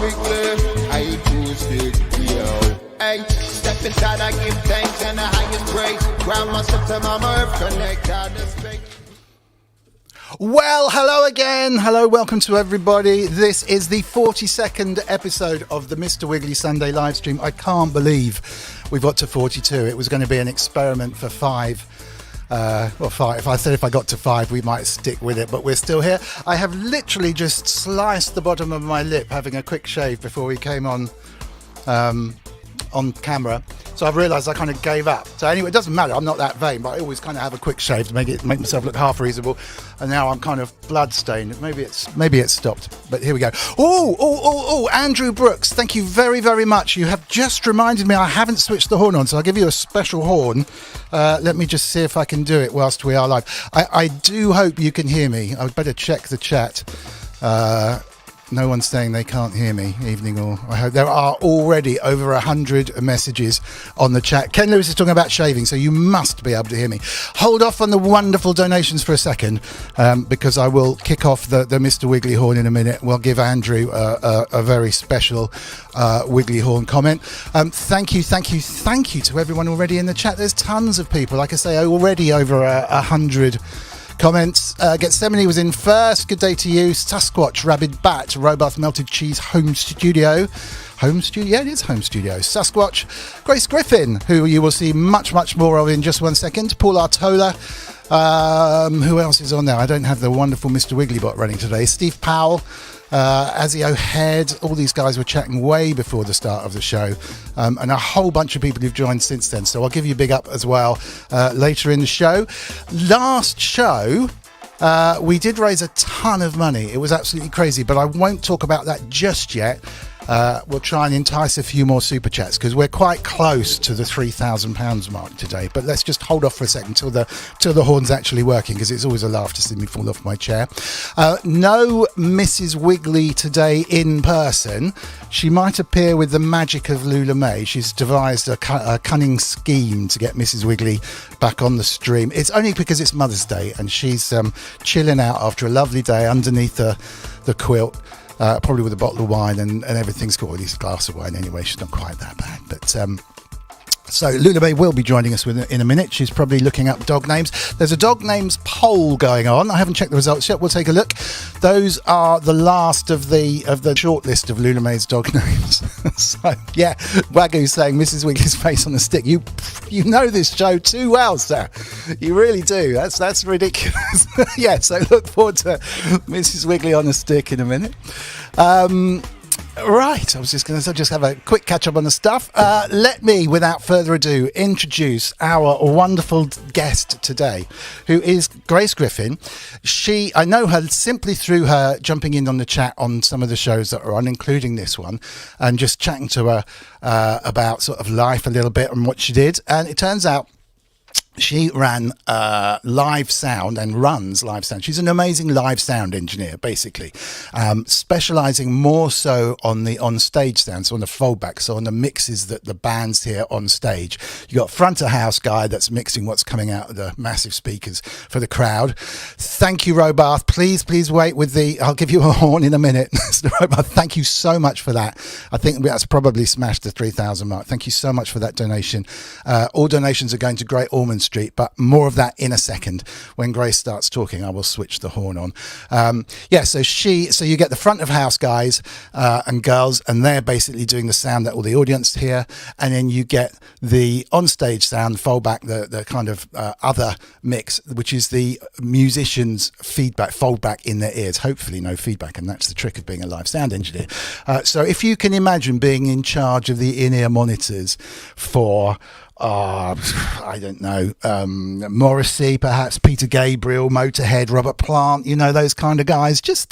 Wiggly, I acoustic, yo. Hey, step inside, I give thanks and the highest praise. Ground myself to Mama Earth, connect out the space. Well, hello again. Hello, welcome to everybody. This is the 42nd episode of the Mr. Wiggly Sunday live stream. I can't believe we've got to 42. It was going to be an experiment for 5. Five. If I got to 5, we might stick with it, but we're still here. I have literally just sliced the bottom of my lip having a quick shave before we came on camera. So I've realised I kind of gave up. So anyway, it doesn't matter. I'm not that vain, but I always kind of have a quick shave to make myself look half reasonable. And now I'm kind of blood-stained. Maybe it's stopped. But here we go. Oh, Andrew Brooks, thank you very, very much. You have just reminded me I haven't switched the horn on, so I'll give you a special horn. Let me just see if I can do it whilst we are live. I do hope you can hear me. I'd better check the chat. No one's saying they can't hear me, evening or I hope. There are already over 100 messages on the chat. Ken Lewis is talking about shaving, so you must be able to hear me. Hold off on the wonderful donations for a second, because I will kick off the Mr. Wiggly Horn in a minute. We'll give Andrew a very special Wiggly Horn comment. Thank you to everyone already in the chat. There's tons of people. Like I say, already over 100 comments. Gethsemane was in first. Good day to you. Sasquatch, Rabid Bat, Robath Melted Cheese, Home Studio. Yeah, it is Home Studio. Sasquatch, Grace Griffin, who you will see much more of in just one second. Paul Artola. Who else is on there? I don't have the wonderful Mr. Wigglybot running today. Steve Powell. Azio Head, all these guys were chatting way before the start of the show, and a whole bunch of people who've joined since then, so I'll give you a big up as well later in the show. Last show we did raise a ton of money. It was absolutely crazy, but I won't talk about that just yet. We'll try and entice a few more super chats because we're quite close to the £3,000 mark today. But let's just hold off for a second till the horn's actually working, because it's always a laugh to see me fall off my chair. No Mrs. Wiggly today in person. She might appear with the magic of Loullamae. She's devised a cunning scheme to get Mrs. Wiggly back on the stream. It's only because it's Mother's Day and she's chilling out after a lovely day underneath the quilt. Probably with a bottle of wine and everything's cool. At least a glass of wine anyway. She's not quite that bad. But so Loullamae will be joining us in a minute. She's probably looking up dog names. There's a dog names poll going on. I haven't checked the results yet. We'll take a look. Those are the last of the short list of Loullamae's dog names. So yeah, Wagyu saying Mrs. Wiggly's face on a stick. You know this show too well, sir. You really do. That's ridiculous. Yeah. So look forward to Mrs. Wiggly on a stick in a minute. Right, I was just going to have a quick catch up on the stuff. Let me, without further ado, introduce our wonderful guest today, who is Grace Griffin. I know her simply through her jumping in on the chat on some of the shows that are on, including this one, and just chatting to her about sort of life a little bit and what she did. And it turns out she ran live sound and runs live sound. She's an amazing live sound engineer, basically, specialising more so on the on-stage sound, so on the foldback, so on the mixes that the bands hear on stage. You got front of house guy that's mixing what's coming out of the massive speakers for the crowd. Thank you, Robath. Please wait with I'll give you a horn in a minute. Robath, thank you so much for that. I think that's probably smashed the 3,000 mark. Thank you so much for that donation. All donations are going to Great Ormond Street, but more of that in a second. When Grace starts talking, I will switch the horn on. So you get the front of house guys and girls, and they're basically doing the sound that all the audience hear, and then you get the on-stage sound, foldback, the kind of other mix, which is the musicians' feedback, foldback in their ears. Hopefully no feedback, and that's the trick of being a live sound engineer. So if you can imagine being in charge of the in-ear monitors for I don't know, Morrissey, perhaps Peter Gabriel, Motörhead, Robert Plant, those kind of guys. Just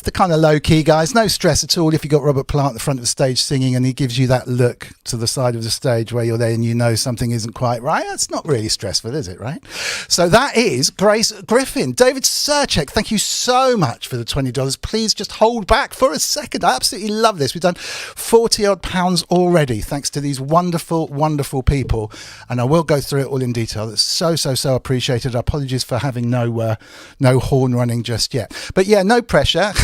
the kind of low-key guys. No stress at all if you got Robert Plant at the front of the stage singing and he gives you that look to the side of the stage where you're there and you know something isn't quite right. That's not really stressful, is it, right? So that is Grace Griffin. David Serchek, thank you so much for the $20. Please just hold back for a second. I absolutely love this. We've done 40-odd pounds already, thanks to these wonderful, wonderful people. And I will go through it all in detail. That's so appreciated. Apologies for having no horn running just yet. But yeah, no pressure. pleasure.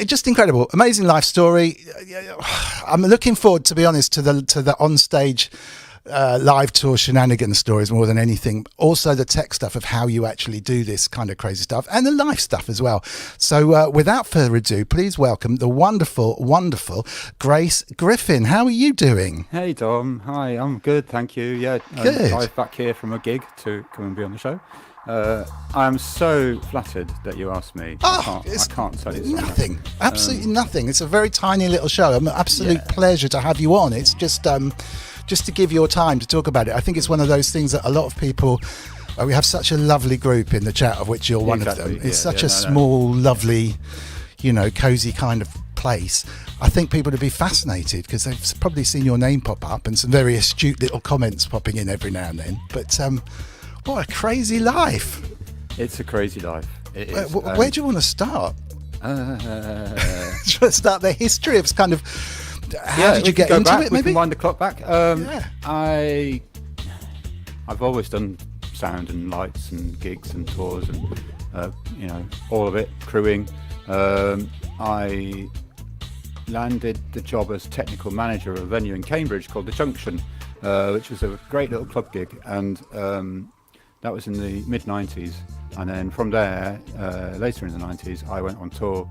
Just incredible, amazing life story. I'm looking forward, to be honest, to the onstage live tour shenanigans stories more than anything. Also the tech stuff of how you actually do this kind of crazy stuff, and the life stuff as well. So without further ado, please welcome the wonderful Grace Griffin. How are you doing? Hey Dom, hi, I'm good, thank you. Yeah, good. I'm back here from a gig to come and be on the show. I'm so flattered that you asked me. I can't tell you nothing. Absolutely nothing. It's a very tiny little show. An absolute pleasure to have you on. It's just to give your time to talk about it. I think it's one of those things that a lot of people. We have such a lovely group in the chat, of which you're one of them. It's such a small, lovely, cozy kind of place. I think people would be fascinated because they've probably seen your name pop up and some very astute little comments popping in every now and then. But what a crazy life! It's a crazy life. It is. Where do you want to start? Do you want to start the history of kind of how did you get into it? We maybe can wind the clock back. I've always done sound and lights and gigs and tours and all of it, crewing. I landed the job as technical manager of a venue in Cambridge called The Junction, which was a great little club gig, and that was in the mid-90s. And then from there, later in the 90s, I went on tour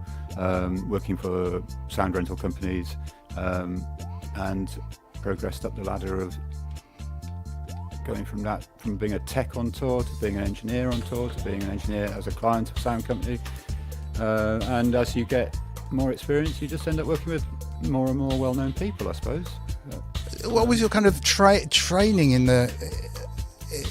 working for sound rental companies and progressed up the ladder of going from being a tech on tour to being an engineer on tour to being an engineer as a client of a sound company. And as you get more experience, you just end up working with more and more well-known people, I suppose. What was your kind of training in the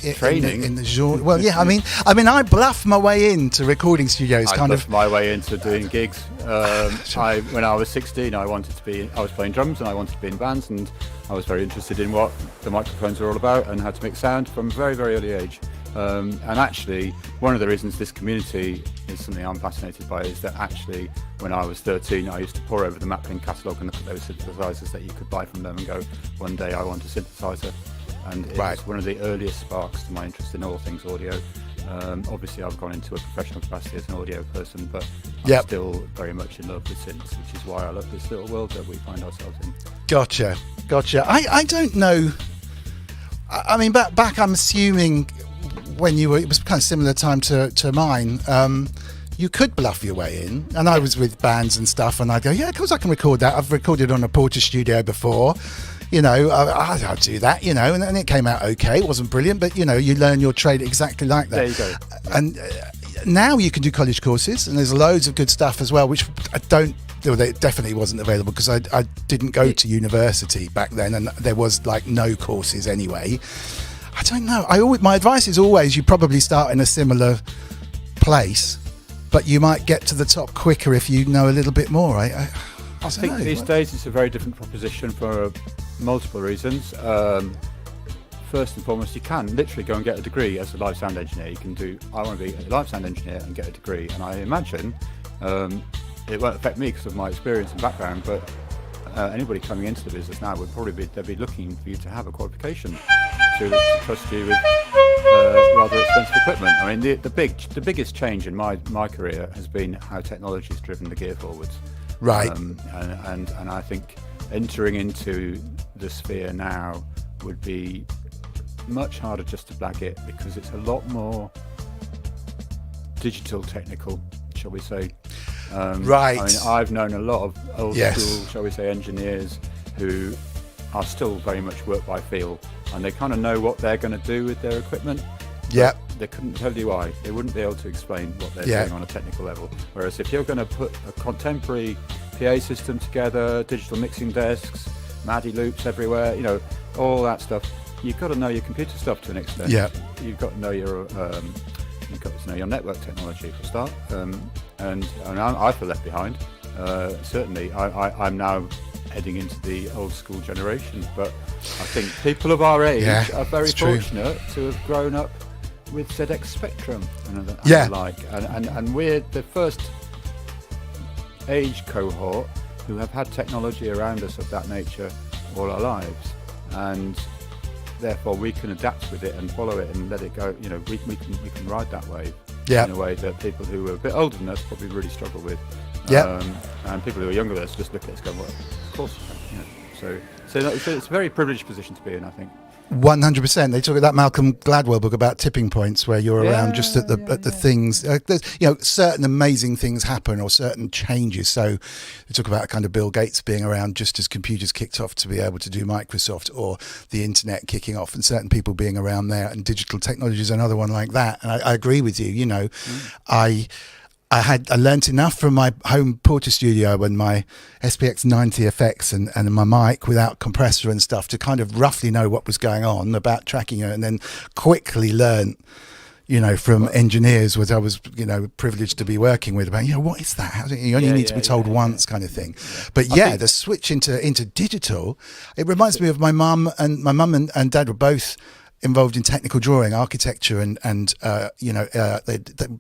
in the genre? Well, yeah, I mean, I bluffed my way into recording studios. I bluffed my way into doing gigs. When I was 16, I was playing drums and I wanted to be in bands, and I was very interested in what the microphones are all about and how to make sound from a very, very early age. And actually, one of the reasons this community is something I'm fascinated by is that actually, when I was 13, I used to pore over the Maplin catalogue and look at those synthesizers that you could buy from them and go, one day I want a synthesizer. And it was one of the earliest sparks to my interest in all things audio. Obviously, I've gone into a professional capacity as an audio person, but I'm still very much in love with synths, which is why I love this little world that we find ourselves in. Gotcha. I don't know. I mean, back I'm assuming when you were, it was kind of similar time to mine. You could bluff your way in, and I was with bands and stuff, and I'd go, yeah, of course I can record that. I've recorded on a Porter studio before. I'll do that, and it came out okay. It wasn't brilliant, but, you learn your trade exactly like that. There you go. And now you can do college courses, and there's loads of good stuff as well, which it definitely wasn't available because I didn't go to university back then, and there was like no courses anyway. I don't know. My advice is always you probably start in a similar place, but you might get to the top quicker if you know a little bit more. I think these days it's a very different proposition for multiple reasons. First and foremost, you can literally go and get a degree as a live sound engineer. You can do, I want to be a live sound engineer and get a degree, and I imagine it won't affect me because of my experience and background, but anybody coming into the business now would probably they'd be looking for you to have a qualification to trust you with rather expensive equipment. I mean, the biggest change in my career has been how technology has driven the gear forwards. Right. And I think entering into the sphere now would be much harder just to blag it because it's a lot more digital technical, shall we say. Right. I mean, I've known a lot of old school, shall we say, engineers who are still very much work by feel, and they kind of know what they're going to do with their equipment. Yeah. They couldn't tell you why. They wouldn't be able to explain what they're doing on a technical level. Whereas if you're going to put a contemporary PA system together, digital mixing desks, MADI loops everywhere, all that stuff, you've got to know your computer stuff to an extent. Yeah. You've got to know your network technology for a start. And I feel left behind. Certainly, I'm now heading into the old school generation, but I think people of our age are very fortunate to have grown up with ZX Spectrum and the like, and we're the first age cohort who have had technology around us of that nature all our lives, and therefore we can adapt with it and follow it and let it go. We can ride that wave. Yeah. in a way that people who are a bit older than us probably really struggle with. Yeah. And people who are younger than us just look at us going, well, of course you can. So it's a very privileged position to be in, I think. 100%. They talk about that Malcolm Gladwell book about tipping points, where you're around just at the things. There's, certain amazing things happen, or certain changes. So they talk about kind of Bill Gates being around just as computers kicked off to be able to do Microsoft, or the internet kicking off, and certain people being around there. And digital technology is another one like that. And I agree with you. I learnt enough from my home Porter studio and my SPX 90 effects and my mic without compressor and stuff to kind of roughly know what was going on about tracking it, and then quickly learnt, from engineers, which I was, privileged to be working with, about, what is that? You only need to be told once, kind of thing. But the switch into digital, it reminds me of my mum and dad were both involved in technical drawing, architecture, and they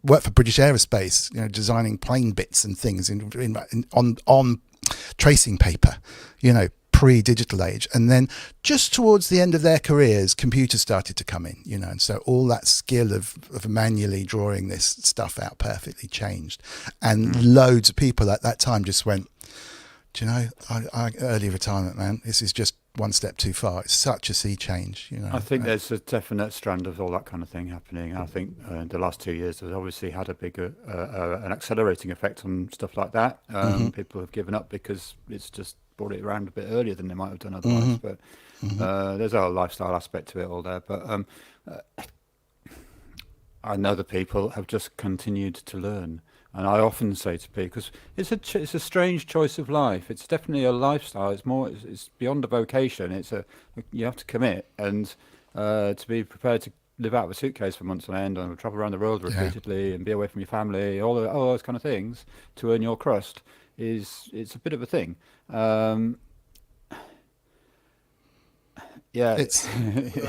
worked for British Aerospace, designing plane bits and things on tracing paper, pre-digital age. And then just towards the end of their careers, computers started to come in, and so all that skill of manually drawing this stuff out perfectly changed. And loads of people at that time just went, early retirement, man, this is just one step too far. It's such a sea change, I think there's a definite strand of all that kind of thing happening. I think in the last 2 years has obviously had a bigger an accelerating effect on stuff like that. People have given up because it's just brought it around a bit earlier than they might have done otherwise. But there's a lifestyle aspect to it all there. But I know that people have just continued to learn. And I often say to people, because it's a strange choice of life. It's definitely a lifestyle. It's beyond a vocation. You have to commit and to be prepared to live out of a suitcase for months on end and travel around the world repeatedly and be away from your family, all those kind of things to earn your crust. It's a bit of a thing. Yeah, it's.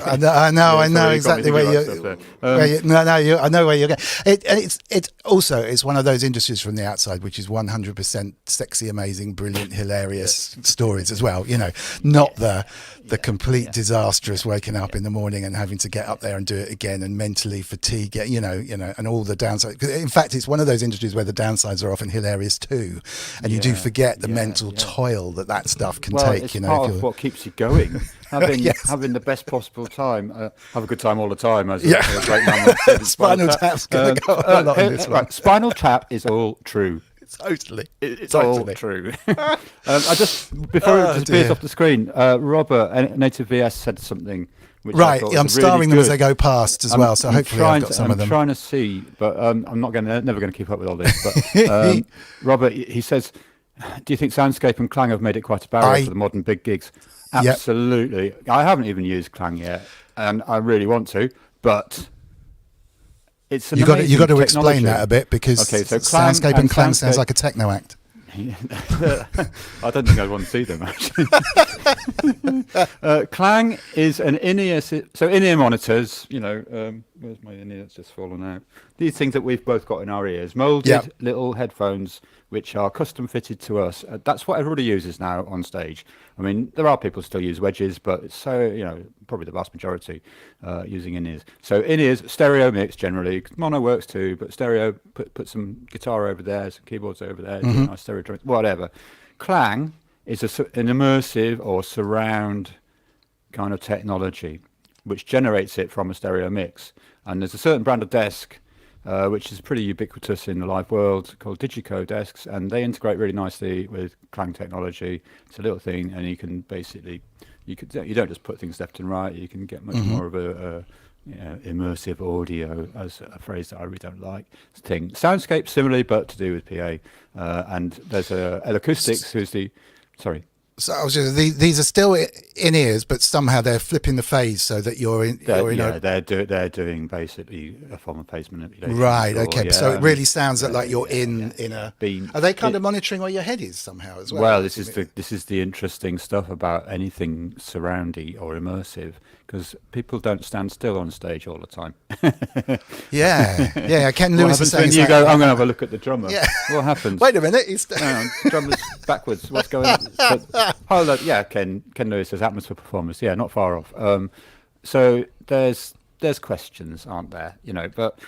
I know exactly where you're. I know where you're going. It's also one of those industries from the outside, which is 100% sexy, amazing, brilliant, hilarious stories as well. Not the complete disastrous waking up in the morning and having to get up there and do it again and mentally fatigue. And all the downsides. In fact, it's one of those industries where the downsides are often hilarious too, and you do forget the mental toil that stuff can take. It's part of what keeps you going. Having the best possible time, have a good time all the time. As a great man said, Spinal Tap's going to go a lot in this one. Right, Spinal Tap is all true. Totally, it's all true. I just before it disappears off the screen, Robert Native VS said something. Which I'm starring them as they go past as well. So hopefully I've got some of them. I'm trying to see, but I'm never going to keep up with all this. But Robert, he says, do you think Soundscape and Clang have made it quite a barrier for the modern big gigs? Absolutely. Yep. I haven't even used Clang yet, and I really want to, but it's an amazing you got to explain that a bit, because so Soundscape and Clang sounds like a techno act. I don't think I'd want to see them actually. Clang is an in-ear, so in-ear monitors. Where's my in-ear? It's just fallen out. These things that we've both got in our ears, molded little headphones, which are custom fitted to us. That's what everybody uses now on stage. I mean, there are people who still use wedges, but it's probably the vast majority using in-ears. So in-ears, stereo mix generally. Mono works too, but stereo, put some guitar over there, some keyboards over there, do a nice stereo drum, whatever. Clang is an immersive or surround kind of technology, which generates it from a stereo mix. And there's a certain brand of desk which is pretty ubiquitous in the live world, called Digico desks, and they integrate really nicely with Clang technology. It's a little thing, and you can basically, you don't just put things left and right. You can get much more of a immersive audio, as a phrase that I really don't like. Thing. Soundscape similarly, but to do with PA, and there's Acoustics, who's the So I was these are still in ears, but somehow they're flipping the phase so that they're doing basically a form of phase manipulation. Right. Okay. So it really sounds like you're in a beam. Are they kind of monitoring where your head is somehow as well? Well, this is the interesting stuff about anything surroundy or immersive, because people don't stand still on stage all the time. Ken Lewis is saying, you go, I'm going to have a look at the drummer. Yeah. What happens? Wait a minute, drummer's backwards. What's going on? Hold on. Yeah, Ken Lewis says atmosphere performance. Yeah, not far off. So there's questions, aren't there? But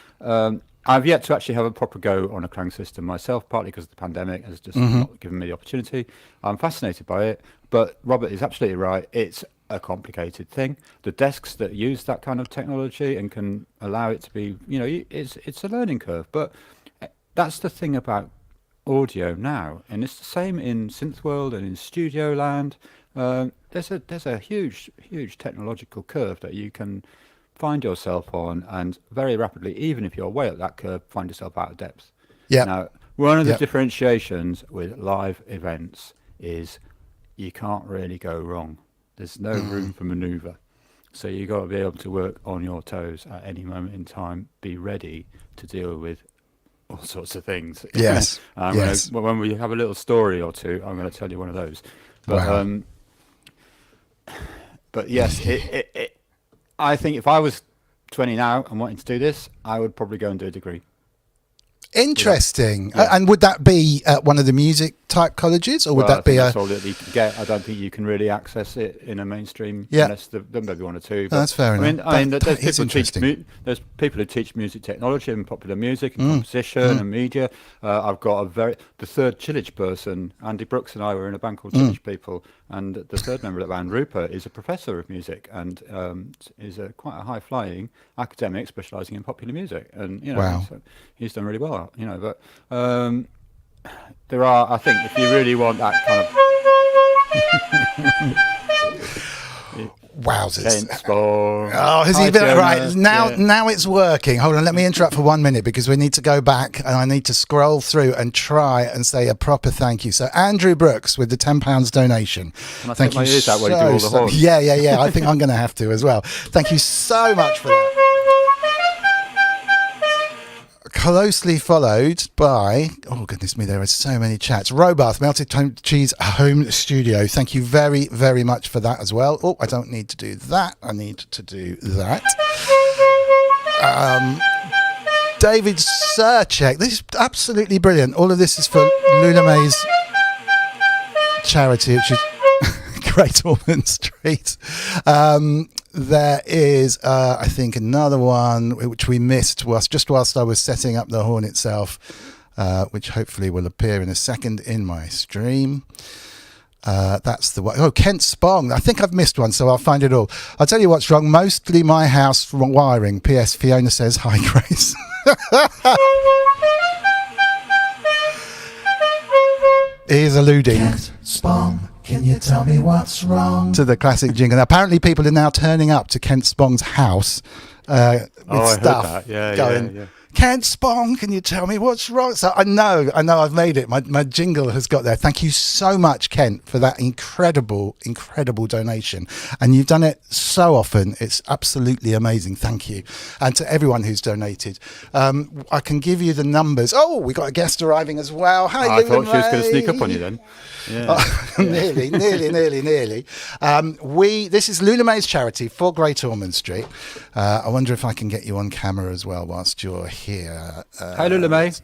I've yet to actually have a proper go on a crank system myself, partly because the pandemic has just not given me the opportunity. I'm fascinated by it, but Robert is absolutely right. It's a complicated thing. The desks that use that kind of technology and can allow it to be, it's a learning curve. But that's the thing about audio now, and it's the same in synth world and in studio land. There's a huge technological curve that you can find yourself on, and very rapidly, even if you're way up that curve, find yourself out of depth. Yeah. Now, one of the differentiations with live events is you can't really go wrong. There's no room for maneuver. So you've got to be able to work on your toes at any moment in time, be ready to deal with all sorts of things. Yes. When we have a little story or two, I'm going to tell you one of those. But, Wow. But yes, I think if I was 20 now and wanting to do this, I would probably go and do a degree. Interesting. And would that be at one of the music type colleges, or would that be that's all that you can get? I don't think you can really access it in a mainstream unless there may be one or two. But that's fair enough. I mean, that is interesting. There's people who teach music technology and popular music and composition and media. I've got the third Chillage person, Andy Brooks, and I were in a band called Chillage People, and the third member of the band, Rupert, is a professor of music and is quite a high flying academic specialising in popular music, and so he's done really well. But there are, I think, if you really want that kind of Wowzers. Oh, has he been right? Now it's working. Hold on, let me interrupt for 1 minute because we need to go back and I need to scroll through and try and say a proper thank you. So Andrew Brooks with the £10 donation. Can I take my ears out while you do all the horns? Yeah. I think I'm going to have to as well. Thank you so much for that. Closely followed by, oh goodness me, there are so many chats. Robath, Melted Cheese Home Studio. Thank you very, very much for that as well. Oh, I don't need to do that. I need to do that. David Surchek. This is absolutely brilliant. All of this is for Loullamae's charity, which is Great Ormond Street. There is, I think, another one which we missed whilst I was setting up the horn itself, which hopefully will appear in a second in my stream. That's the one. Oh, Kent Spong. I think I've missed one, so I'll find it all. I'll tell you what's wrong. Mostly my house wiring. P.S. Fiona says, hi, Grace. He is alluding. Kent Spong. Can you tell me what's wrong? To the classic jingle. Now, apparently people are now turning up to Kent Spong's house with stuff. I heard that. Going, Kent Spong, can you tell me what's wrong? So I know I've made it. My jingle has got there. Thank you so much, Kent, for that incredible donation. And you've done it so often. It's absolutely amazing. Thank you. And to everyone who's donated. I can give you the numbers. Oh, we got a guest arriving as well. Hi, I thought she was going to sneak up on you then. Yeah. Nearly. This is Loullamae's charity for Great Ormond Street. I wonder if I can get you on camera as well whilst you're here. Hi, Loullamae.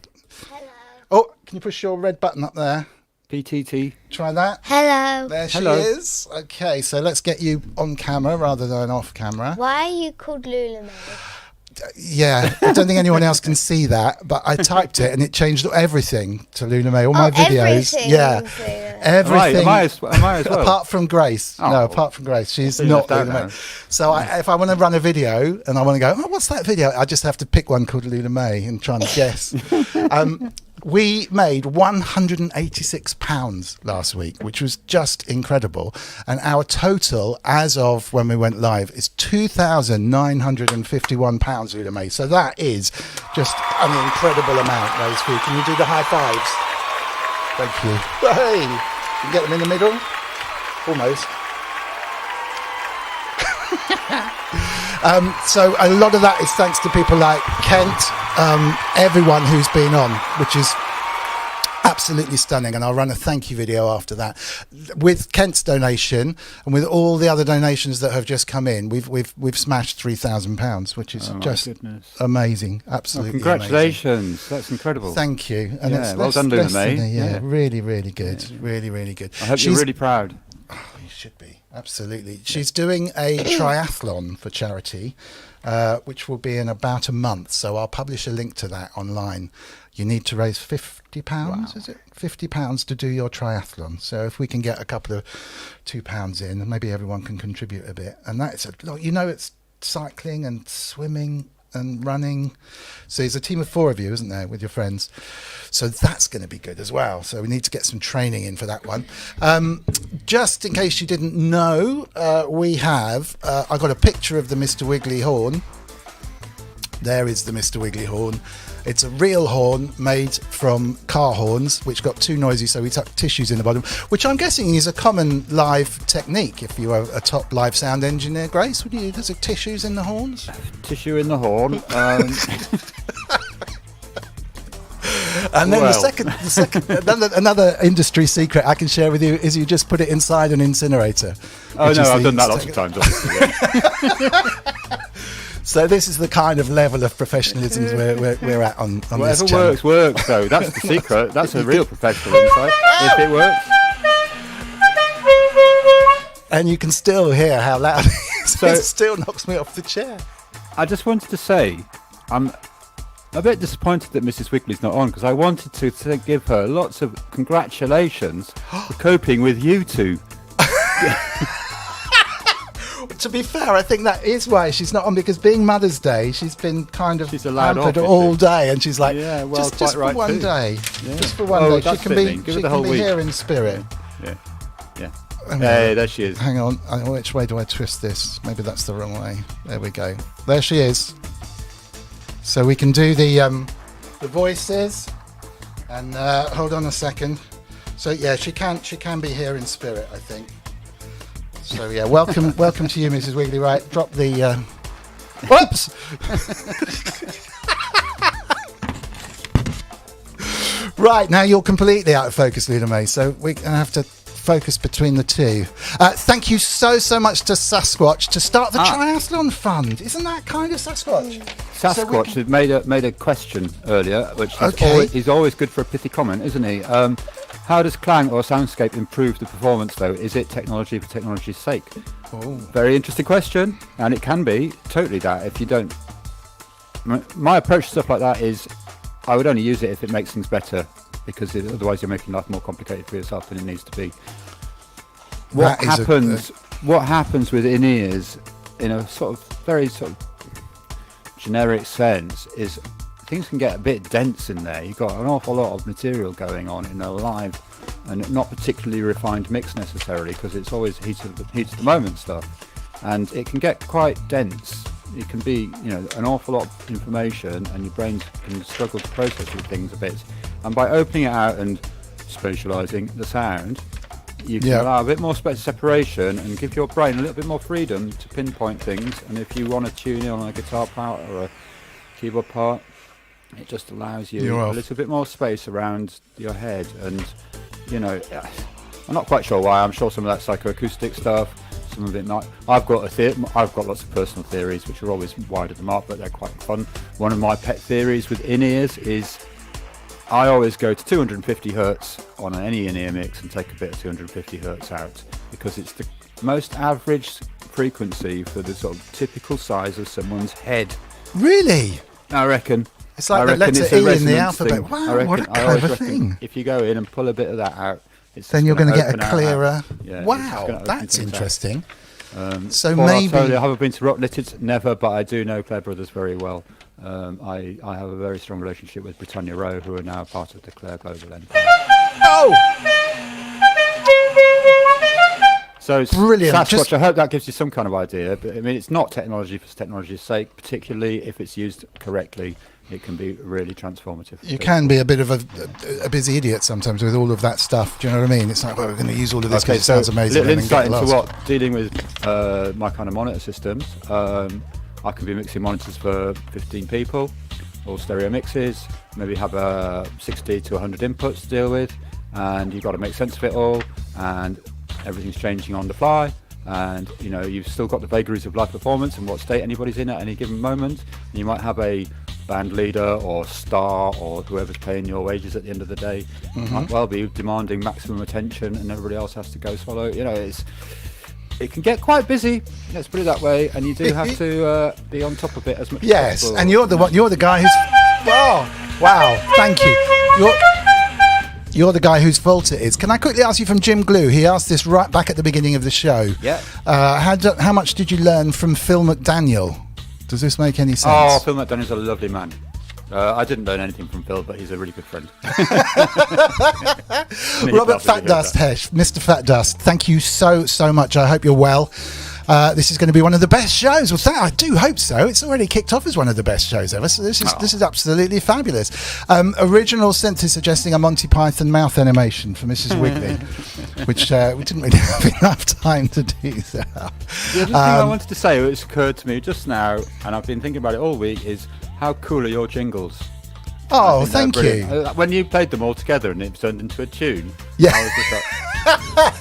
Hello. Oh, can you push your red button up there? PTT. Try that. Hello. There she Hello. is. Okay, so let's get you on camera rather than off camera. Why are you called Loullamae? Yeah, I don't think anyone else can see that, but I typed it and it changed everything to Loullamae. All my videos. Everything. Yeah. Everything. Am I as well? Apart from Grace. Oh. No, apart from Grace. She's You not left out Loullamae. So if I want to run a video and I want to go, oh, what's that video? I just have to pick one called Loullamae and try and guess. We made £186 last week, which was just incredible. And our total, as of when we went live, is £2,951, Loullamae. So that is just an incredible amount, those few. Can you do the high fives? Thank you. Hey, you can get them in the middle? Almost. So a lot of that is thanks to people like Kent, everyone who's been on, which is absolutely stunning. And I'll run a thank you video after that. With Kent's donation and with all the other donations that have just come in, we've smashed £3,000, which is just amazing. Absolutely. Congratulations. Amazing. That's incredible. Thank you. And yeah, well done, Loullamae. Yeah, really, really good. Yeah. Really, really good. I hope you're really proud. Oh, you should be. Absolutely. She's doing a triathlon for charity. which will be in about a month. So I'll publish a link to that online. You need to raise £50, is it? £50 to do your triathlon. So if we can get a couple of £2 in, maybe everyone can contribute a bit. And that's a lot. You know, it's cycling and swimming and running. So there's a team of 4 of you, isn't there, with your friends? So that's going to be good as well. So we need to get some training in for that one. Just in case you didn't know, we have, I got a picture of the Mr. Wiggly horn. There is the Mr. Wiggly horn. It's a real horn made from car horns, which got too noisy, so we tuck tissues in the bottom, which I'm guessing is a common live technique if you are a top live sound engineer. Grace, would you use tissues in the horns? Tissue in the horn. And then the second another industry secret I can share with you is you just put it inside an incinerator. Oh no, I've done that lots of times. Obviously, yeah. So this is the kind of level of professionalism we're at on this channel. Whatever works though. That's the secret. That's a real professional insight. If it works. And you can still hear how loud it is. So it still knocks me off the chair. I just wanted to say, I'm a bit disappointed that Mrs. Wiggly's not on, because I wanted to give her lots of congratulations for coping with you two. To be fair, I think that is why she's not on, because being Mother's Day, she's been kind of hampered all day, and she's like, yeah, well, just for one day. Yeah. Just for one day. She can be here in spirit. Yeah. Hey, there she is. Hang on. Which way do I twist this? Maybe that's the wrong way. There we go. There she is. So we can do the voices. And hold on a second. So yeah, she can be here in spirit, I think. So yeah, welcome to you, Mrs. Wiggly. Right, drop the. Whoops. Right, now you're completely out of focus, Loullamae. So we're gonna have to focus between the two. Thank you so much to Sasquatch to start the Triathlon Fund. Isn't that kind of Sasquatch? Sasquatch had made a question earlier, which is always good for a pithy comment, isn't he? How does Clang or Soundscape improve the performance, though? Is it technology for technology's sake? Oh. Very interesting question, and it can be totally that. If you don't, my approach to stuff like that is, I would only use it if it makes things better, because otherwise you're making life more complicated for yourself than it needs to be. What happens with in-ears, in a sort of very sort of generic sense, is things can get a bit dense in there. You've got an awful lot of material going on in a live and not particularly refined mix necessarily, because it's always heat of the moment stuff, and it can get quite dense. It can be, an awful lot of information, and your brain can struggle to process these things a bit. And by opening it out and spatialising the sound, you can allow a bit more separation and give your brain a little bit more freedom to pinpoint things. And if you want to tune in on a guitar part or a keyboard part, it just allows you a little bit more space around your head. And I'm not quite sure why. I'm sure some of that psychoacoustic stuff, some of it not. I've got lots of personal theories which are always wide of the mark, but they're quite fun. One of my pet theories with in-ears is I always go to 250 hertz on any in-ear mix and take a bit of 250 hertz out, because it's the most average frequency for the sort of typical size of someone's head. Really? I reckon. It's like the letter E in the alphabet. Wow, what a clever thing. If you go in and pull a bit of that out, then you're going to get a clearer... wow, that's interesting. So maybe... I haven't been to Rock Knitted, never, but I do know Claire Brothers very well. I have a very strong relationship with Britannia Rowe, who are now part of the Claire Global Empire. Oh! So it's brilliant. Sasquatch, I hope that gives you some kind of idea. But I mean, it's not technology for technology's sake, particularly if it's used correctly. It can be really transformative. You can be a bit of a busy idiot sometimes with all of that stuff. Do you know what I mean? It's like, we're going to use all of this because it sounds amazing. Little insight into what dealing with my kind of monitor systems. I can be mixing monitors for 15 people, all stereo mixes, maybe have 60 to 100 inputs to deal with, and you've got to make sense of it all, and everything's changing on the fly, and you've still got the vagaries of live performance and what state anybody's in at any given moment. And you might have a band leader or star or whoever's paying your wages at the end of the day might well be demanding maximum attention, and everybody else has to go swallow. it can get quite busy. Let's put it that way, and you do have to be on top of it as much as Yes, possible. and you're the one. You're the guy who's. Oh, wow! Thank you. You're the guy whose fault it is. Can I quickly ask you from Jim Glue? He asked this right back at the beginning of the show. Yeah. How much did you learn from Phil McDaniel? Does this make any sense? Oh, Phil McDaniel's a lovely man. I didn't learn anything from Phil, but he's a really good friend. Robert Fat Dust Hesh, Mr. Fat Dust, thank you so much. I hope you're well. This is going to be one of the best shows. Well, I do hope so. It's already kicked off as one of the best shows ever. So this is absolutely fabulous. Original synth is suggesting a Monty Python mouth animation for Mrs. Wiggly, which we didn't really have enough time to do. So. The other thing I wanted to say, which occurred to me just now, and I've been thinking about it all week, is how cool are your jingles? Oh, thank you. When you played them all together and it turned into a tune, Yeah. I was just like,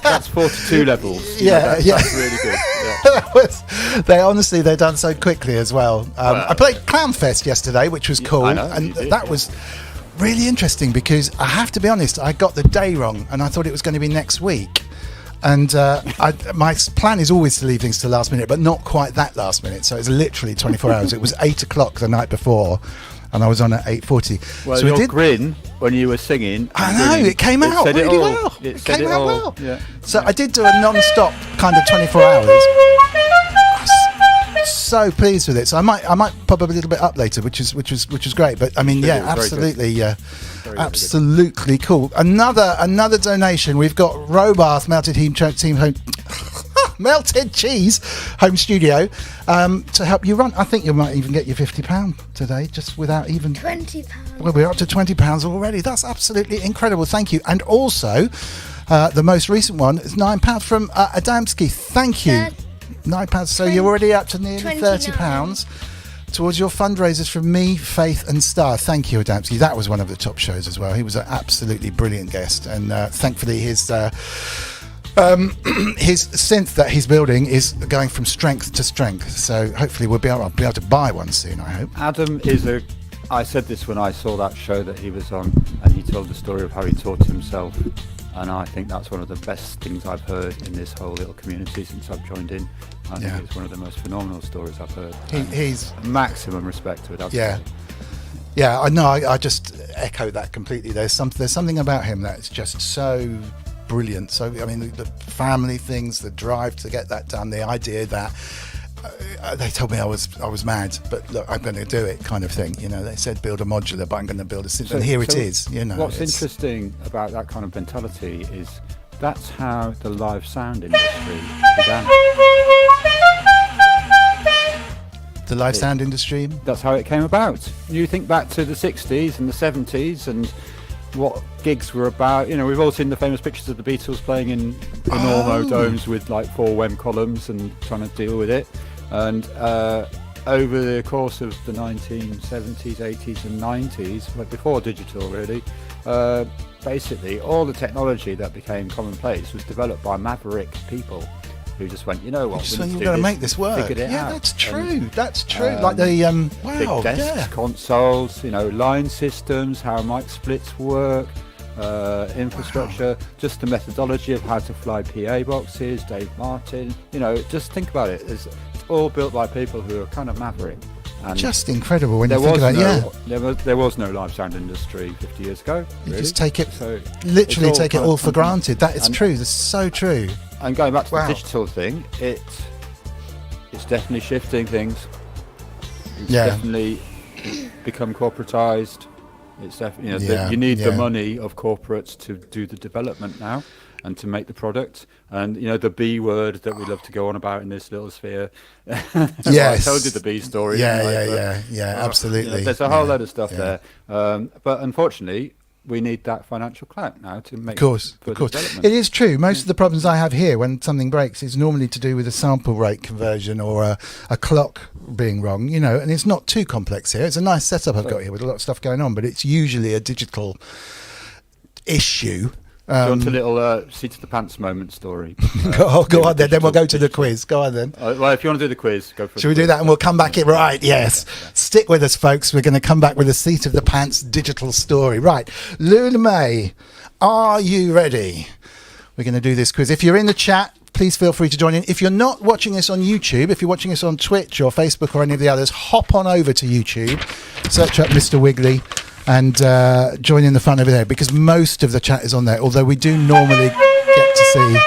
that's 42 levels. Yeah, that's really good. Yeah. They're done so quickly as well. I played Clownfest yesterday, which was cool, I know, and did, that was really interesting because I have to be honest, I got the day wrong, and I thought it was going to be next week. And my plan is always to leave things to the last minute, but not quite that last minute. So it's literally 24 hours. It was 8 o'clock the night before, and I was on at 8:40. Well, so your grin when you were singing. I know, it came out really well. It came out well. Yeah. So I did do a non-stop kind of 24 hours. I was so pleased with it. So I might pop up a little bit up later, which is great. But I mean, Sure, yeah, it was very absolutely, Very absolutely cool. Another donation. We've got Robath Melted Team Home. Melted Cheese Home Studio to help you run. I think you might even get your £50 today, just without even £20. Well, we're up to £20 already. That's absolutely incredible. Thank you. And also, the most recent one is £9 from Adamski. Thank you. £9. So you're already up to nearly £30 towards your fundraisers from me, Faith, and Star. Thank you, Adamski. That was one of the top shows as well. He was an absolutely brilliant guest, and thankfully his synth that he's building is going from strength to strength. So hopefully I'll be able to buy one soon, I hope. Adam is I said this when I saw that show that he was on, and he told the story of how he taught himself, and I think that's one of the best things I've heard in this whole little community since I've joined in. I think it's one of the most phenomenal stories I've heard. He's maximum respect to it. Yeah, I know. I just echo that completely. There's something about him that's just so brilliant. So I mean, the family things, the drive to get that done, the idea that they told me I was mad, but look, I'm going to do it, kind of thing. You know, they said build a modular, but I'm going to build a synth, and here it is. You know, what's interesting about that kind of mentality is that's how the live sound industry began. The live sound industry. That's how it came about. You think back to the 60s and the 70s and what gigs were about. You know, we've all seen the famous pictures of the Beatles playing in Ormond domes with like 4 WEM columns and trying to deal with it. And over the course of the 1970s, 80s and 90s, but before digital really, basically all the technology that became commonplace was developed by maverick people who just went, you know what, we've got to make this work. Figured it out. That's true. That's true. Like the big desks, consoles, you know, line systems, how mic splits work, infrastructure, just the methodology of how to fly PA boxes, Dave Martin. You know, just think about it. It's all built by people who are kind of maverick. And just incredible when you think about it. There was no live sound industry 50 years ago. You just take it, literally take it all for granted. That is true. That's so true. And going back to the digital thing, it's definitely shifting things. It's definitely become corporatized. It's definitely you need the money of corporates to do the development now and to make the product. And you know the B word that we love to go on about in this little sphere. Yes, I told you the B story. Absolutely. You know, there's a whole load of stuff there, but unfortunately, we need that financial clout now to make. Of course, it is true. Most of the problems I have here when something breaks is normally to do with a sample rate conversion or a clock being wrong. You know, and it's not too complex here. It's a nice setup I've got here with a lot of stuff going on, but it's usually a digital issue. Do you want a little seat of the pants moment story? Go on then. Then we'll go to the quiz. Go on then. Well, if you want to do the quiz, go for it. Should we do that and we'll come back? Yes. Stick with us, folks. We're going to come back with a seat of the pants digital story. Right. Loullamae, are you ready? We're going to do this quiz. If you're in the chat, please feel free to join in. If you're not watching us on YouTube, if you're watching us on Twitch or Facebook or any of the others, hop on over to YouTube, search up Mr. Wiggly, and join in the fun over there, because most of the chat is on there, although we do normally get to see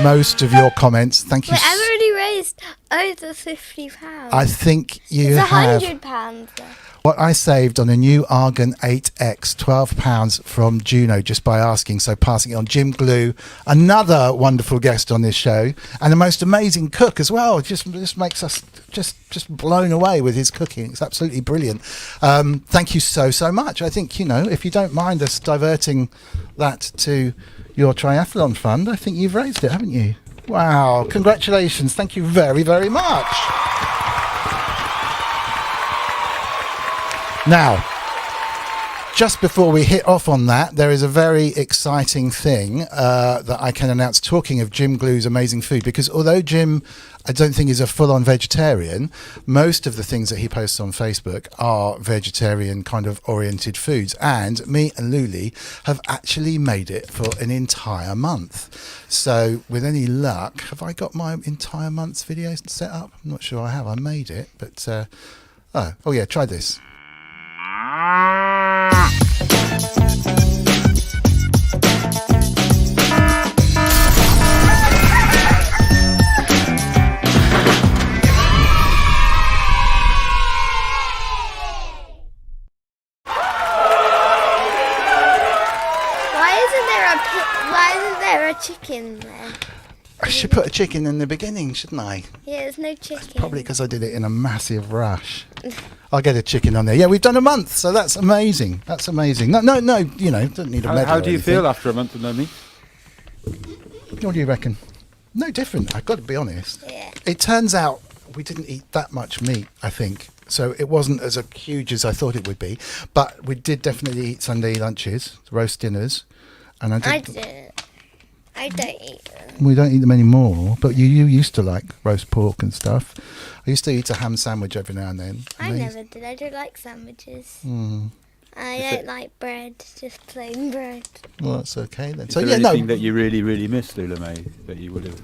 most of your comments. Thank you. Wait, I've already raised over £50. I think you It's have. £100 though. What I saved on a new Argon 8X, £12 from Juno, just by asking, so passing it on. Jim Glue, another wonderful guest on this show, and the most amazing cook as well. Just makes us just blown away with his cooking. It's absolutely brilliant. Thank you so much. I think, if you don't mind us diverting that to your triathlon fund, I think you've raised it, haven't you? Wow, congratulations. Thank you very, very much. Now, just before we hit off on that, there is a very exciting thing that I can announce, talking of Jim Glue's amazing food, because although Jim, I don't think, is a full-on vegetarian, most of the things that he posts on Facebook are vegetarian kind of oriented foods, and me and Luli have actually made it for an entire month. So with any luck, have I got my entire month's video set up? I'm not sure I have. I made it, but oh yeah, try this. Why isn't there a chicken there? I should put a chicken in the beginning, shouldn't I? Yeah, there's no chicken. Probably because I did it in a massive rush. I'll get a chicken on there. Yeah, we've done a month, so that's amazing. That's amazing. No, don't need a medal. How do you or feel after a month of no meat? What do you reckon? No different, I've got to be honest. Yeah. It turns out we didn't eat that much meat, I think. So it wasn't as huge as I thought it would be. But we did definitely eat Sunday lunches, roast dinners. And I don't eat them. We don't eat them anymore, but you used to like roast pork and stuff. I used to eat a ham sandwich every now and then. I never did. I don't like sandwiches. I don't like bread, just plain bread. Well, that's okay then. Is there anything that you really, really miss, Loullamae, that you would have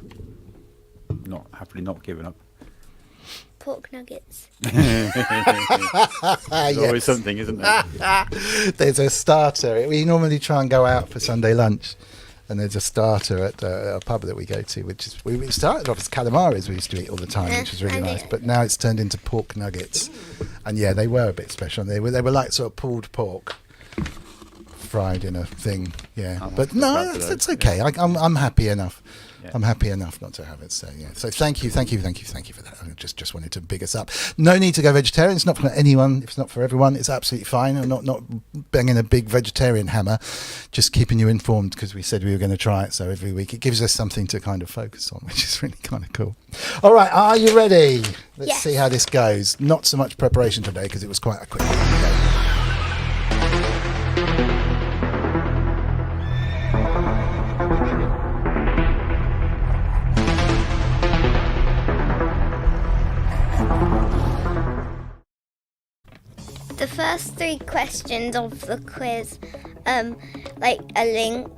happily not given up? Pork nuggets. There's always something, isn't there? There's a starter. We normally try and go out for Sunday lunch, and there's a starter at a pub that we go to, which is we started off as calamaris we used to eat all the time, which was really nice. But now it's turned into pork nuggets, and yeah, they were a bit special. They were like sort of pulled pork, fried in a thing. Yeah, but no, it's okay. Yeah. I'm happy enough. Yeah. I'm happy enough not to have it. So yeah. So thank you for that. I just wanted to big us up. No need to go vegetarian. It's not for anyone. It's not for everyone. It's absolutely fine. I'm not banging a big vegetarian hammer. Just keeping you informed, because we said we were going to try it. So every week it gives us something to kind of focus on, which is really kind of cool. All right, are you ready? Let's see how this goes. Not so much preparation today because it was quite a quick one. The first 3 questions of the quiz, are linked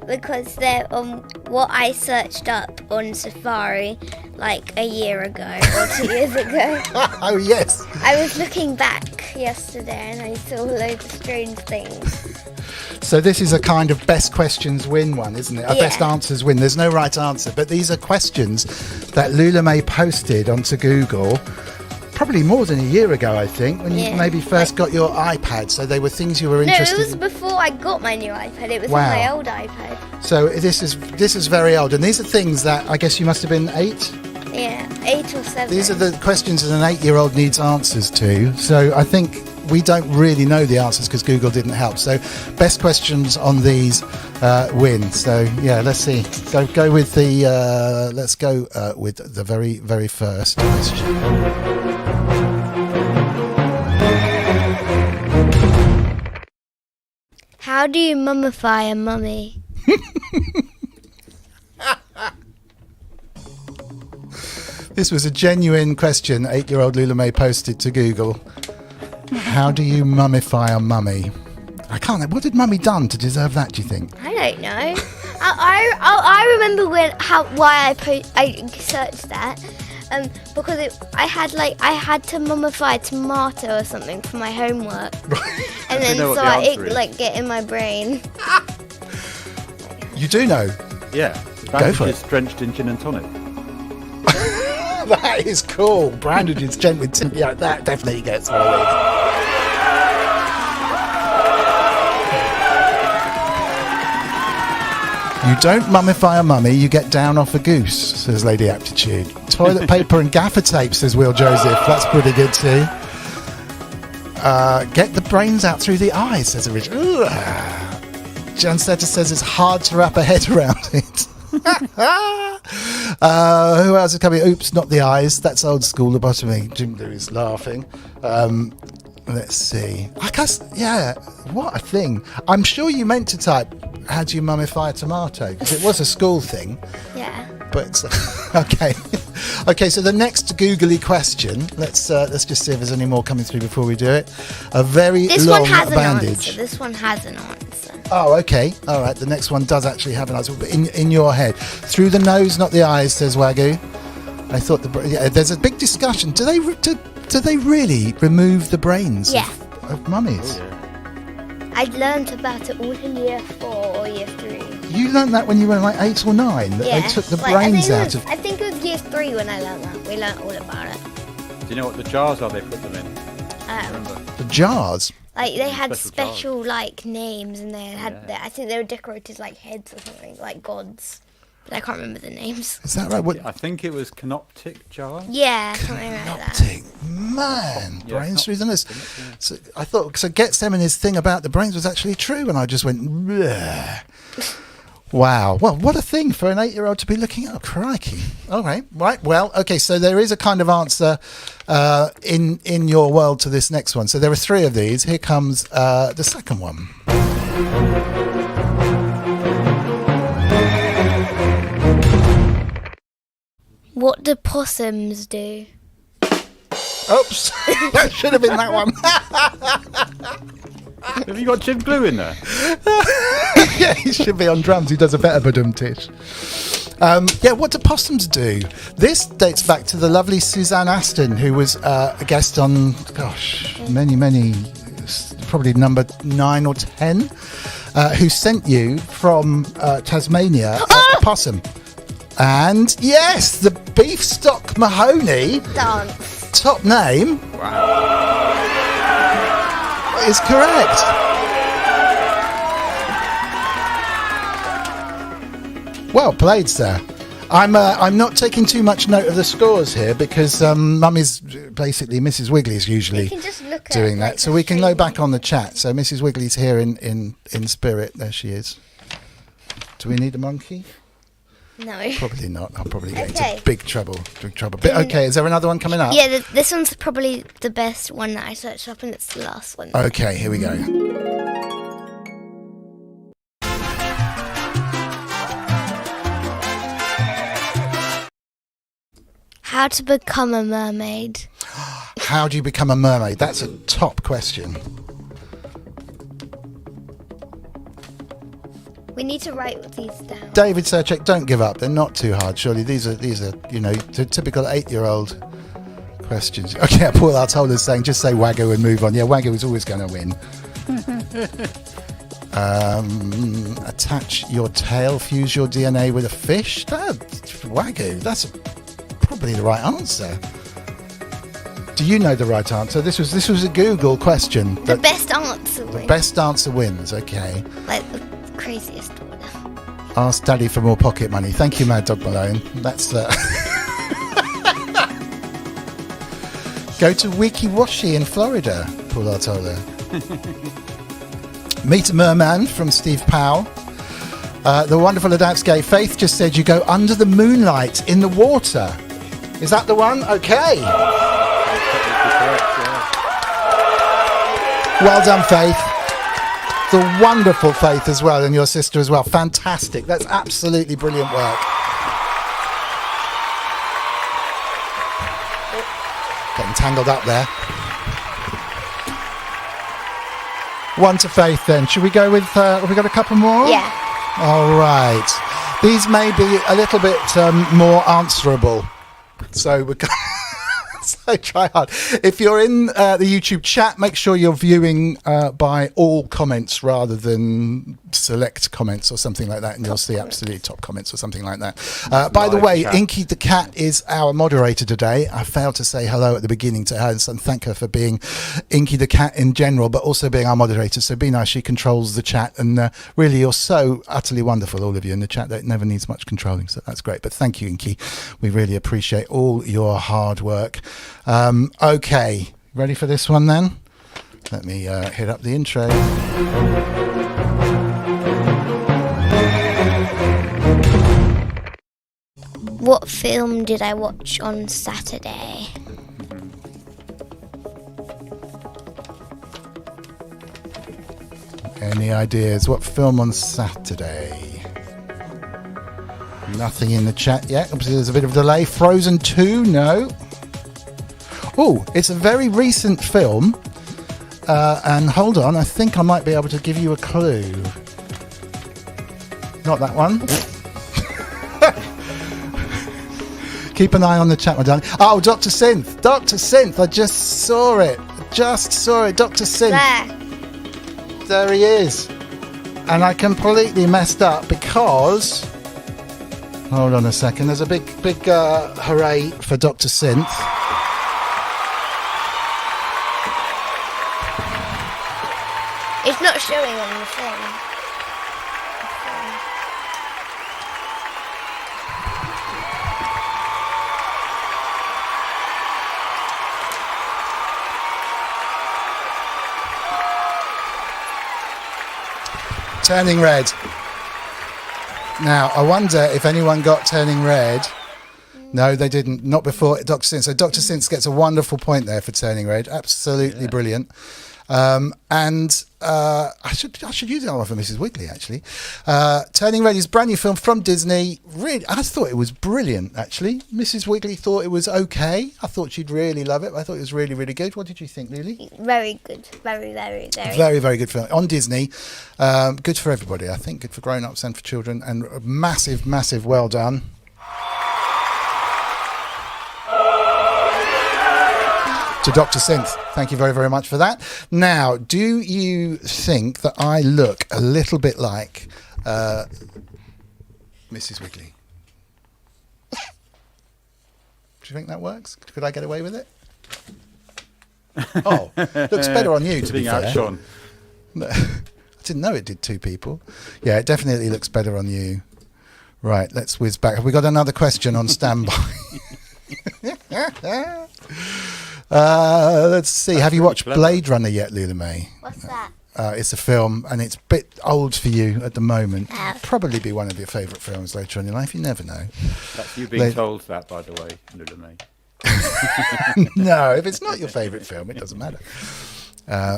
because they're on what I searched up on Safari like a year ago or 2 years ago. Oh yes. I was looking back yesterday and I saw loads of strange things. So this is a kind of best questions win one, isn't it? A best answers win. There's no right answer, but these are questions that Loullamae posted onto Google. Probably more than a year ago, I think, when you maybe first got your iPad. So they were things you were interested in. No, it was before I got my new iPad. It was on my old iPad. So this is very old. And these are things that I guess you must have been 8? Yeah, 8 or 7. These are the questions that an 8-year-old needs answers to. So I think we don't really know the answers because Google didn't help. So best questions on these win. So yeah, let's see. Go with the let's go with the very, very first question. How do you mummify a mummy? This was a genuine question 8-year-old Loullamae posted to Google. How do you mummify a mummy? I can't. What did Mummy done to deserve that, do you think? I don't know. I remember why I searched that. Because I had to mummify a tomato or something for my homework, and then it get in my brain. You do know? Yeah. Go for it. Drenched in gin and tonic. That is cool. Bandages drenched with tin. Yeah, that definitely gets one of these. You don't mummify a mummy, you get down off a goose, says Lady Aptitude. Toilet paper and gaffer tape, says Will Joseph. That's pretty good too. Get the brains out through the eyes, says Richard. Jan Setter says it's hard to wrap a head around it. Who else is coming? Oops, not the eyes. That's old school lobotomy. Jim Lou is laughing. Let's see. I guess, yeah, what a thing. I'm sure you meant to type, how do you mummify a tomato? Because it was a school thing. Yeah. But, okay. Okay, so the next googly question, let's just see if there's any more coming through before we do it. A very long bandage. This one has an answer. Oh, okay. All right, the next one does actually have an answer. But in your head. Through the nose, not the eyes, says Wagyu. I thought there's a big discussion. Do they really remove the brains of mummies? Oh, yeah. I learned about it all in year 4 or year 3. You learned that when you were like 8 or 9, that they took the brains out of... I think it was year 3 when I learned that. We learned all about it. Do you know what the jars are they put them in? Remember? The jars? Like, they had Special special like, names, and they had... I think they were decorated like heads or something, like gods. But I can't remember the names. Is that right? What? I think it was canoptic jars. Yeah, something like that. Canoptic. Man, Yeah, brains through the nose. So I thought, so Gethsemane's thing about the brains was actually true, and I just went, bleh. Wow. Well, what a thing for an 8-year-old to be looking at. Oh, crikey. All right. Right. Well, okay. So there is a kind of answer in your world to this next one. So there are 3 of these. Here comes the second one. What do possums do? Oops. That should have been that one. Have you got Jim Glue in there? Yeah, he should be on drums. He does a better badum-tish. Yeah, what do possums do? This dates back to the lovely Suzanne Aston, who was a guest on, gosh, many, probably number 9 or 10, who sent you from Tasmania a possum. And yes, the Beefstock Mahoney Dance. top name is correct. Well played, sir. I'm not taking too much note of the scores here because Mum is basically Mrs. Wiggly's usually doing that, so we can go back on the chat. So Mrs. Wiggly's here in spirit. There she is. Do we need a monkey? No. Probably not. I'll probably get into big trouble. But okay, is there another one coming up? Yeah, this one's probably the best one that I searched up, and it's the last one. Okay, here we go. How to become a mermaid. How do you become a mermaid? That's a top question. We need to write these down. David Serchek, don't give up. They're not too hard, surely. These are the typical 8-year-old questions. Okay, Paul Artola's saying just say Wagyu and move on. Yeah, Wagyu is always going to win. Attach your tail, fuse your DNA with a fish. Wagyu, that's probably the right answer. Do you know the right answer? This was a Google question. The best answer wins. The best answer wins, okay. Like the craziest one. Ask Daddy for more pocket money. Thank you, Mad Dog Malone. That's Go to Wikiwashi in Florida, Paul Artola. Meet a Merman from Steve Powell. The wonderful Adapsgay Faith just said you go under the moonlight in the water. Is that the one? Okay. Well done, Faith. The wonderful Faith as well, and your sister as well. Fantastic. That's absolutely brilliant work. Getting tangled up there. 1 to Faith then. Should we go with, have we got a couple more? Yeah. All right. These may be a little bit more answerable. So we're going so try hard. If you're in the YouTube chat, make sure you're viewing by all comments rather than select comments or something like that, and you'll see absolutely top comments or something like that. By the way, chat. Inky the cat is our moderator today. I failed to say hello at the beginning to her and thank her for being Inky the cat in general, but also being our moderator. So be nice. She controls the chat, and really you're so utterly wonderful, all of you in the chat, that it never needs much controlling. So that's great. But thank you, Inky. We really appreciate all your hard work. Okay, ready for this one then? Let me hit up the intro. What film did I watch on Saturday? Any ideas? What film on Saturday? Nothing in the chat yet. Obviously, there's a bit of a delay. Frozen 2? No. Oh, it's a very recent film. And hold on, I think I might be able to give you a clue. Not that one. Keep an eye on the chat, my darling. Oh, Dr. Synth. Dr. Synth. I just saw it. Dr. Synth. There he is. And I completely messed up because... Hold on a second. There's a big hooray for Dr. Synth. It's not showing on the film. Turning Red. Now, I wonder if anyone got Turning Red. No, they didn't. Not before Dr. Synth. So Dr. Synth gets a wonderful point there for Turning Red. Absolutely brilliant. And I should use it on for Mrs. Wiggly, actually. Turning Red is a brand new film from Disney. Really, I thought it was brilliant, actually. Mrs. Wiggly thought it was okay. I thought she'd really love it. I thought it was really, really good. What did you think, Lily? Very good. Very, very, very. Very, very good film. On Disney. Good for everybody, I think. Good for grown-ups and for children. And massive, massive well done. To Dr. Synth. Thank you very, very much for that. Now, do you think that I look a little bit like Mrs. Wiggly? Do you think that works? Could I get away with it? Oh, looks better on you, to be fair. Sean. I didn't know it did two people. Yeah, it definitely looks better on you. Right, let's whiz back. Have we got another question on standby? Let's see. Have you watched Blade Runner yet, Loullamae? What's that? It's a film, and it's a bit old for you at the moment. Probably be one of your favourite films later on in your life. You never know. That's you being told that, by the way, Loullamae. No, if it's not your favourite film, it doesn't matter.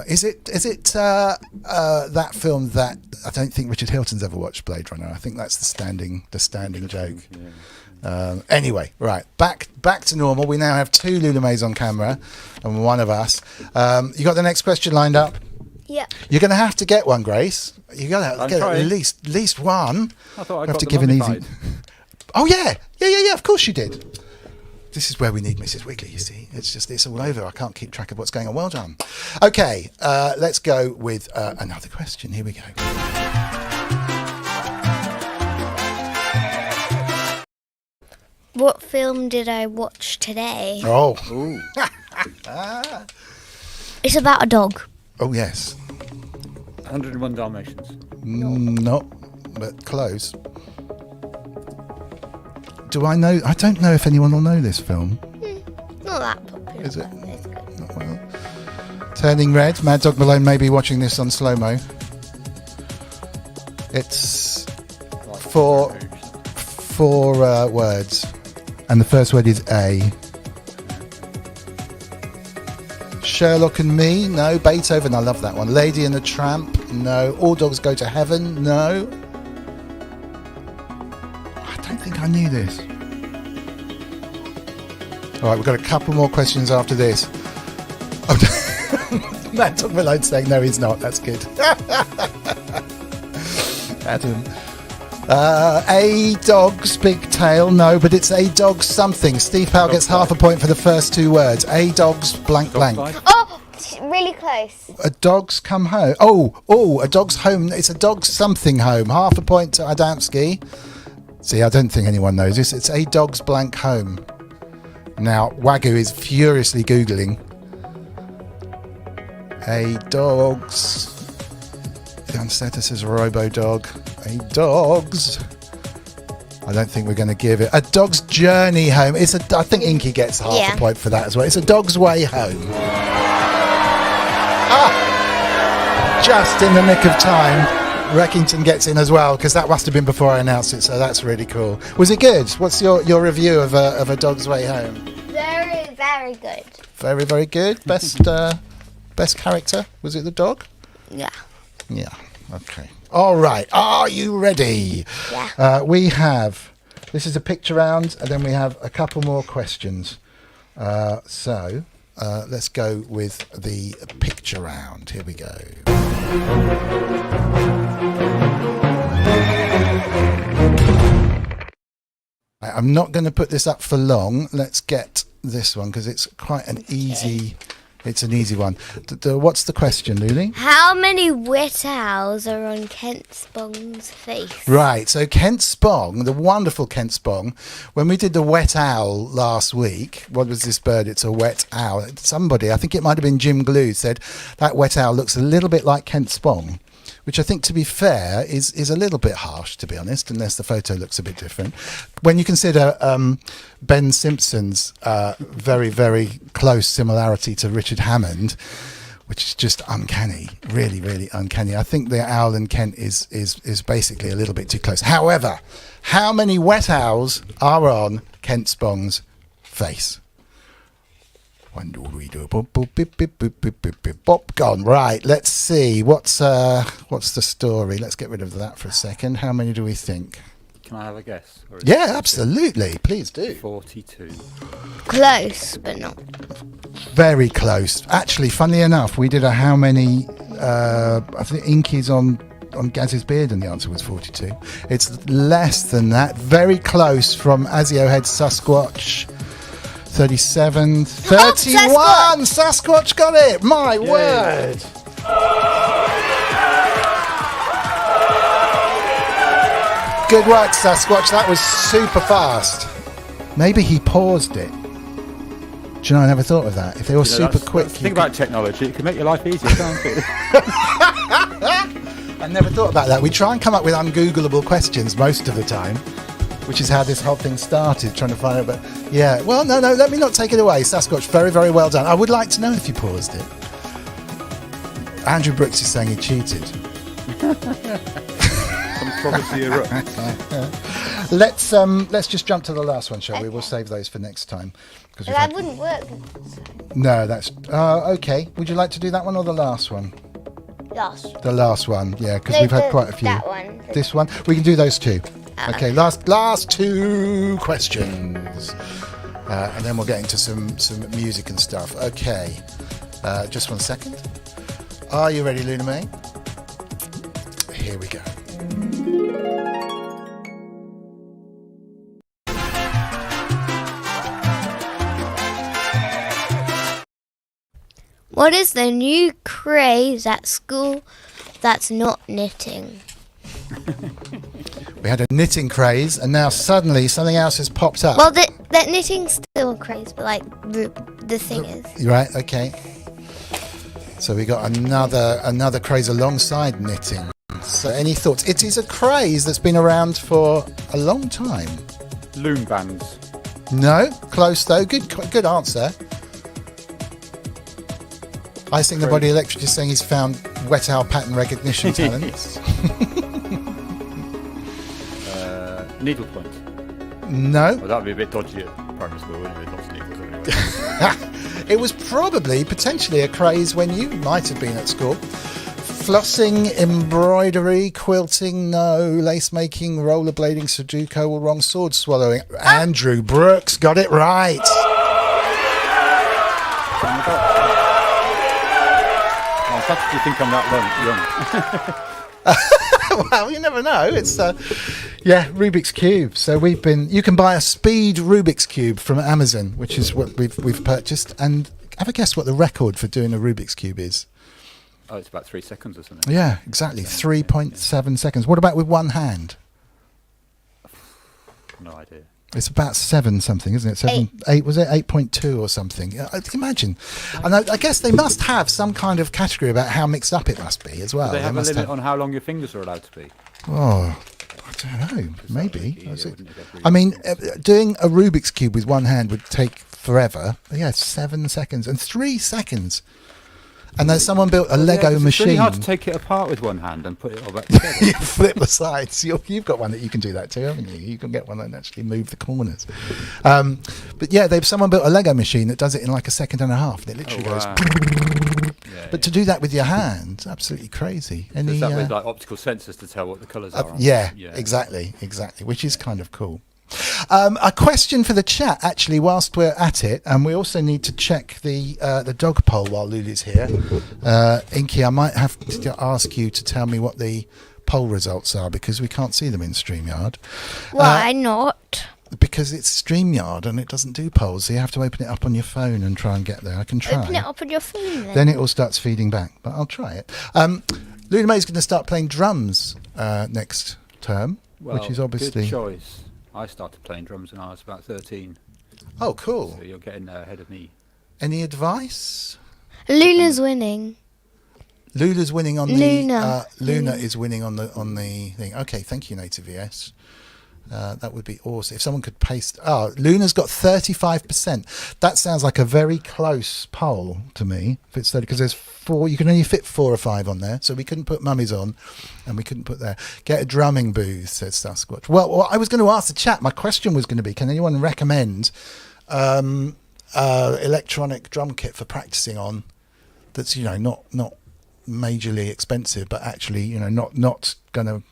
Is it that film that I don't think Richard Hilton's ever watched, Blade Runner? I think that's the standing joke. Yeah. Anyway, right, back to normal. We now have two Loullamaes on camera and one of us. You got the next question lined up? Yeah. You're going to have to get one, Grace. You got to get at least one. I thought I have to give an easy. Oh yeah. Of course you did. This is where we need Mrs. Wiggly. You see, it's all over. I can't keep track of what's going on. Well done. Okay, let's go with another question. Here we go. What film did I watch today? Oh. It's about a dog. Oh, yes. 101 Dalmatians. No, but close. Do I know? I don't know if anyone will know this film. Not that popular. Is it? Not well. Turning Red. Mad Dog Malone may be watching this on slow-mo. It's four words. And the first word is A. Sherlock and Me? No. Beethoven? I love that one. Lady and the Tramp? No. All Dogs Go to Heaven? No. I don't think I knew this. All right, we've got a couple more questions after this. Oh, Matt Malone saying no, he's not. That's good. Adam. A dog's big tail. No, but it's a dog something. Steve Powell gets half a point for the first two words. A dog's blank blank. Oh, really close. A dog's come home. Oh, a dog's home. It's a dog's something home. Half a point to Adamski. See, I don't think anyone knows this. It's a dog's blank home. Now, Wagyu is furiously Googling. A dog's... Status is robo-dog. A dog's... I don't think we're going to give it. A dog's journey home. I think Inky gets half a point for that as well. It's a dog's way home. Just in the nick of time. Reckington gets in as well, because that must have been before I announced it, so that's really cool. Was it good? What's your review of a dog's way home? Very, very good. Very, very good. Best character? Was it the dog? Yeah. Yeah. Okay. All right. Are you ready? Yeah. This is a picture round, and then we have a couple more questions. So let's go with the picture round. Here we go. I'm not going to put this up for long. Let's get this one because it's quite an easy. It's an easy one. What's the question, Luli? How many wet owls are on Kent Spong's face? Right, so Kent Spong, the wonderful Kent Spong, when we did the wet owl last week, what was this bird? It's a wet owl. Somebody, I think it might have been Jim Glue, said that wet owl looks a little bit like Kent Spong, which I think, to be fair, is a little bit harsh, to be honest, unless the photo looks a bit different. When you consider Ben Simpson's very, very close similarity to Richard Hammond, which is just uncanny, really, really uncanny. I think the owl in Kent is basically a little bit too close. However, how many wet owls are on Kent Spong's face? Bop gone. Right, let's see. What's the story? Let's get rid of that for a second. How many do we think? Can I have a guess? Yeah, absolutely. Please do. 42. Close, but not. Very close. Actually, funnily enough, we did a how many... I think Inky's on Gaz's beard, and the answer was 42. It's less than that. Very close from Aziohead Sasquatch. 37, 31. Oh, Sasquatch got it. My word. Good work, Sasquatch. That was super fast. Maybe he paused it. Do you know, I never thought of that. If they were super quick. Think about technology. It can make your life easier, can't it? I never thought about that. We try and come up with ungoogleable questions most of the time, which is how this whole thing started, trying to find out. But yeah, well, no, let me not take it away. Sasquatch, very, very well done. I would like to know if you paused it. Andrew Brooks is saying he cheated. Controversy erupts. Let's just jump to the last one, shall we? We'll save those for next time. That wouldn't work. No, that's okay. Would you like to do that one or the last one? Last. The last one, yeah, because we've had quite a few. That one. This one, we can do those two. Okay, last two questions, and then we'll get into some music and stuff. Okay, just 1 second. Are you ready, Loullamae? Here we go. What is the new craze at school that's not knitting? We had a knitting craze, and now suddenly something else has popped up. Well, that knitting's still a craze, but like the thing is. Right. Okay. So we got another craze alongside knitting. So any thoughts? It is a craze that's been around for a long time. Loom bands. No, close though. Good answer. I think the Body Electric is saying he's found wet owl pattern recognition talents. Needlepoint. No. Well, that would be a bit dodgy at primary school, wouldn't it? Lots of needles anyway. It was probably potentially a craze when you might have been at school. Flossing, embroidery, quilting, no. Lace making, rollerblading, Sudoku, all wrong. Sword swallowing. Andrew Brooks got it right. How did you think I'm that young? Well, you never know. It's Rubik's Cube. So you can buy a speed Rubik's Cube from Amazon, which is what we've purchased. And have a guess what the record for doing a Rubik's Cube is? Oh, it's about 3 seconds or something. Yeah, exactly. 3.7 seconds. What about with one hand? No idea. It's about 7 something, isn't it? 8 was it? 8.2 or something. Imagine. And I guess they must have some kind of category about how mixed up it must be as well. Do they have a limit on how long your fingers are allowed to be? Oh, I don't know. Maybe. I mean, doing a Rubik's Cube with one hand would take forever. Yeah, 7 seconds and 3 seconds. And then someone built a Lego machine. It's really hard to take it apart with one hand and put it all back together. You flip the sides. You've got one that you can do that too, haven't you? You can get one that actually move the corners. But yeah, someone built a Lego machine that does it in like a second and a half. And it literally goes. But to do that with your hand, absolutely crazy. So is that with like optical sensors to tell what the colours are? Yeah, exactly. Which is kind of cool. A question for the chat, actually, whilst we're at it, and we also need to check the dog poll while Lulu's here. Inky, I might have to ask you to tell me what the poll results are because we can't see them in StreamYard. Why not? Because it's StreamYard and it doesn't do polls, so you have to open it up on your phone and try and get there. I can try. Open it up on your phone then it all starts feeding back, but I'll try it. Loullamae's going to start playing drums next term, which is obviously... Good choice. I started playing drums when I was about 13. Oh, cool. So you're getting there ahead of me. Any advice? Lula's winning. Lula's winning on the... Luna. Luna is winning on the thing. Okay, thank you, Native ES. That would be awesome. If someone could paste... Oh, Luna's got 35%. That sounds like a very close poll to me. If it's 30, because there's 4... You can only fit 4 or 5 on there. So we couldn't put mummies on. And we couldn't put there. Get a drumming booth, says Sasquatch. Well, I was going to ask the chat. My question was going to be, can anyone recommend electronic drum kit for practicing on that's, not majorly expensive, but actually, not going to...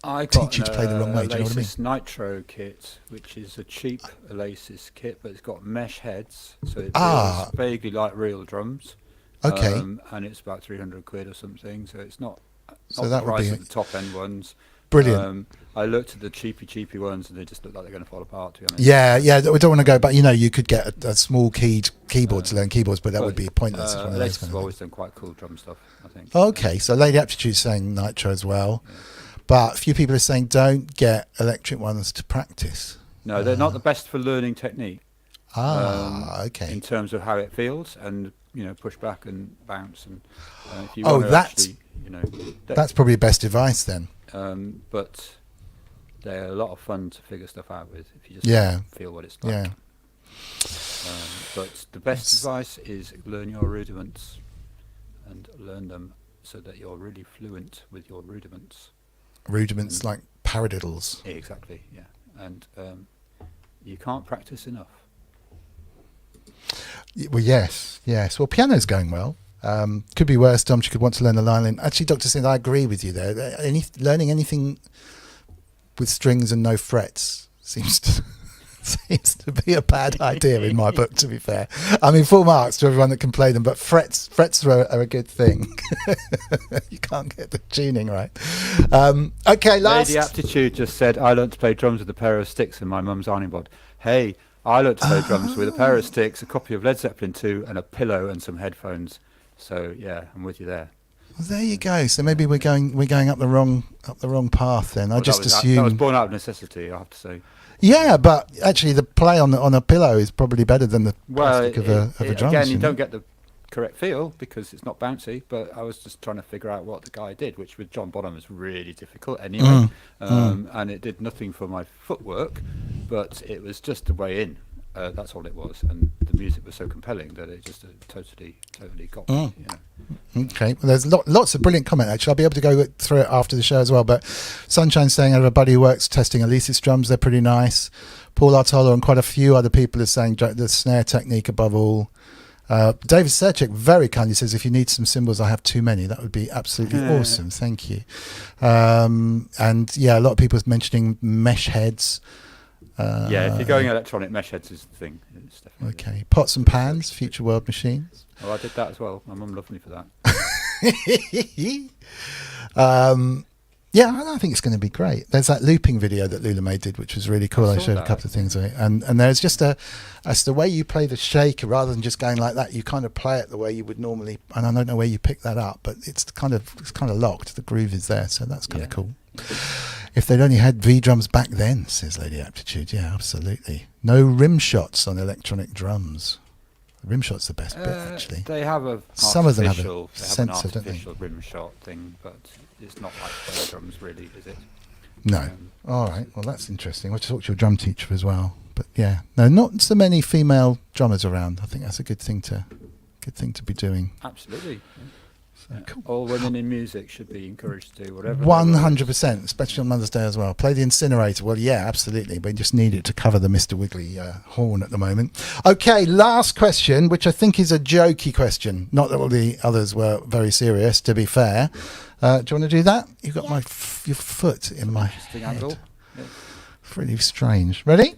I teach you to play the wrong way. Do you know what I mean? Nitro kit, which is a cheap Oasis kit, but it's got mesh heads, so it feels vaguely like real drums. Okay. And it's about 300 quid or something, so it's not So that the would price be of the top end ones. Brilliant. I looked at the cheapy ones, and they just look like they're going to fall apart. To be honest. Yeah. We don't want to go, but you could get a small keyboard to learn keyboards, but that would be pointless. Oasis have always done quite cool drum stuff, I think. Okay, so Lady Aptitude's saying Nitro as well. Yeah. But a few people are saying don't get electric ones to practice. No, they're not the best for learning technique. Okay. In terms of how it feels and push back and bounce and if you that's probably best advice then. But they're a lot of fun to figure stuff out with if you just feel what it's like. Yeah. But the best advice is learn your rudiments and learn them so that you're really fluent with your rudiments. Rudiments like paradiddles. Exactly, yeah. And you can't practice enough. Well, yes. Well, piano's going well. Could be worse. She could want to learn the violin. Actually, Dr. Singh, I agree with you there. Learning anything with strings and no frets seems to be a bad idea in my book, to be fair. I mean, full marks to everyone that can play them, but frets are a good thing. You can't get the tuning right. Okay, last... Lady Aptitude just said, I learnt to play drums with a pair of sticks in my mum's ironing board. Hey, I learnt to play drums with a pair of sticks, a copy of Led Zeppelin 2, and a pillow and some headphones. So, yeah, I'm with you there. Well, there you go. So maybe we're going up the wrong path then. I just assumed... That was born out of necessity, I have to say. Yeah, but actually the play on a pillow is probably better than the plastic of a drum. Again, you don't get the correct feel because it's not bouncy, but I was just trying to figure out what the guy did, which with John Bonham was really difficult anyway. And it did nothing for my footwork, but it was just the way in. That's all it was, and the music was so compelling that it just totally got me. Okay, well, there's lots of brilliant comment actually. I'll be able to go through it after the show as well. But Sunshine's saying I have a buddy who works testing Elise's drums. They're pretty nice. Paul Artola and quite a few other people are saying the snare technique above all. David Serchik very kindly says if you need some cymbals, I have too many. That would be absolutely awesome. Thank you. And yeah, a lot of people are mentioning mesh heads. If you're going electronic, mesh heads is the thing. It's definitely okay. Pots and pans, Future World Machines. Oh, I did that as well. My mum loved me for that. Yeah, I think it's going to be great. There's that looping video that Loullamae did, which was really cool. I showed a couple of things of it, and there's just that's the way you play the shaker rather than just going like that. You kind of play it the way you would normally, and I don't know where you pick that up, but it's kind of locked. The groove is there, so that's kind of cool. If they'd only had V drums back then, says Lady Aptitude. Yeah, absolutely. No rim shots on electronic drums. Rim shot's the best bit, actually. They have some of them have an artificial rim shot thing, but it's not like the drums, really, is it? No. All right. Well, that's interesting. We'll talk to your drum teacher as well. But yeah, no, not so many female drummers around. I think that's a good thing to be doing. Absolutely. So, cool. All women in music should be encouraged to do whatever. 100%, especially on Mother's Day as well. Play the incinerator. Well, yeah, absolutely. But you just need it to cover the Mr. Wiggly horn at the moment. Okay, last question, which I think is a jokey question. Not that all the others were very serious, to be fair. Do you want to do that? You've got your foot in my head. Angle. Yeah. It's really strange. Ready?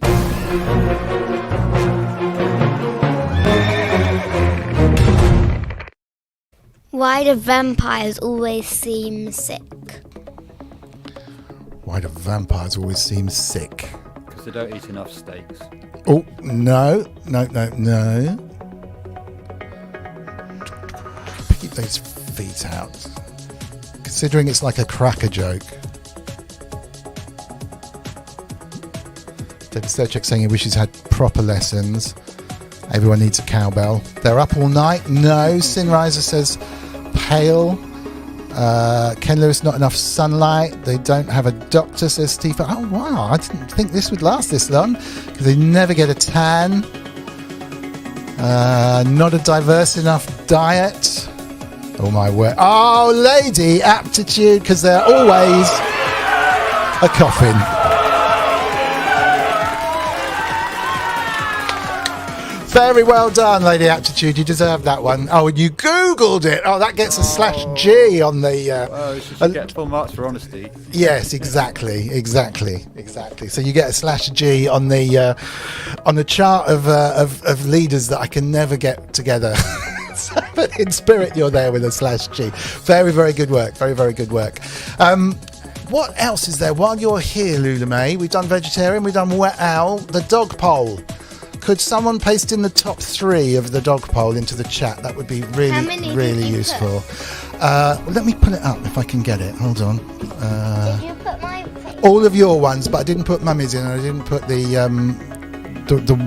Why do vampires always seem sick? Why do vampires always seem sick? Because they don't eat enough steaks. Oh, no. Keep those feet out. Considering it's like a cracker joke. David Sturchek saying he wishes he had proper lessons. Everyone needs a cowbell. They're up all night. No. Sinriser says pale. Ken Lewis, not enough sunlight. They don't have a doctor, says Steve. Oh, wow. I didn't think this would last this long because they never get a tan. Not a diverse enough diet. Oh, my word. Oh, Lady Aptitude, because they're always a coffin. Very well done, Lady Aptitude. You deserve that one. Oh, and you Googled it. Oh, that gets a /G on the... you should get full marks for honesty. Yes, exactly. So you get a /G on the chart of leaders that I can never get together. But in spirit, you're there with a /G. Very, very good work. Very, very good work. What else is there while you're here, Loullamae? We've done vegetarian, we've done wet owl, the dog poll. Could someone paste in the top 3 of the dog poll into the chat? That would be really, really useful. Let me pull it up if I can get it. Hold on. Did you put my face? All of your ones, but I didn't put Mummy's in, and I didn't put the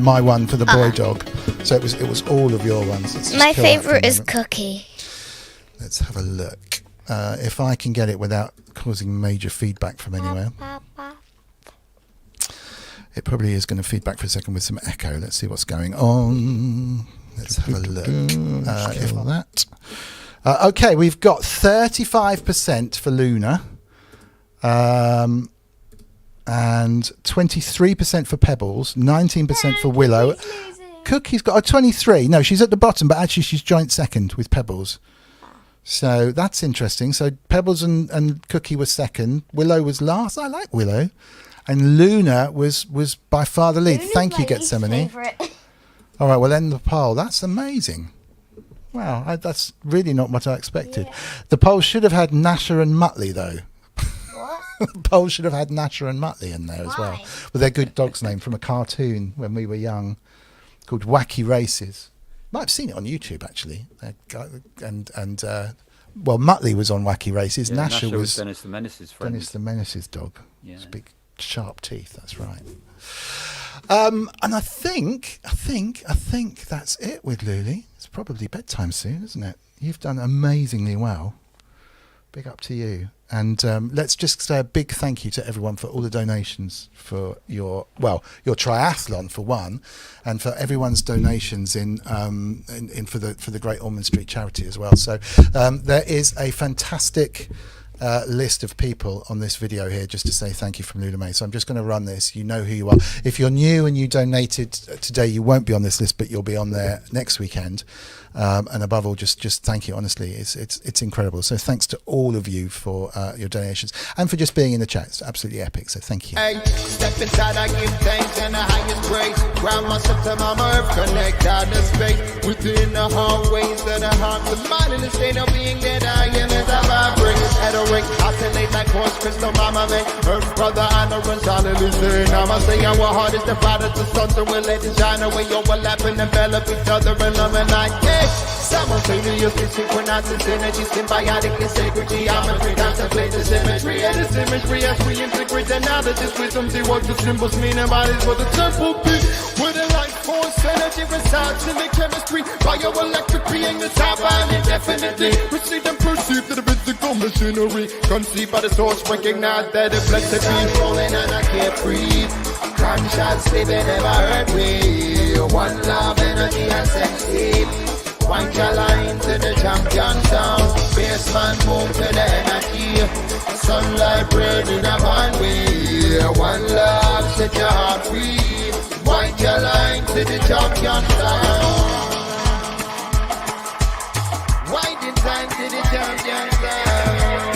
my one for the boy dog. So it was all of your ones. My favourite is Cookie. Let's have a look. If I can get it without causing major feedback from anywhere. It probably is going to feedback for a second with some echo. Let's see what's going on. Let's have a look. If that. Okay, we've got 35% for Luna. And 23% for Pebbles. 19% for Willow. Cookie's got a 23. No, she's at the bottom, but actually she's joint second with Pebbles. So that's interesting. So Pebbles and Cookie were second. Willow was last. I like Willow. And Luna was by far the lead. Luna's Thank you, my Gethsemane. favourite. All right, we'll end the poll. That's amazing. Wow, that's really not what I expected. Yeah. The poll should have had Nasher and Muttley, though. What? The poll should have had Nasher and Muttley in there as well. Why? With their good dog's name from a cartoon when we were young called Wacky Races. Might have seen it on YouTube, actually. Well, Muttley was on Wacky Races. Yeah, Nasher was Dennis the Menace's friend. Dennis the Menace's dog. Yeah. His big sharp teeth. That's right. And I think that's it with Luli. It's probably bedtime soon, isn't it? You've done amazingly well. Big up to you. And let's just say a big thank you to everyone for all the donations for your triathlon for one, and for everyone's donations in for the Great Ormond Street charity as well. So there is a fantastic list of people on this video here just to say thank you from Loullamae. So I'm just going to run this. You know who you are. If you're new and you donated today, you won't be on this list, but you'll be on there next weekend. And above all, just thank you. Honestly, it's incredible. So thanks to all of you for your donations and for just being in the chat. It's absolutely epic. So thank you. Hey, step inside, I give thanks and the highest praise. Ground myself to my earth, connect out the space within the hallways of the heart. The mind in the state of being that I am as I vibrate. At a ring, oscillate like horse crystal, mama man. Earth brother, I know run solid, listen. I'ma say our heart is the product of something. We'll let it shine away, overlap and envelop each other in love and light. Yeah. Simultaneously synchronized this energy, symbiotic and sacred geometry. Contemplate the symmetry of this imagery as we integrate the knowledge. This wisdom, see what the symbols mean and bodies for the temple beat. With a life force, energy resides in the chemistry. Bioelectric being the top and indefinitely. Receive and perceive to the physical machinery. Conceived by the source, recognize that it blessed be. Rolling and I can't breathe. Conscious living never hurt me. One love, energy and sex deep. Wind your line to the champion sound. Baseman move to the energy. Sunlight bread in a one way. One love, set your heart free. Wind your line to the champion sound. Winding time to the champion sound.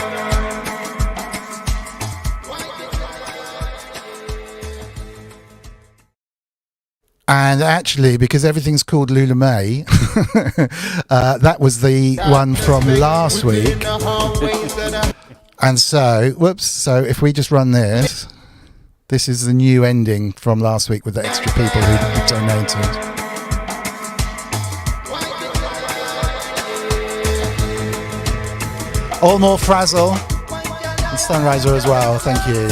And actually, because everything's called Loullamae, that was the one from last week. And so, whoops, so if we just run this, this is the new ending from last week with the extra people who donated. All more Frazzle and Sunriser as well, thank you.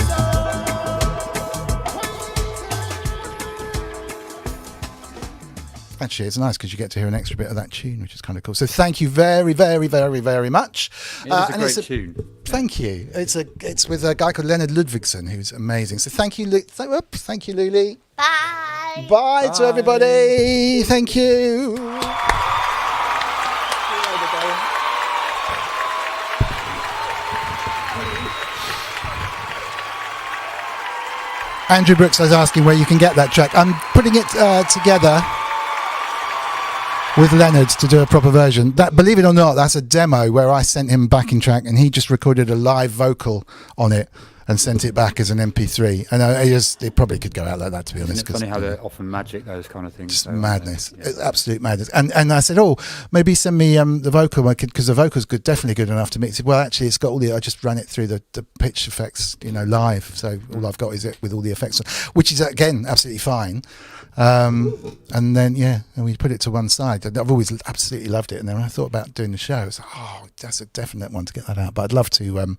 Actually, it's nice because you get to hear an extra bit of that tune, which is kind of cool. So thank you very, very, very, very much. It's a great tune. Thank you. It's with a guy called Leonard Ludvigsen, who's amazing. So thank you, thank you, Luli. Bye. Bye to everybody. Thank you. Andrew Brooks is asking where you can get that track. I'm putting it together with Leonard to do a proper version. That, believe it or not, that's a demo where I sent him a backing track and he just recorded a live vocal on it and sent it back as an MP3. And it probably could go out like that, to be honest. Isn't it funny how they're often magic, those kind of things? Just madness, absolute madness. And I said, maybe send me the vocal, because the vocal's good, definitely good enough to mix it. Well, actually, it's got all I just ran it through the pitch effects, live. So all I've got is it with all the effects, which is, again, absolutely fine. And then and we put it to one side. I've always absolutely loved it, and then when I thought about doing the show, I was like, that's a definite one to get that out. But I'd love to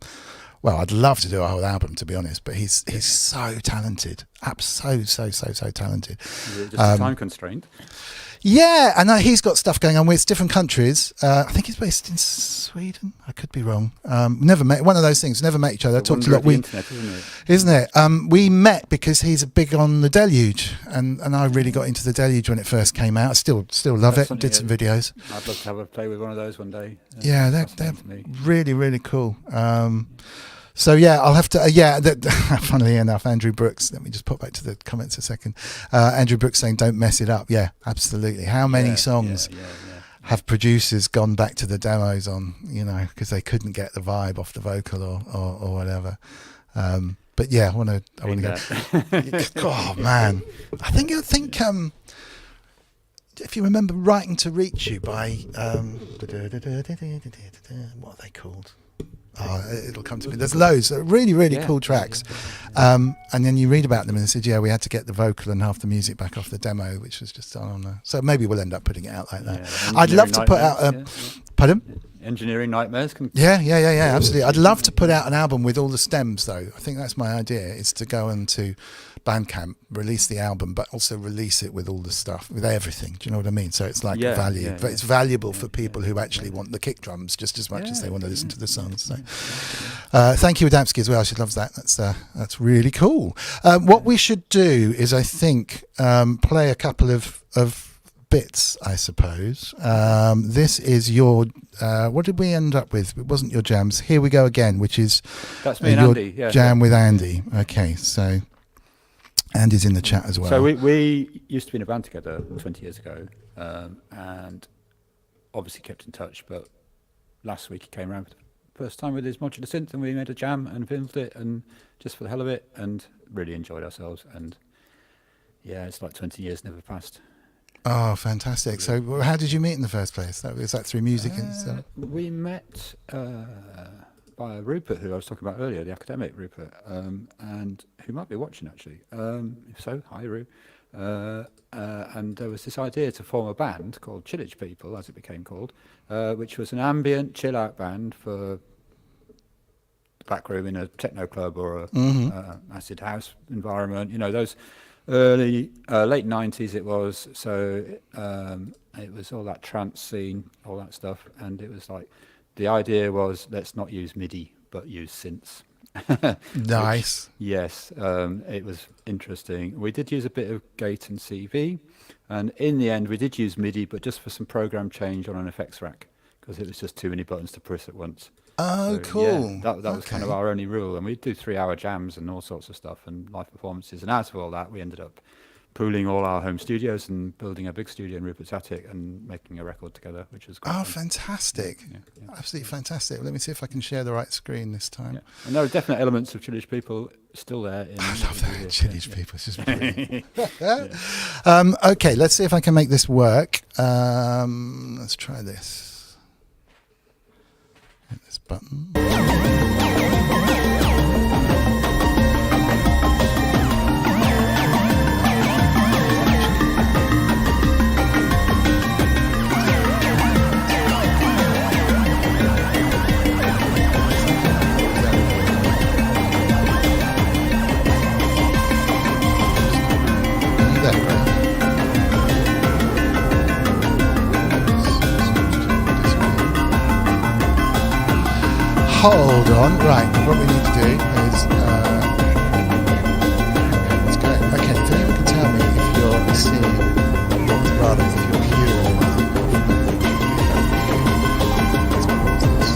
I'd love to do a whole album, to be honest, but he's so talented, so talented. Is it just a time constraint? Yeah, and he's got stuff going on with different countries. I think he's based in Sweden. I could be wrong. Never met, one of those things. Never met each other. Talked a lot. Internet, isn't it? We met because he's big on the Deluge, and I really got into the Deluge when it first came out. I still love it. Did some videos. I'd love to have a play with one of those one day. Yeah, they're really, really cool. So I'll have to. Funnily enough, Andrew Brooks. Let me just pop back to the comments a second. Andrew Brooks saying, "Don't mess it up." Yeah, absolutely. How many songs have producers gone back to the demos on? Because they couldn't get the vibe off the vocal or whatever. But I want to go. Oh man, I think. If you remember, "Writing to Reach You" by what are they called? It'll come to me. There's loads of really, really cool tracks. And then you read about them and they said, we had to get the vocal and half the music back off the demo, which was just on there. So maybe we'll end up putting it out like that. I'd love to put out pardon? Engineering nightmares. Yeah, absolutely. I'd love to put out an album with all the stems, though. I think that's my idea, is to go into Bandcamp, release the album, but also release it with all the stuff, with everything. Do you know what I mean? So it's like value, but it's valuable for people who actually want the kick drums just as much as they want to listen to the songs. So, thank you, Adamski, as well. She loves that. That's really cool. What we should do is, I think, play a couple of bits, I suppose. This is your what did we end up with? It wasn't your jams. Here we go again, which is that's me and Andy. Jam with Andy. Okay, so Andy's in the chat as well. So we used to be in a band together 20 years ago, and obviously kept in touch. But last week he came around for the first time with his modular synth, and we made a jam and filmed it, and just for the hell of it, and really enjoyed ourselves. And Yeah, it's like 20 years never passed. Oh, fantastic! So, how did you meet in the first place? Was that through music and stuff? We met by Rupert, who I was talking about earlier, the academic Rupert, and who might be watching actually. If so, hi Ru. And there was this idea to form a band called Chillage People, as it became called, which was an ambient chill-out band for the back room in a techno club or a acid house environment. You know, those early, late 90s it was, so it was all that trance scene, all that stuff, and it was like, the idea was, let's not use MIDI, but use synths. Nice. Yes, it was interesting. We did use a bit of gate and CV, and in the end we did use MIDI, but just for some program change on an effects rack, because it was just too many buttons to press at once. Oh, So, cool. yeah, that was kind of our only rule, and we'd do 3-hour jams and all sorts of stuff and live performances, and out of all that we ended up pooling all our home studios and building a big studio in Rupert's attic and making a record together, which was great. Oh, fun. fantastic. Yeah. Absolutely fantastic. Let me see if I can share the right screen this time. Yeah. And there are definite elements of Chillage People still there. I love that. Chillage People. It's just brilliant. Okay, let's see if I can make this work. Let's try this. Hit this button. Hold on, right, what we need to do is, let's go. Okay, if anyone can tell me if you're seeing, or rather if you're hearing let's pause this.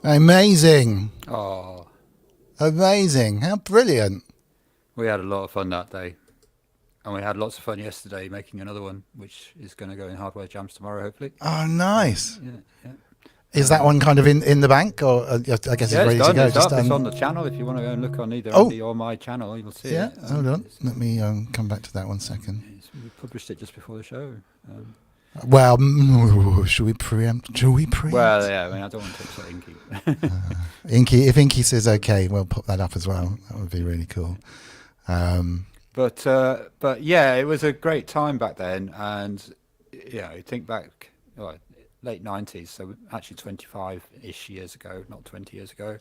Amazing. Oh, Amazing. How brilliant. we had a lot of fun that day. And we had lots of fun yesterday making another one, which is going to go in Hardware Jams tomorrow, hopefully. Oh, nice. Yeah. Is that one kind of in the bank, or I guess it's ready to go? It's up. It's on the channel. If you want to go and look on either Andy or my channel, you'll see it. Hold on. Let me come back to that 1 second. We published it just before the show. Well, should we preempt? Well, yeah. I mean, I don't want to upset Inky. Inky, if Inky says okay, we'll pop that up as well. That would be really cool. But yeah, it was a great time back then, and think back, late 90s, so actually 25-ish years ago, not 20 years ago.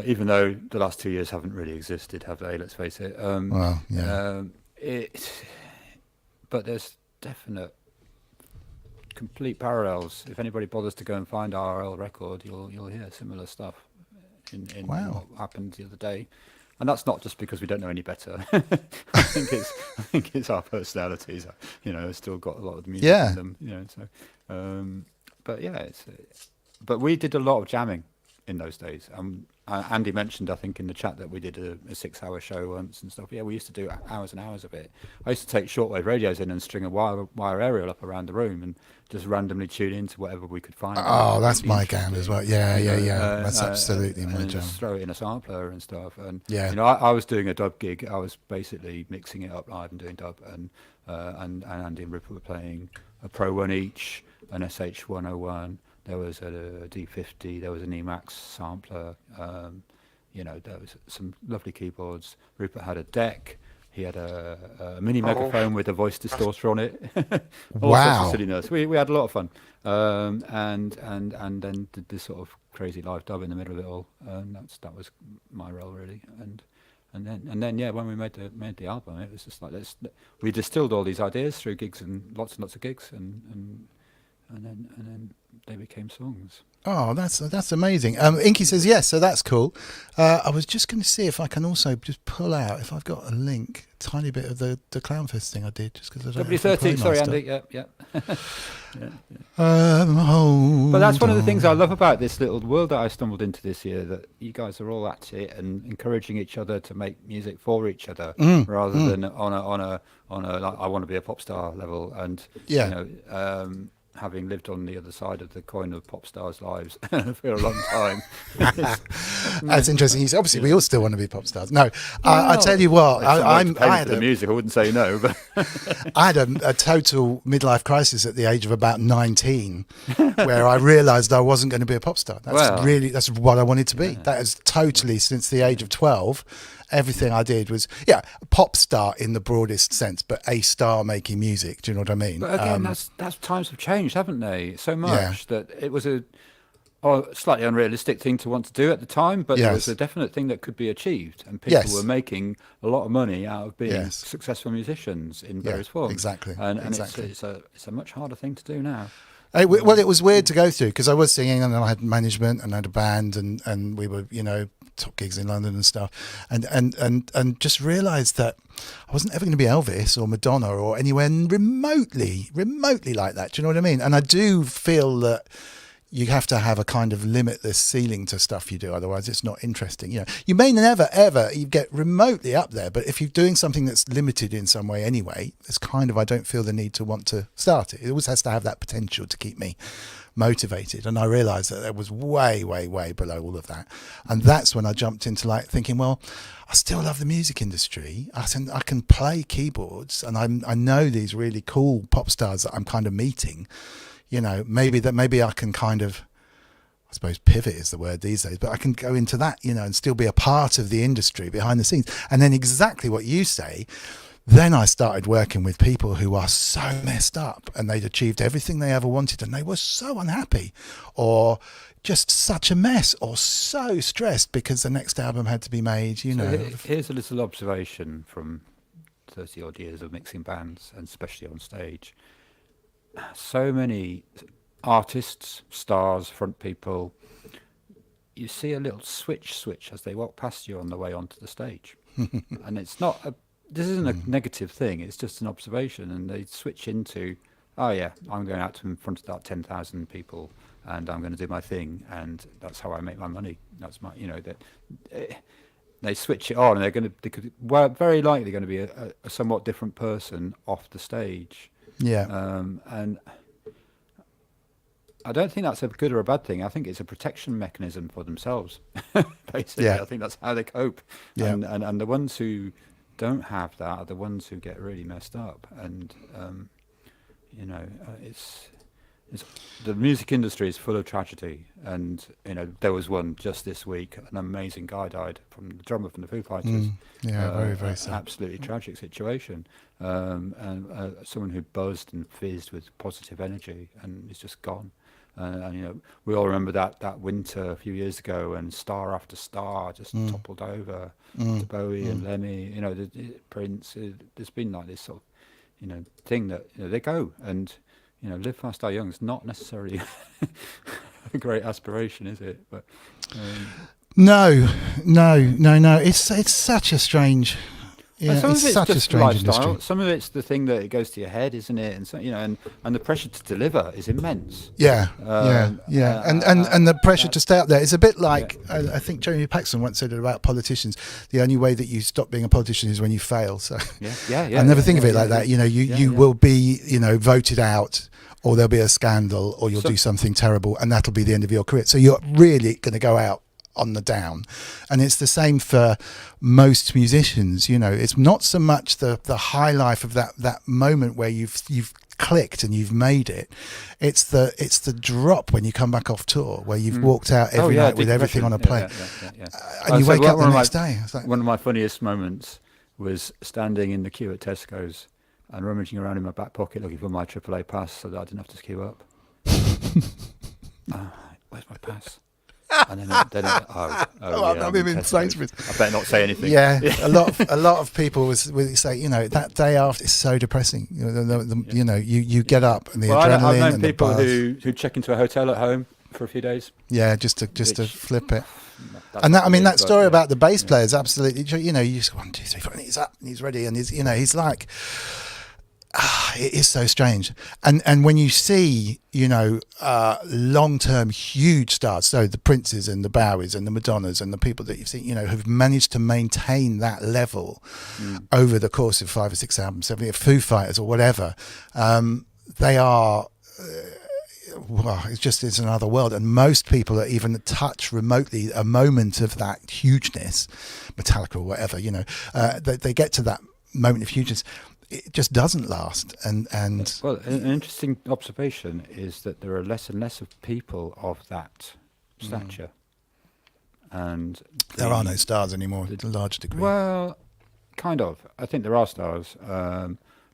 Even though the last 2 years haven't really existed, have they? Let's face it. Well, yeah. But there's definite, complete parallels. If anybody bothers to go and find RL record, you'll hear similar stuff in what happened the other day. And that's not just because we don't know any better. I think it's our personalities. Still got a lot of the music in them. So, but yeah, but we did a lot of jamming in those days. Andy mentioned, I think, in the chat that we did a 6-hour show once and stuff. Yeah, we used to do hours and hours of it. I used to take shortwave radios in and string a wire aerial up around the room and just randomly tune into whatever we could find. Oh, that's my jam as well. Yeah. That's absolutely my jam. Just throw it in a sampler and stuff. And yeah, I was doing a dub gig. I was basically mixing it up live and doing dub. And Andy and Rupert were playing a Pro One each, an SH-101. There was a D50, there was an Emax sampler, there was some lovely keyboards. Rupert had a deck, he had a mini megaphone with a voice distorter on it. All sorts of silliness. We had a lot of fun. And then did this sort of crazy live dub in the middle of it all. And that was my role really. And then yeah, when we made the album, it was just like we distilled all these ideas through gigs and lots of gigs and then they became songs. Oh, that's amazing. Inky says yes, so that's cool. I was just going to see if I can also just pull out, if I've got a link, a tiny bit of the Clownfest thing I did, just because I don't W13, sorry Andy, yeah. But that's one of the things I love about this little world that I stumbled into this year, that you guys are all at it and encouraging each other to make music for each other, rather than on a like, I want to be a pop star level. And having lived on the other side of the coin of pop stars' lives for a long time. That's interesting. Obviously, we all still want to be pop stars. No, I tell you what, I had the music. I wouldn't say no, but I had a total midlife crisis at the age of about 19, where I realised I wasn't going to be a pop star. That's what I wanted to be. That is totally since the age of 12. Everything I did was, a pop star in the broadest sense, but a star making music. Do you know what I mean? But again, that's times have changed, haven't they? So much that it was a slightly unrealistic thing to want to do at the time, but it was a definite thing that could be achieved, and people were making a lot of money out of being successful musicians in various forms. Exactly. And it's a much harder thing to do now. Well, it was weird to go through because I was singing and then I had management and I had a band and we were, top gigs in London and stuff, and just realised that I wasn't ever going to be Elvis or Madonna or anywhere remotely like that. Do you know what I mean? And I do feel that you have to have a kind of limitless ceiling to stuff you do, otherwise it's not interesting. You may never ever you get remotely up there, but if you're doing something that's limited in some way anyway, it's kind of, I don't feel the need to want to start it. It always has to have that potential to keep me motivated, and I realized that it was way below all of that. And that's when I jumped into like thinking, well, I still love the music industry. I can play keyboards, and I know these really cool pop stars that I'm kind of meeting. Maybe I can kind of, I suppose pivot is the word these days, but I can go into that, and still be a part of the industry behind the scenes. And then exactly what you say, then I started working with people who are so messed up and they'd achieved everything they ever wanted and they were so unhappy or just such a mess or so stressed because the next album had to be made, So here's a little observation from 30 odd years of mixing bands, and especially on stage. So many artists, stars, front people, you see a little switch as they walk past you on the way onto the stage. And it's not this isn't a negative thing, it's just an observation, and they switch into, oh yeah, I'm going out to in front of that 10,000 people and I'm going to do my thing, and that's how I make my money. That's my, they switch it on, and very likely going to be a somewhat different person off the stage. And I don't think that's a good or a bad thing. I think it's a protection mechanism for themselves. Basically, I think that's how they cope. And the ones who don't have that are the ones who get really messed up. And it's the music industry is full of tragedy, and there was one just this week. An amazing guy died, from the drummer from the Foo Fighters. Very, very sad. Absolutely tragic situation, and someone who buzzed and fizzed with positive energy, and is just gone. And we all remember that winter a few years ago, and star after star just toppled over. To Bowie and Lemmy, Prince. There's been like this sort of thing that they go, and live fast, die young is not necessarily a great aspiration, is it? But no. It's such a strange. It's such a strange lifestyle. industry. Some of it's the thing that it goes to your head, isn't it? And so and the pressure to deliver is immense. Yeah. And the pressure to stay up there. It's a bit like I think Jeremy Paxton once said it about politicians. The only way that you stop being a politician is when you fail. So I never think of it like that. You will be voted out, or there'll be a scandal, or you'll do something terrible, and that'll be the end of your career. So you're really going to go out on the down. And it's the same for most musicians. It's not so much the high life of that moment where you've clicked and you've made it. It's the drop when you come back off tour, where you've walked out every night with everything on a plate, and you wake up the next day. It's like, one of my funniest moments was standing in the queue at Tesco's and rummaging around in my back pocket looking for my AAA pass so that I didn't have to queue up. Where's my pass? And then I'm in Sainsbury's. I better not say anything. Yeah, a lot of people would say, that day after is so depressing. You get up and the adrenaline. I've known and people the buzz. who check into a hotel at home for a few days. Yeah, just to flip it. And that story about the bass player is absolutely. You just 1, 2, 3, 4, and he's up and he's ready, and he's like. It is so strange, and when you see long-term huge stars, so the Princes and the Bowies and the Madonnas and the people that you've seen have managed to maintain that level over the course of 5 or 6 albums, 7 Foo Fighters or whatever, they are it's another world, and most people that even touch remotely a moment of that hugeness, Metallica or whatever, they get to that moment of hugeness. It just doesn't last, and well, an interesting observation is that there are less and less of people of that stature, and there are no stars anymore to a large degree. Well, kind of. I think there are stars,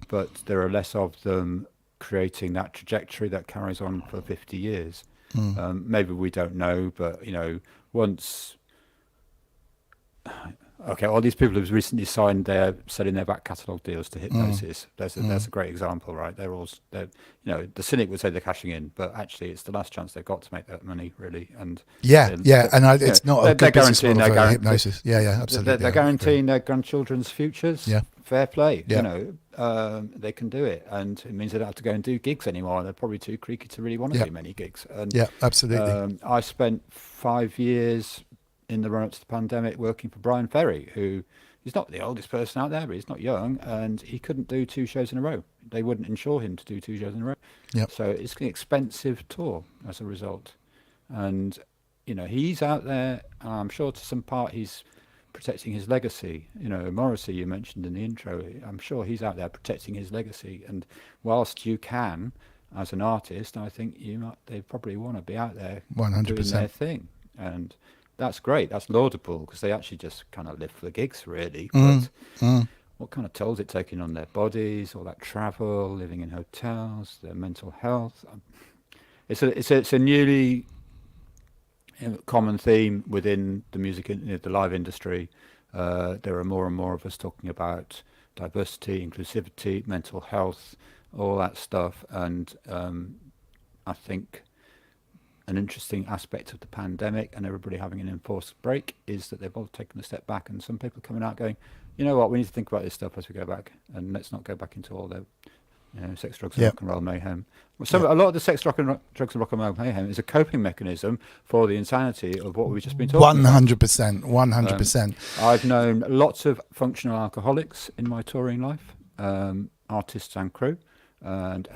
but there are less of them creating that trajectory that carries on for 50 years. Maybe we don't know, but once. Okay, all these people who've recently signed selling their back catalogue deals to Hypnosis. That's a great example, right? The cynic would say they're cashing in, but actually it's the last chance they've got to make that money, really. And it's not a good business model for Hypnosis. Yeah, absolutely. They're guaranteeing their grandchildren's futures. Yeah, fair play. Yeah. They can do it, and it means they don't have to go and do gigs anymore. They're probably too creaky to really want to do many gigs. And, absolutely. I spent 5 years in the run-up to the pandemic working for Brian Ferry, who is not the oldest person out there, but he's not young, and he couldn't do 2 shows in a row. They wouldn't insure him to do 2 shows in a row. Yep. So it's an expensive tour as a result. And, he's out there, I'm sure to some part he's protecting his legacy. Morrissey, you mentioned in the intro, I'm sure he's out there protecting his legacy. And whilst you can, as an artist, I think they probably want to be out there 100%. doing their thing. And that's great. That's laudable, because they actually just kind of live for the gigs, really. But what kind of toll is it taking on their bodies, all that travel, living in hotels, their mental health? It's a newly common theme within the music, the live industry. There are more and more of us talking about diversity, inclusivity, mental health, all that stuff, and I think an interesting aspect of the pandemic and everybody having an enforced break is that they've all taken a step back, and some people coming out going, you know what, we need to think about this stuff as we go back, and let's not go back into all the sex, drugs, and rock and roll mayhem. A lot of the sex, drugs, and rock and roll mayhem is a coping mechanism for the insanity of what we've just been talking about. 100%. I've known lots of functional alcoholics in my touring life, artists and crew, and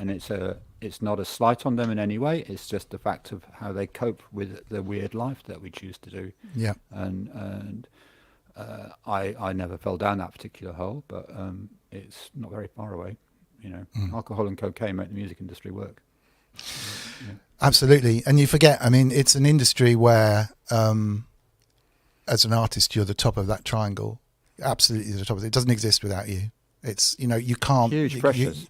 it's not a slight on them in any way. It's just the fact of how they cope with the weird life that we choose to do. Yeah. And I never fell down that particular hole, but it's not very far away. You know, alcohol and cocaine make the music industry work. Absolutely. And you forget, I mean, it's an industry where, as an artist, you're the top of that triangle. Absolutely the top of it. It doesn't exist without you. It's, you know, you can't. Huge pressures.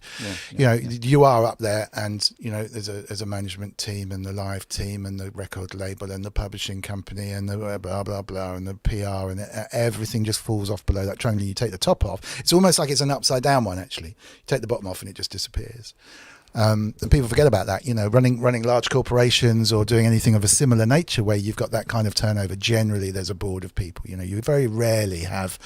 You know, you are up there, and you know, there's a management team and the live team and the record label and the publishing company and the blah blah blah and the PR, and everything just falls off below that triangle. You take the top off. It's almost like it's an upside down one. Actually, you take the bottom off and it just disappears. And people forget about that. You know, running large corporations or doing anything of a similar nature where you've got that kind of turnover. Generally, there's a board of people. You know, you very rarely have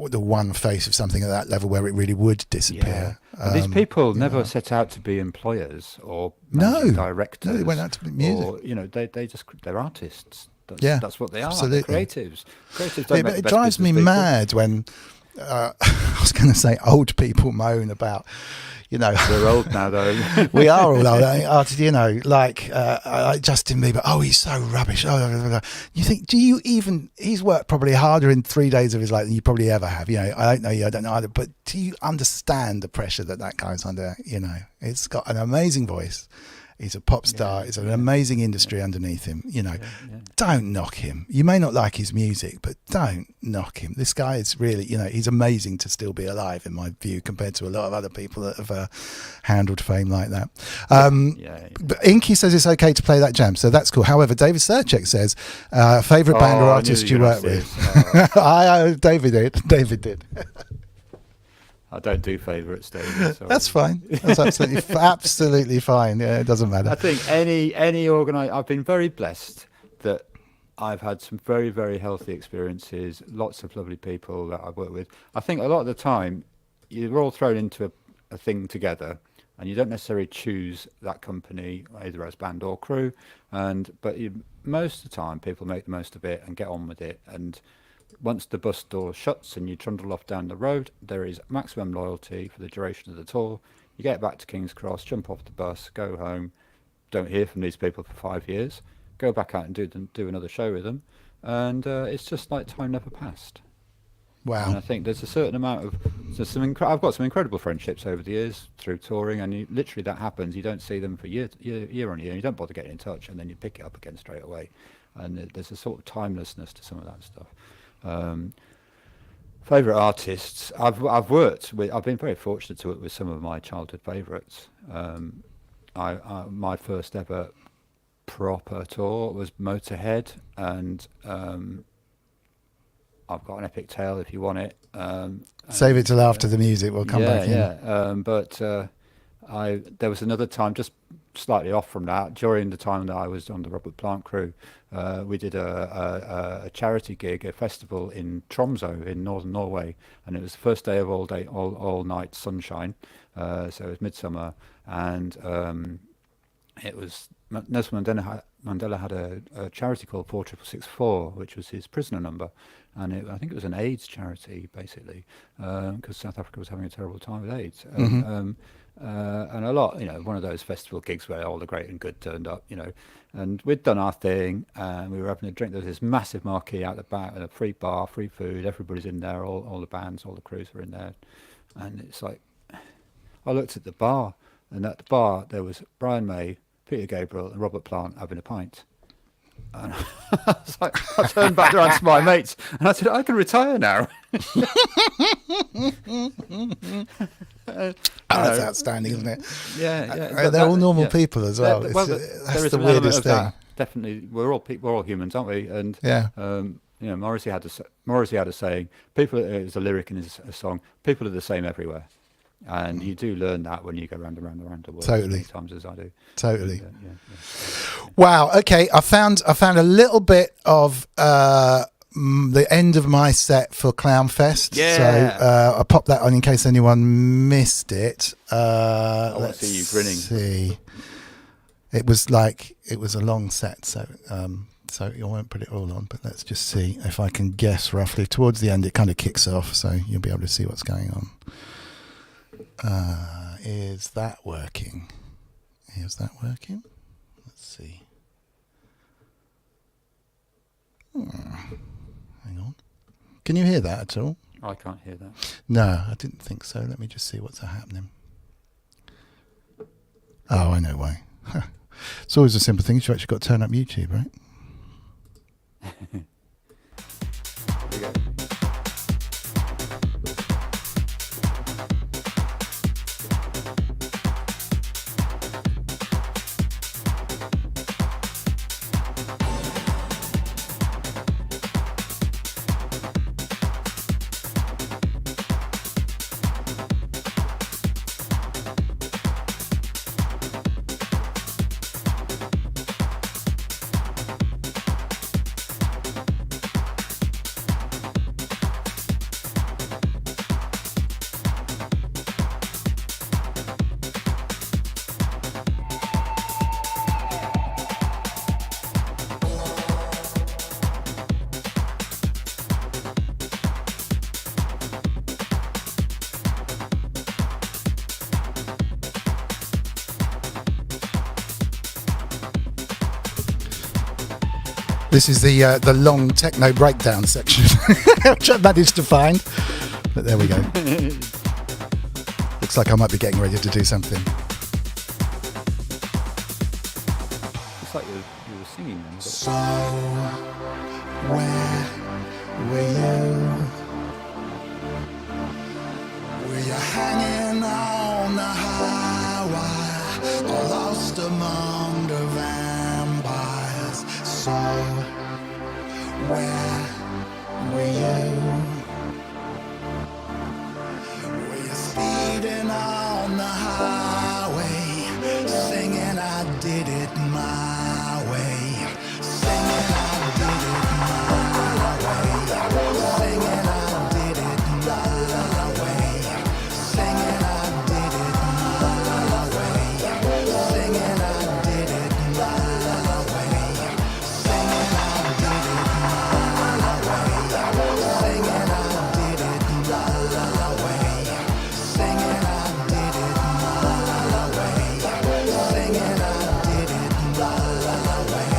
the one face of something at that level where it really would disappear. These people never set out to be employers or directors. No, they went out to be music. Or, you know, they're artists. That's what they are. Absolutely. They're creatives. Creatives don't make the it best drives me business people. mad when I was going to say old people moan about, you know, We're old now, though. we are all old. You know, like Justin Bieber. Oh, he's so rubbish. You think? Do you even? He's worked probably harder in 3 days of his life than you probably ever have. You know, I don't know you. I don't know either. But do you understand the pressure that guy's under? You know, it's got an amazing voice. He's a pop star. It's an amazing industry underneath him. You know, don't knock him. You may not like his music, but don't knock him. This guy is really, you know, he's amazing to still be alive, in my view, compared to a lot of other people that have handled fame like that. But Inky says it's okay to play that jam, so that's cool. However, David Serchek says, favourite band or artist you work with? David did. I don't do favourites, David. Sorry. That's fine. That's absolutely fine. Yeah, it doesn't matter. I think any I've been very blessed that I've had some very, very healthy experiences, lots of lovely people that I've worked with. I think a lot of the time you're all thrown into a thing together and you don't necessarily choose that company either as band or crew. But most of the time people make the most of it and get on with it. And once the bus door shuts and you trundle off down the road, there is maximum loyalty for the duration of the tour. You get back to King's Cross, jump off the bus, go home, don't hear from these people for 5 years, go back out and do another show with them, and it's just like time never passed. Wow. And I think there's a certain amount of I've got some incredible friendships over the years through touring, and literally that happens. You don't see them for year on year. You don't bother getting in touch, and then you pick it up again straight away. And there's a sort of timelessness to some of that stuff. Favourite artists, I've been very fortunate to work with some of my childhood favourites. My first ever proper tour was Motörhead, and I've got an epic tale if you want it. Save it till after the music. We'll come back in. There was another time, just slightly off from that, during the time that I was on the Robert Plant crew, we did a charity gig, a festival in Tromsø in northern Norway, and it was the first day of all night sunshine, so it was midsummer, and it was Nelson Mandela had a charity called 4664, which was his prisoner number, and I think it was an AIDS charity basically, because South Africa was having a terrible time with AIDS. And a lot, you know, one of those festival gigs where all the great and good turned up, you know, and we'd done our thing and we were having a drink. There was this massive marquee out the back and a free bar, free food, everybody's in there, all the bands, all the crews were in there. And it's like, I looked at the bar, and at the bar there was Brian May, Peter Gabriel and Robert Plant having a pint. And I was like, I turned back around to my mates and I said, I can retire now. That's outstanding, isn't it? Yeah. They're all normal people as well. That's the weirdest thing. Definitely, we're all humans, aren't we? And yeah. You know, Morrissey had a saying. It's a lyric in his song. People are the same everywhere, and you do learn that when you go round and round and round the world. Totally. As many times as I do. Totally. Yeah. Wow. Okay, I found a little bit of the end of my set for Clown Fest. Yeah. So I popped that on in case anyone missed it. I want to see you grinning. See. It was a long set, so I won't put it all on, but let's just see if I can guess roughly. Towards the end, it kind of kicks off, so you'll be able to see what's going on. Is that working? Let's see. Hang on. Can you hear that at all? I can't hear that. No, I didn't think so. Let me just see what's happening. Oh, I know why. It's always a simple thing. You've actually got to turn up YouTube, right? There we go. This is the long techno breakdown section, which I managed to find. But there we go. Looks like I might be getting ready to do something. Looks like you were singing then. So, where were you? Were you hanging on the highway, or lost among the vampires? So, where were you? Were you speeding on the highway, singing I did it my way, singing I did it my way, singing I did it my way, singing I did it my way, singing I did it my way, singing I did it my way, singing I did it my way, singing I did it my way, singing I did it my way,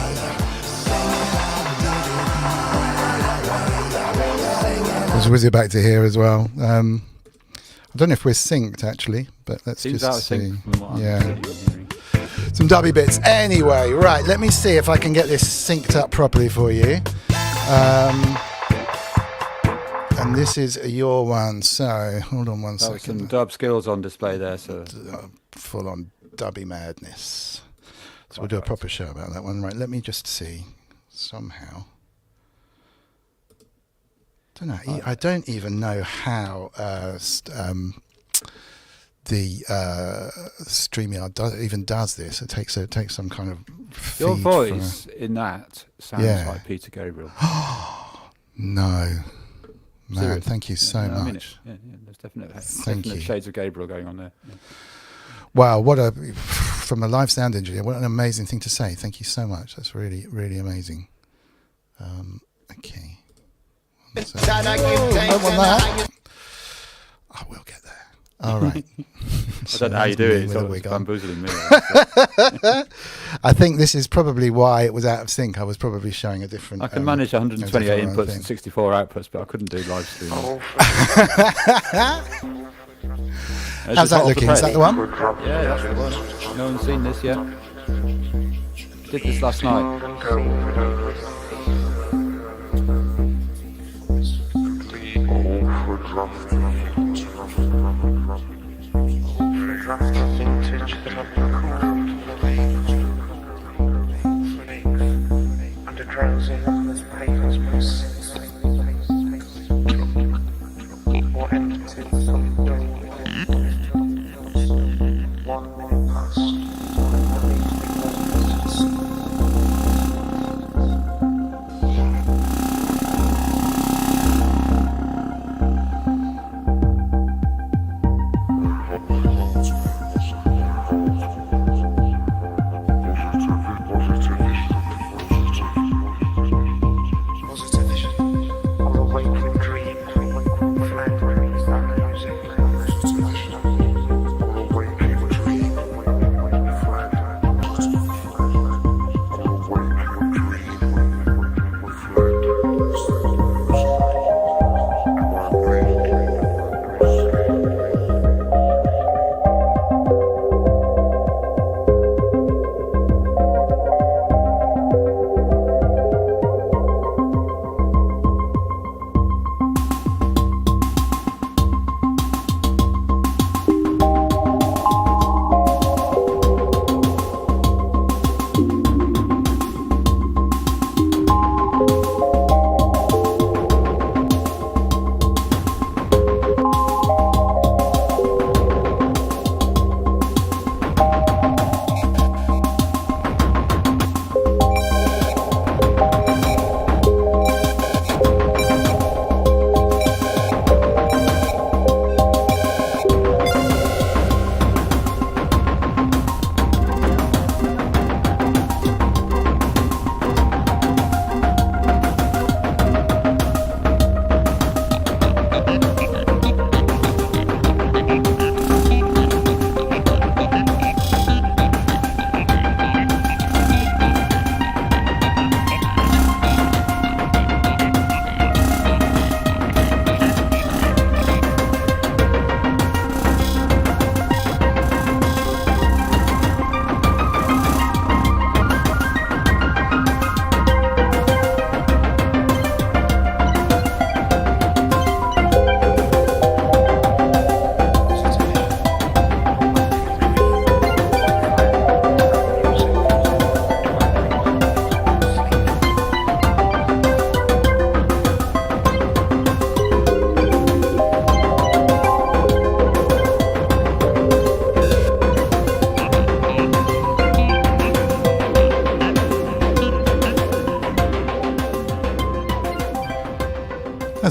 I was whizzing back to here as well. I don't know if we're synced actually, but let's Seems just out of sync see. from what I'm hearing. Some dubby bits. Anyway, right, let me see if I can get this synced up properly for you. And this is your one, so hold on one That was some second. dub skills on display there, so Full on dubby madness. So we'll do a proper show about that one. Right, let me just see. Somehow. I don't even know how the StreamYard even does this. It takes some kind of feed. your voice in that sounds Yeah. like Peter Gabriel. No. Man, Serious. thank you so No, I mean much. it. Yeah, there's definite Thank you. shades of Gabriel going on there. Yeah. Wow, from a live sound engineer, what an amazing thing to say. Thank you so much. That's really, really amazing. Okay. One second. That I give thanks I want and that. I I will get there. All right. I don't know how you do it. It's With a all wig on. bamboozling me. I think this is probably why it was out of sync. I was probably showing a different. I can manage 128 a different inputs thing. and 64 outputs, but I couldn't do live streaming. How's that looking? Is that the one? Yeah, that's the one. No one's seen this yet. Did this last night. Under drowsy numbers, papers, or empty some one past. Or a waking dream, flag raised on music.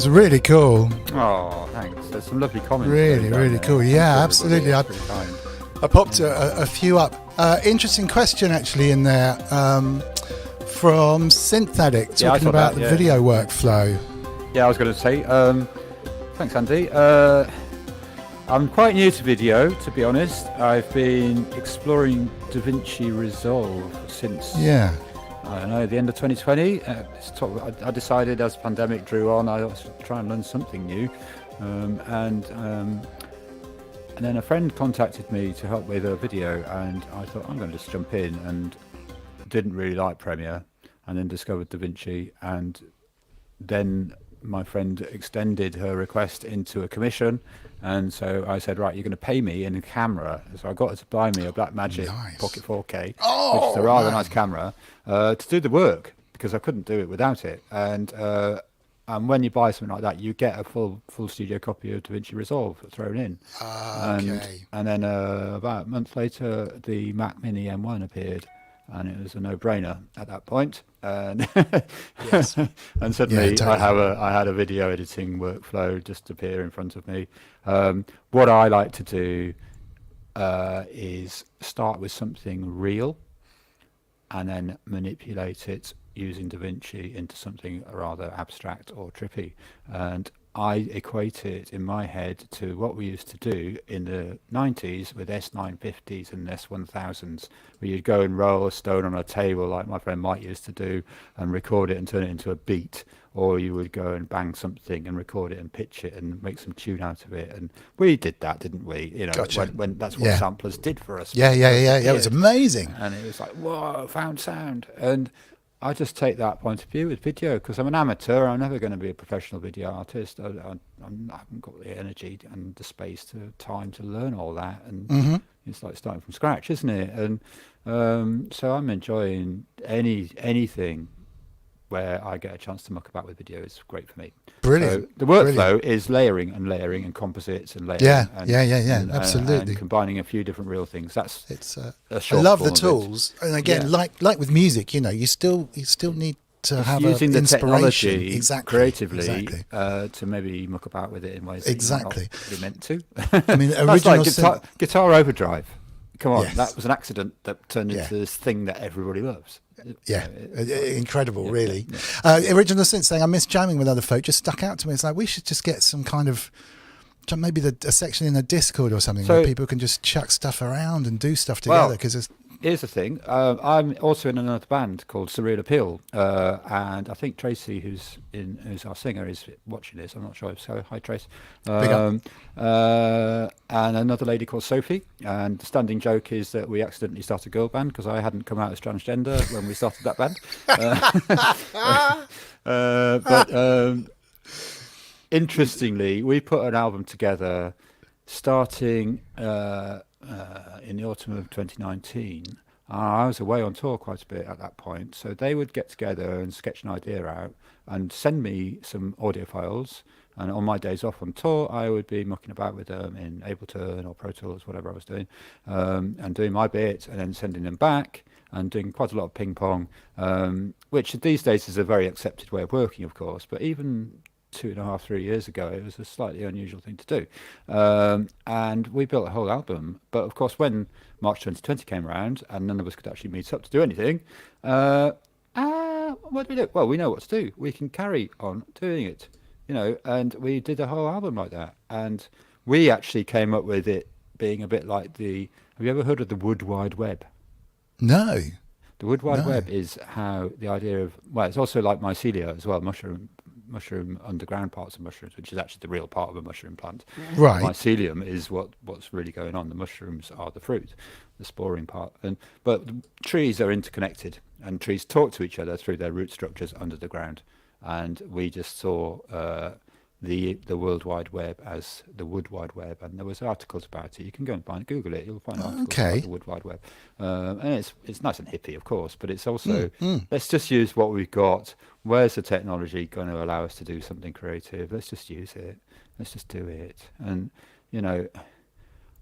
That's really cool. Oh, thanks. There's some lovely comments. Really, down really there. cool. Yeah, Thanks, everybody. absolutely. It's really kind. I popped a few up. Interesting question actually in there from Synth Addict Yeah, I talking saw about that, the yeah. video workflow. Yeah, I was going to say, thanks, Andy. I'm quite new to video, to be honest. I've been exploring DaVinci Resolve since, Yeah. I don't know, the end of 2020. I decided as the pandemic drew on, I was try and learn something new. And then a friend contacted me to help with a video, and I thought, I'm going to just jump in, and didn't really like Premiere, and then discovered DaVinci, and then my friend extended her request into a commission, and so I said, right, you're going to pay me in a camera. So I got her to buy me a Blackmagic Nice. Pocket 4K, which is a rather nice camera, to do the work, because I couldn't do it without it. And when you buy something like that, you get a full studio copy of DaVinci Resolve thrown in. Okay. And then about a month later, the Mac Mini M1 appeared, and it was a no-brainer at that point. And Yes. and suddenly Yeah, totally. I had a video editing workflow just appear in front of me. What I like to do is start with something real, and then manipulate it using DaVinci into something rather abstract or trippy. And I equate it in my head to what we used to do in the 90s with S950s and S1000s, where you'd go and roll a stone on a table like my friend Mike used to do and record it and turn it into a beat, or you would go and bang something and record it and pitch it and make some tune out of it. And we did that, didn't we? You know, Gotcha. when that's what Yeah. samplers did for us. Yeah. It was amazing. And it was like, whoa, found sound. And I just take that point of view with video, because I'm an amateur. I'm never going to be a professional video artist. I haven't got the energy and the space to time to learn all that. And it's like starting from scratch, isn't it? And so I'm enjoying anything where I get a chance to muck about with video is great for me. Brilliant. So the workflow Brilliant. is layering and composites and layering. Yeah, and, yeah, and absolutely. combining a few different real things. That's It's a I short love the form of it. tools, and again, Yeah. like with music, you know, you still need to have using a the inspiration. technology Exactly. creatively Exactly. To maybe muck about with it in ways Exactly. that you're not really meant to. I mean, That's original like guitar overdrive. Come on, Yes. that was an accident that turned Yeah. into this thing that everybody loves. Yeah, incredible, really. yeah. Original Synth saying, I miss jamming with other folk, just stuck out to me. It's like, we should just get some kind of, maybe a section in the Discord or something So- where people can just chuck stuff around and do stuff together. Because it's Here's the thing. I'm also in another band called Surreal Appeal, and I think Tracy, who's our singer, is watching this. I'm not sure. So hi, Trace. Big up. And another lady called Sophie. And the standing joke is that we accidentally started a girl band because I hadn't come out as transgender when we started that band. But interestingly, we put an album together starting in the autumn of 2019. I was away on tour quite a bit at that point, so they would get together and sketch an idea out and send me some audio files, and on my days off on tour I would be mucking about with them in Ableton or Pro Tools, whatever I was doing, and doing my bit and then sending them back and doing quite a lot of ping pong, which these days is a very accepted way of working, of course, but even 2.5-3 years ago, it was a slightly unusual thing to do. And we built a whole album. But of course, when March 2020 came around and none of us could actually meet up to do anything, what do we do? Well, we know what to do. We can carry on doing it, you know, and we did a whole album like that. And we actually came up with it being a bit like have you ever heard of the Wood Wide Web? no. The Wood Wide No. Web is how the idea of, well, it's also like mycelia as well, mushroom underground parts of mushrooms, which is actually the real part of a mushroom plant. Right. Mycelium is what's really going on. The mushrooms are the fruit, the sporing part. But trees are interconnected, and trees talk to each other through their root structures under the ground. And we just saw the World Wide Web as the Wood Wide Web, and there was articles about it. You can go and Google it. You'll find articles Okay. about the Wood Wide Web, and it's nice and hippie, of course, but it's also let's just use what we've got. Where's the technology going to allow us to do something creative? Let's just use it. Let's just do it. And you know,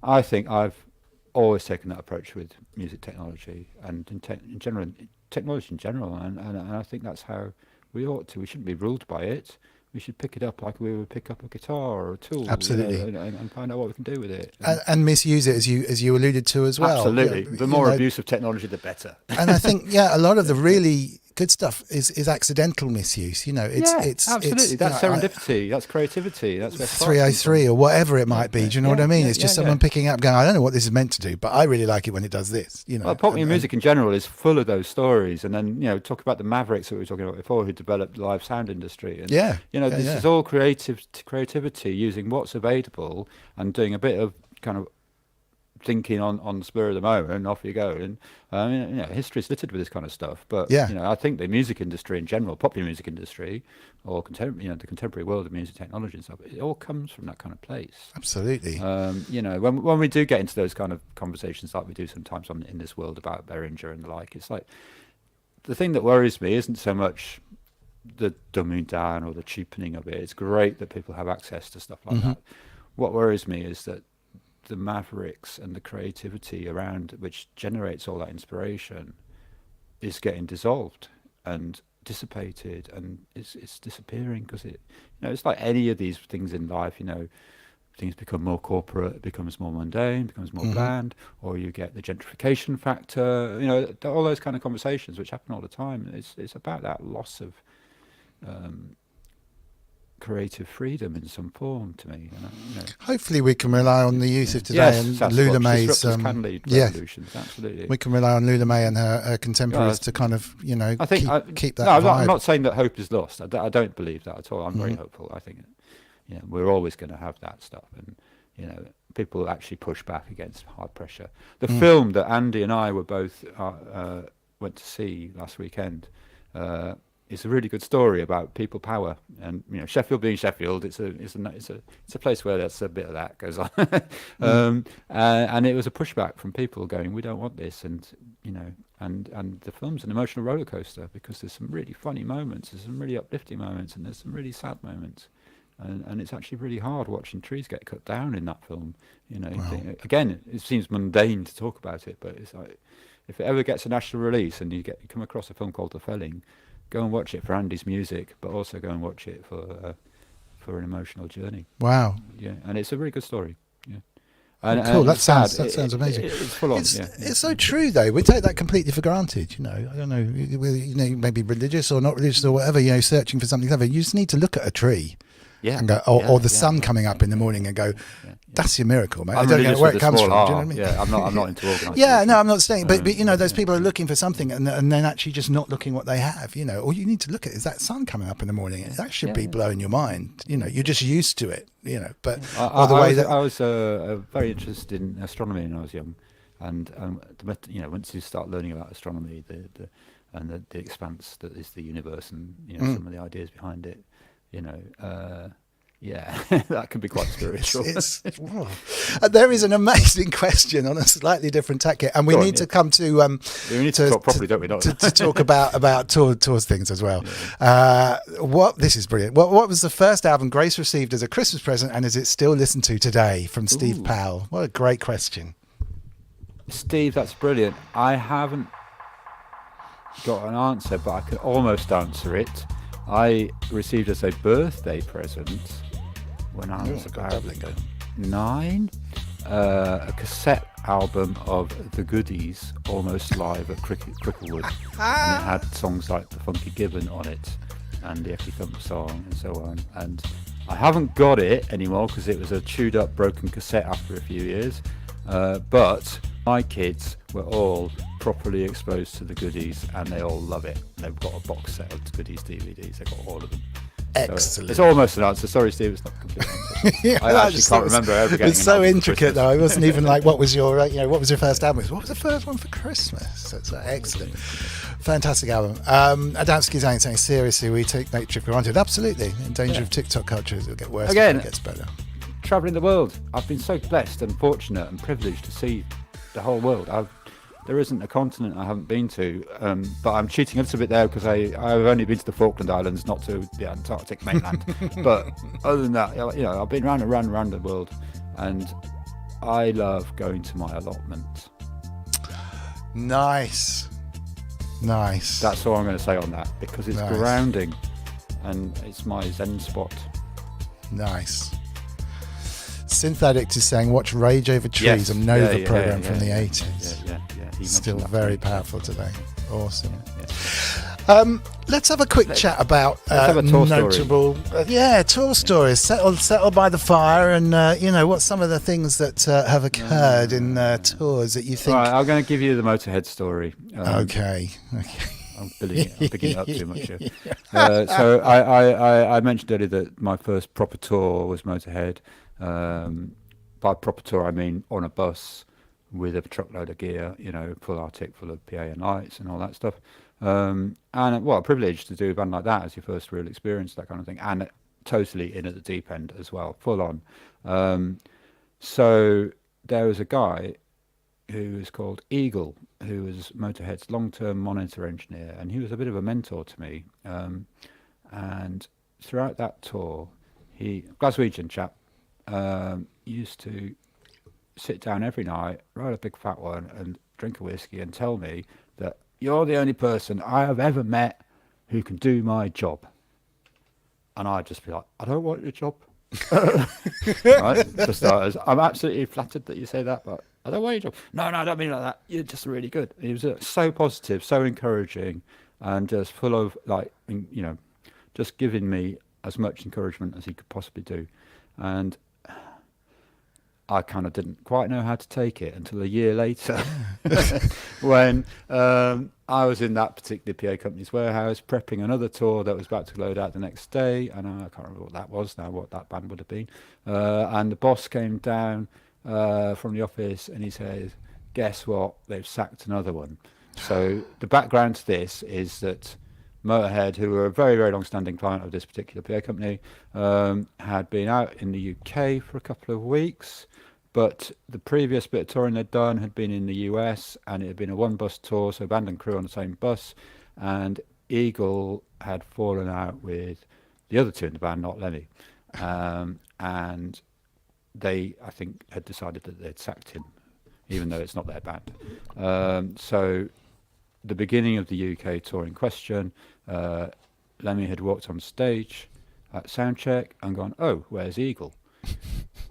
I think I've always taken that approach with music technology and in general, technology in general, and I think that's how we ought to. We shouldn't be ruled by it. we should pick it up like we would pick up a guitar or a tool. Absolutely. And find out what we can do with it. And misuse it, as you alluded to as well. Absolutely. The more abuse of technology, the better. And I think, a lot of the really good stuff is accidental misuse. It's absolutely. That's serendipity. That's creativity. That's where 303 or whatever it might be. Do you know what I mean? It's just someone picking up, going, I don't know what this is meant to do, but I really like it when it does this. Well, pop music in general is full of those stories. And then talk about the Mavericks that we were talking about before, who developed the live sound industry. And, this is all creativity using what's available and doing a bit of kind of thinking on the spur of the moment, and off you go. And history's littered with this kind of stuff. But I think the music industry in general, popular music industry, or the contemporary world of music technology and stuff, it all comes from that kind of place. Absolutely. When we do get into those kind of conversations like we do sometimes in this world about Behringer and the like, it's like the thing that worries me isn't so much the dumbing down or the cheapening of it. It's great that people have access to stuff like that. What worries me is that the mavericks and the creativity around which generates all that inspiration is getting dissolved and dissipated, and it's disappearing because it's like any of these things in life. Things become more corporate, it becomes more mundane, becomes more bland, or you get the gentrification factor. All those kind of conversations which happen all the time. It's about that loss of creative freedom in some form to me. Hopefully we can rely on the youth of today and Loullamae's can lead revolutions. Absolutely, we can rely on Loullamae and her contemporaries to kind of I think keep that vibe. I'm not saying that hope is lost. I don't believe that at all. I'm very hopeful. I think we're always going to have that stuff, and people actually push back against hard pressure. The film that Andy and I were both went to see last weekend it's a really good story about people power, and Sheffield being Sheffield, it's a place where there's a bit of that goes on, and it was a pushback from people going, we don't want this, and the film's an emotional roller coaster because there's some really funny moments, there's some really uplifting moments, and there's some really sad moments, and it's actually really hard watching trees get cut down in that film. Again, it seems mundane to talk about it, but it's like if it ever gets a national release and you come across a film called The Felling, go and watch it for Andy's music, but also go and watch it for an emotional journey. Wow. Yeah, and it's a really good story. Yeah. Cool. That sounds amazing. It's full on. It's so true, though. We take that completely for granted. I don't know. Maybe religious or not religious or whatever. Searching for something clever. You just need to look at a tree. Yeah. And go, or the sun coming up in the morning and go, that's your miracle, mate. I don't know where it comes from. Do you know what I mean? Yeah, I'm not into organising. Yeah, no, I'm not saying, but those people are looking for something and then actually just not looking what they have. All you need to look at is that sun coming up in the morning. That should be blowing your mind. You're just used to it. But I was very interested in astronomy when I was young, and once you start learning about astronomy, the expanse that is the universe, and some of the ideas behind it. That can be quite spiritual. There is an amazing question on a slightly different tack here, and we need to come to we need to talk properly, don't we? To talk about tours things as well. This is brilliant. What was the first album Grace received as a Christmas present, and is it still listened to today? From Steve Powell. What a great question, Steve. That's brilliant. I haven't got an answer, but I can almost answer it. I received as a birthday present when I was about 9 a cassette album of The Goodies, almost live at Cricklewood, and it had songs like The Funky Gibbon on it and the Ecky Thump song and so on. And I haven't got it anymore because it was a chewed up, broken cassette after a few years. But my kids were all properly exposed to The Goodies, and they all love it. They've got a box set of The Goodies DVDs. They've got all of them. Excellent. So it's almost an answer. Sorry, Steve, it's not a complete answer. I actually can't remember ever getting. It's so intricate, though. It wasn't even like what was your first album? What was the first one for Christmas? That's excellent, fantastic album. Adamski's saying seriously, we take nature for granted. Absolutely, in danger of TikTok culture. It'll get worse. Again, it gets better. Traveling the world, I've been so blessed and fortunate and privileged to see the whole world. There isn't a continent I haven't been to, but I'm cheating a little bit there because I've only been to the Falkland Islands, not to the Antarctic mainland. But other than that, I've been round and round the world, and I love going to my allotment. Nice. That's all I'm going to say on that, because it's grounding. and it's my zen spot. Nice. Synth Addict is saying, watch Rage Over Trees, Yes. a Nova program from the 80s. Yeah. He Still mentioned that very to me. powerful today. Awesome. Yeah. Let's have a quick chat about have a tour story. notable, tour stories. Settle by the fire, and what's some of the things that have occurred in tours that you think. Right, I'm going to give you the Motörhead story. Okay. I'm picking it up too much here. So I mentioned earlier that my first proper tour was Motörhead. By proper tour, I mean on a bus with a truckload of gear, full Arctic, full of PA and lights and all that stuff. And a privilege to do a band like that as your first real experience, that kind of thing, and totally in at the deep end as well, full on. So there was a guy who was called Eagle, who was Motörhead's long-term monitor engineer, and he was a bit of a mentor to me. And throughout that tour, Glaswegian chap, used to sit down every night, roll a big fat one, and drink a whiskey and tell me that you're the only person I have ever met who can do my job. And I'd just be like, I don't want your job. Right, for starters, I'm absolutely flattered that you say that, but I don't want your job. No, I don't mean it like that. You're just really good. He was so positive, so encouraging, and just full of just giving me as much encouragement as he could possibly do. And I kind of didn't quite know how to take it until a year later when I was in that particular PA company's warehouse prepping another tour that was about to load out the next day, and I can't remember what that was now, what that band would have been. And the boss came down from the office and he says, guess what, they've sacked another one. So the background to this is that Motörhead, who were a very, very long-standing client of this particular PA company, had been out in the UK for a couple of weeks, but the previous bit of touring they'd done had been in the US, and it had been a one-bus tour, so band and crew on the same bus, and Eagle had fallen out with the other two in the band, not Lemmy, and they, I think, had decided that they'd sacked him, even though it's not their band. So the beginning of the UK tour in question, Lemmy had walked on stage at soundcheck and gone, oh, where's Eagle?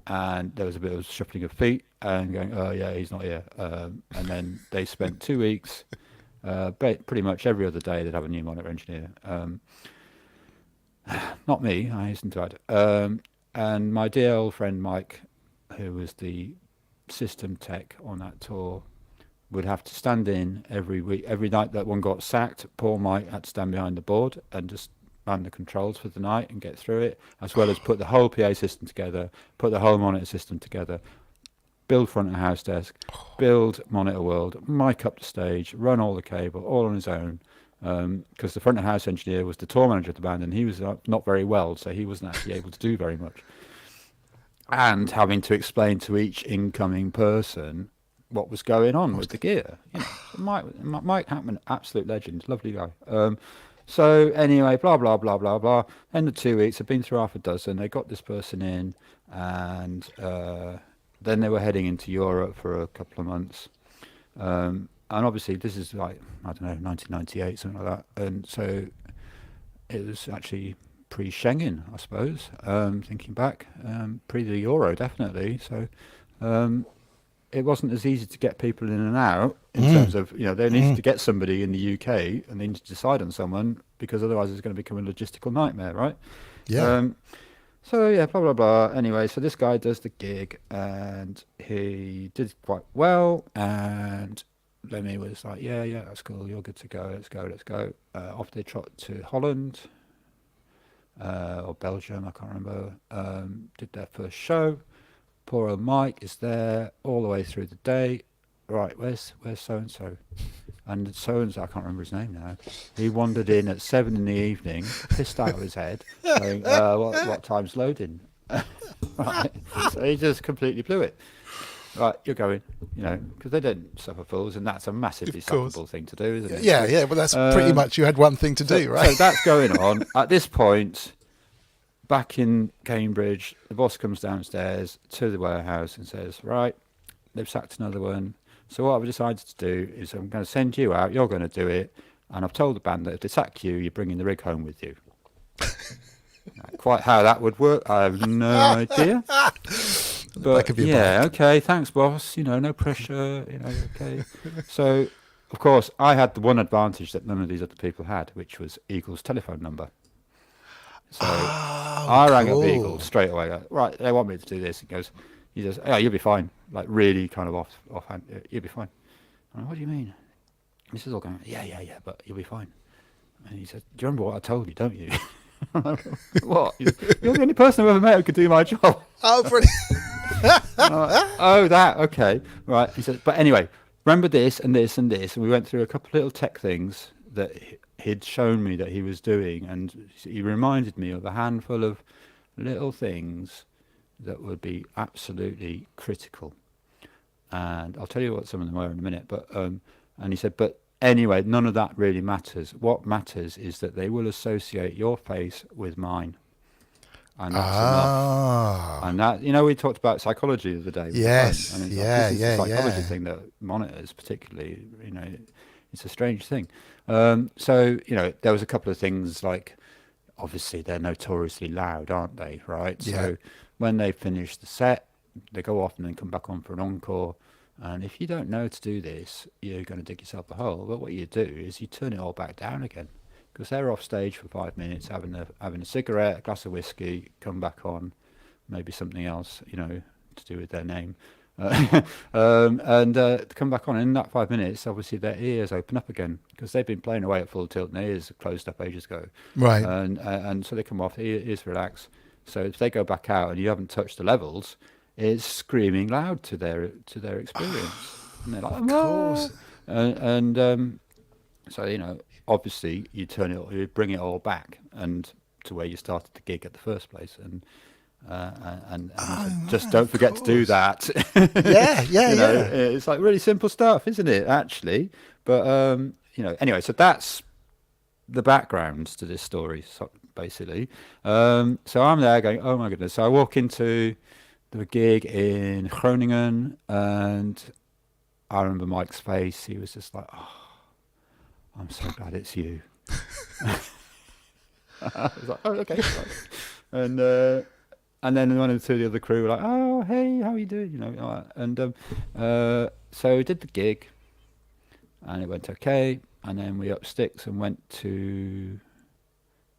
And there was a bit of shuffling of feet and going, oh yeah, he's not here. And then they spent 2 weeks, pretty much every other day they'd have a new monitor engineer. Not me, I hasten to add. And my dear old friend Mike, who was the system tech on that tour, would have to stand in every week. Every night that one got sacked, poor Mike had to stand behind the board and just man the controls for the night and get through it, as well as put the whole PA system together, put the whole monitor system together, build front of house desk, build monitor world, mic up the stage, run all the cable, all on his own, because the front of house engineer was the tour manager of the band, and he was not very well, so he wasn't actually able to do very much. And having to explain to each incoming person what was going on with the gear. Mike Hackman, absolute legend, lovely guy. So anyway, blah, blah, blah, blah, blah. End of 2 weeks, I've been through half a dozen. They got this person in, and then they were heading into Europe for a couple of months. And obviously this is like, I don't know, 1998, something like that. And so it was actually pre-Schengen, I suppose, thinking back, pre the Euro, definitely. So it wasn't as easy to get people in and out in terms of, they needed to get somebody in the UK and they needed to decide on someone, because otherwise it's going to become a logistical nightmare, right? Yeah. So yeah, blah, blah, blah. Anyway, so this guy does the gig and he did quite well, and Lemmy was like, yeah, that's cool, you're good to go, let's go. Off they trot to Holland, or Belgium, I can't remember, did their first show. Poor old Mike is there all the way through the day. Right, where's so-and-so? And so-and-so, I can't remember his name now. He wandered in at 7 in the evening, pissed out of his head, going, what time's loading? Right, so he just completely blew it. Right, you're going, because they don't suffer fools, and that's a massively sufferable thing to do, isn't it? Yeah, but that's pretty much, you had one thing to do, right? So that's going on. At this point, back in Cambridge, the boss comes downstairs to the warehouse and says, right, they've sacked another one. So what I've decided to do is I'm going to send you out, you're going to do it, and I've told the band that if they sack you, you're bringing the rig home with you. Quite how that would work, I have no idea. But could be yeah, okay, thanks, boss. No pressure. Okay. So, of course, I had the one advantage that none of these other people had, which was Eagle's telephone number. So I rang up Eagle straight away. Right, they want me to do this. He says, "Oh, you'll be fine." Like really, kind of offhand. You'll be fine. I'm like, what do you mean? This is all going. Yeah, but you'll be fine. And he said, "Do you remember what I told you? Don't you?" What? You're the only person I've ever met who could do my job. Oh, brilliant. Oh, that, okay. Right. He said, but anyway, remember this and this and this. And we went through a couple of little tech things that he'd shown me that he was doing. And he reminded me of a handful of little things that would be absolutely critical. And I'll tell you what some of them were in a minute. But and he said, but anyway, none of that really matters. What matters is that they will associate your face with mine. And that's enough. And that, we talked about psychology the other day. Yes. And this is a psychology thing that monitors particularly, it's a strange thing. So, there was a couple of things like, obviously they're notoriously loud, aren't they? Right. Yeah. So when they finish the set, they go off and then come back on for an encore. And if you don't know to do this, you're going to dig yourself a hole. But what you do is you turn it all back down again. Because they're off stage for 5 minutes, having a cigarette, a glass of whiskey, come back on, maybe something else, to do with their name, and come back on. And in that 5 minutes, obviously their ears open up again because they've been playing away at full tilt and their ears are closed up ages ago. Right. And so they come off, ears relax. So if they go back out and you haven't touched the levels, it's screaming loud to their experience. And they're like, of course. So obviously you bring it all back and to where you started the gig at the first place, and just don't forget to do that. It's like really simple stuff, isn't it, actually? But anyway, so that's the background to this story, basically. So I'm there going, oh my goodness. So I walk into the gig in Groningen, and I remember Mike's face. He was just like, oh, I'm so glad it's you. I was like, oh, okay. And then one or two of the other crew were like, oh, hey, how are you doing? And so we did the gig, and it went okay. And then we up sticks and went to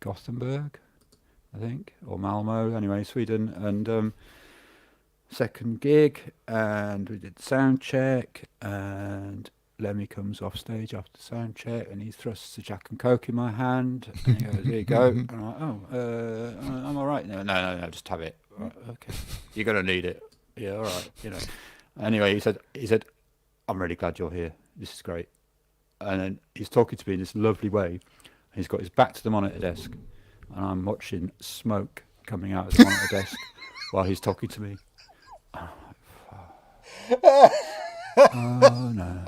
Gothenburg, I think, or Malmo, anyway, Sweden. And second gig, and we did sound check, and Lemmy comes off stage after the sound check, and he thrusts a Jack and Coke in my hand, and he goes, "Here you go." And I'm like, "Oh, I'm all right." No, just have it. Right, okay, you're gonna need it. Yeah, all right. Anyway, he said, "I'm really glad you're here. This is great." And then he's talking to me in this lovely way, and he's got his back to the monitor desk, and I'm watching smoke coming out of the monitor desk while he's talking to me. Oh no.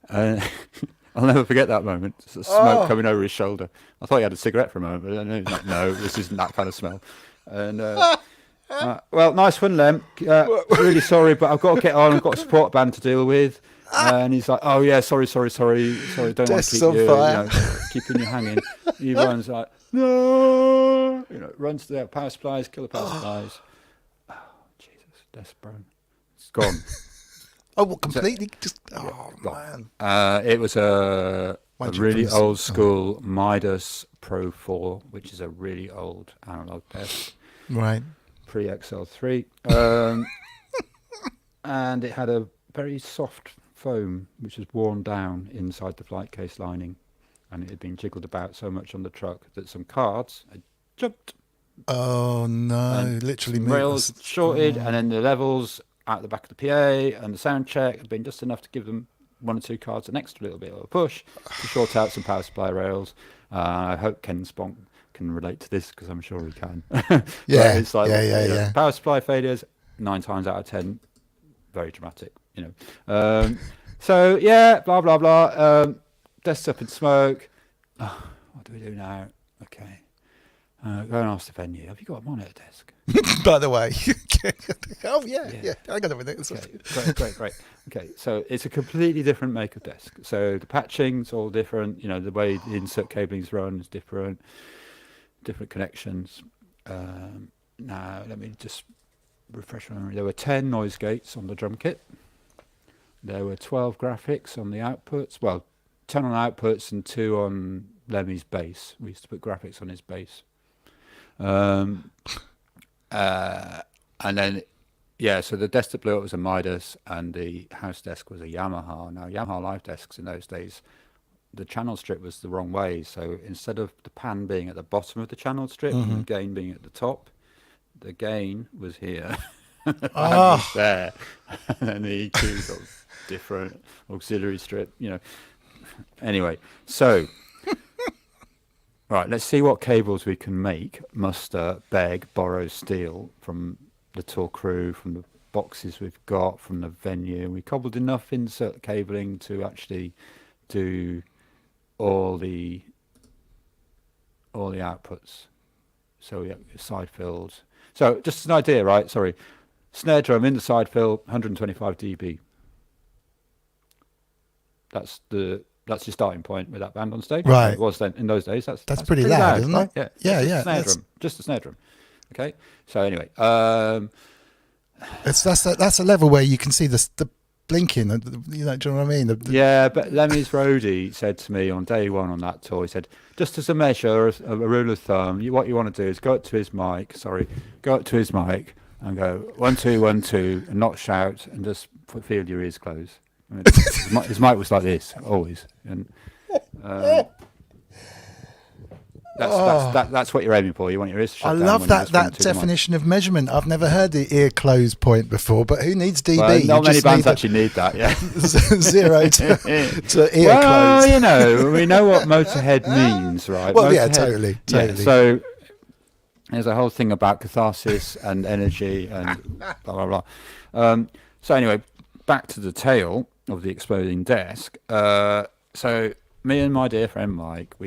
I'll never forget that moment. Smoke coming over his shoulder. I thought he had a cigarette for a moment, but I knew, no, this isn't that kind of smell. And well, nice one, Lem. Really sorry, but I've got to get on. I've got a support band to deal with. And he's like, oh yeah, sorry. Don't want to keep keeping you hanging. He runs like, no, runs to the power supplies, kill the power supplies. Oh Jesus, Desperate. It's gone. Oh, what, completely? Man. It was a really old school Midas Pro 4, which is a really old analog desk. Right. Pre-XL3. And it had a very soft foam, which was worn down inside the flight case lining. And it had been jiggled about so much on the truck that some cards had jumped. Oh, no. Literally. Rails shorted, and then the levels out the back of the PA and the sound check had been just enough to give them one or two cards an extra little bit of a push to short out some power supply rails. I hope Ken Sponk can relate to this because I'm sure he can. Yeah, it's like, yeah. Power supply failures, 9 times out of 10, very dramatic, So yeah, blah blah blah. Desk up in smoke. Oh, what do we do now? Okay. Go and ask the venue. Have you got a monitor desk? By the way. Oh yeah. I got everything. Okay, great. Okay, so it's a completely different make of desk. So the patching's all different. The way the insert cabling's run is different. different connections. Now, let me just refresh my memory. There were 10 noise gates on the drum kit. There were 12 graphics on the outputs. Well, 10 on outputs and 2 on Lemmy's bass. We used to put graphics on his bass. And then, so the desk that blew up was a Midas, and the house desk was a Yamaha. Now, Yamaha live desks in those days, the channel strip was the wrong way. So instead of the pan being at the bottom of the channel strip and the gain being at the top, the gain was here. The pan was there. And then the EQ got different auxiliary strip, Anyway, so right, let's see what cables we can make, muster, beg, borrow, steal from the tour crew, from the boxes we've got, from the venue. We cobbled enough insert cabling to actually do all the outputs. So we have side fills. So just an idea, right? Sorry. Snare drum in the side fill, 125 dB. That's your starting point with that band on stage. Right. It was then in those days. That's pretty loud, isn't right? it? Yeah. Yeah. Snare drum. Just a snare drum. Okay. So anyway, that's a level where you can see the blinking. Do you know what I mean? Yeah, but Lemmy's roadie said to me on day one on that tour, he said, just as a measure, a rule of thumb, what you want to do is go up to his mic and go 1 2 1 2 and not shout and just feel your ears close. I mean, his mic was like this always, and that's what you're aiming for. You want your ears to shut down. I love that definition of measurement. I've never heard the ear close point before, but who needs dB? Well, not many bands actually need that. Yeah, 0 to ear well, close. We know what Motörhead means, right? Well, Motörhead, totally. Yeah, so there's a whole thing about catharsis and energy and blah blah blah. So anyway, back to the tale of the exploding desk. So me and my dear friend Mike,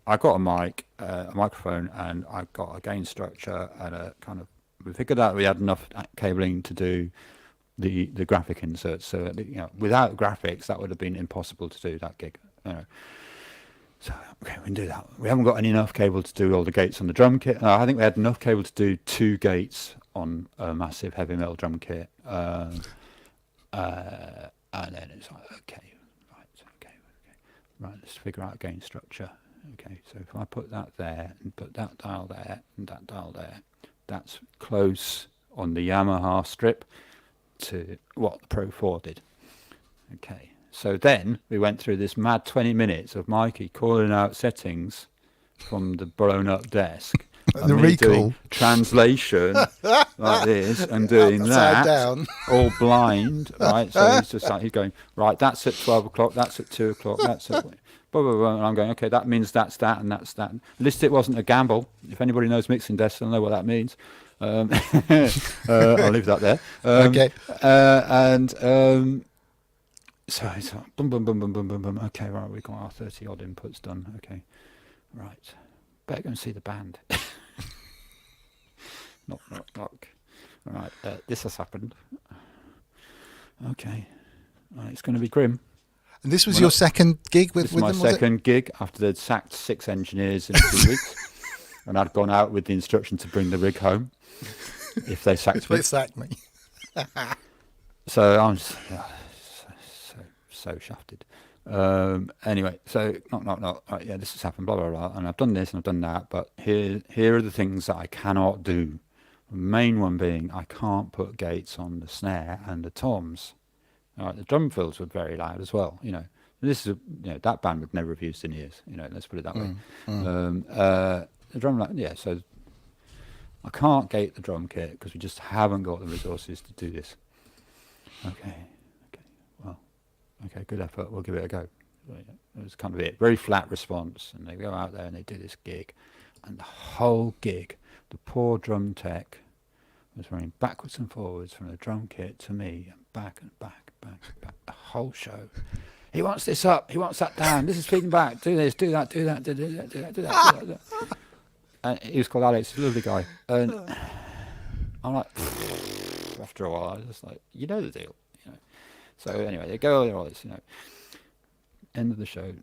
I got a microphone, and I got a gain structure and we figured out we had enough cabling to do the graphic inserts. So without graphics, that would have been impossible to do that gig. So okay, we can do that. We haven't got enough cable to do all the gates on the drum kit. I think we had enough cable to do 2 gates on a massive heavy metal drum kit. And then it's like, okay, right, let's figure out a gain structure. Okay, so if I put that there and put that dial there and that dial there, that's close on the Yamaha strip to what the Pro 4 did. Okay, so then we went through this mad 20 minutes of Mikey calling out settings from the blown up desk. The recall. Doing translation like this and doing that down. All blind, right? So he's going, right, that's at 12 o'clock, that's at 2 o'clock, that's at blah, blah, blah. And I'm going, okay, that means that's that and that's that. At least it wasn't a gamble. If anybody knows mixing desks, they'll know what that means. I'll leave that there. Okay. So it's like, boom, boom, boom, boom, boom, boom, boom. Okay, right, we've got our 30 odd inputs done. Okay, right. Better go and see the band. Knock. Right, this has happened. Okay, right, it's going to be grim. And this was your second gig with them, was my second gig after they'd sacked 6 engineers in 2 weeks, and I'd gone out with the instruction to bring the rig home if they sacked me. They sacked me. So I'm so shafted. Anyway, so knock. Right, yeah, this has happened. Blah blah blah. And I've done this and I've done that. But here are the things that I cannot do. The main one being I can't put gates on the snare and the toms. All right, the drum fills were very loud as well. This is that band would never have used in years. Let's put it that way. The drum, so I can't gate the drum kit because we just haven't got the resources to do this. Okay, good effort. We'll give it a go. It was kind of it. Very flat response, and they go out there and they do this gig, and the whole gig, the poor drum tech was running backwards and forwards from the drum kit to me, and back and back. The whole show. He wants this up. He wants that down. This is feeding back. Do this. Do that. Do that. Do that. And he was called Alex. He's a lovely guy. And I'm like, after a while, I was just like, the deal. So anyway, they go all this, End of the show.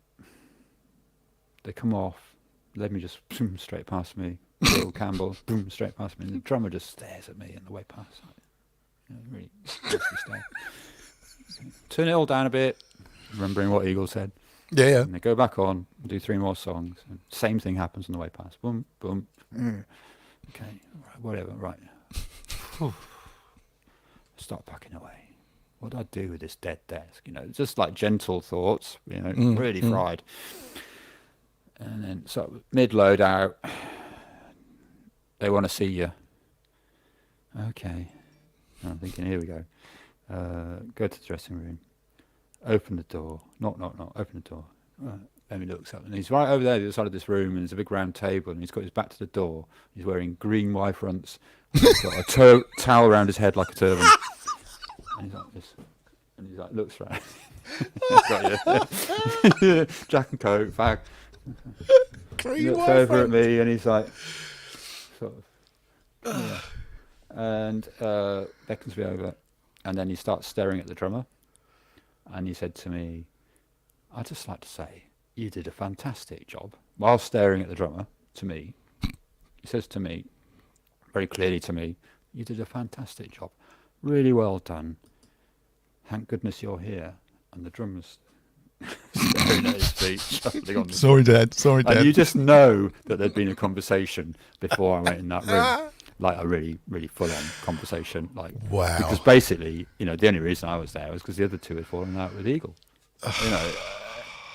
They come off Lemmy just boom, straight past me. Bill Campbell, boom, straight past me. And the drummer just stares at me on the way past. Really nasty stare. Turn it all down a bit, remembering what Eagle said. Yeah. And they go back on, do 3 more songs. And same thing happens on the way past. Boom, boom. Okay, whatever, right. Start packing away. What do I do with this dead desk? Just like gentle thoughts, really fried. And then, so mid-load out, they want to see you. Okay. I'm thinking, here we go. Go to the dressing room. Open the door. Knock, open the door. Right. Lemmy looks up, and he's right over there, the other side of this room, and there's a big round table, and he's got his back to the door. He's wearing green Y fronts. He's got a towel around his head like a turban. And he's like this. And he's like, looks right. Jack and coat, bag. He looks over at me, and he's like, sort of, and beckons me over, and then he starts staring at the drummer, and he said to me, "I'd just like to say, you did a fantastic job." While staring at the drummer, to me, he says to me, very clearly to me, "You did a fantastic job. Really well done. Thank goodness you're here." And the drummer's staring at his feet, shuffling on the Sorry, Dad. And you just know that there'd been a conversation before I went in that room. Like a really, really full-on conversation. Like, wow. Because basically, the only reason I was there was because the other two had fallen out with Eagle.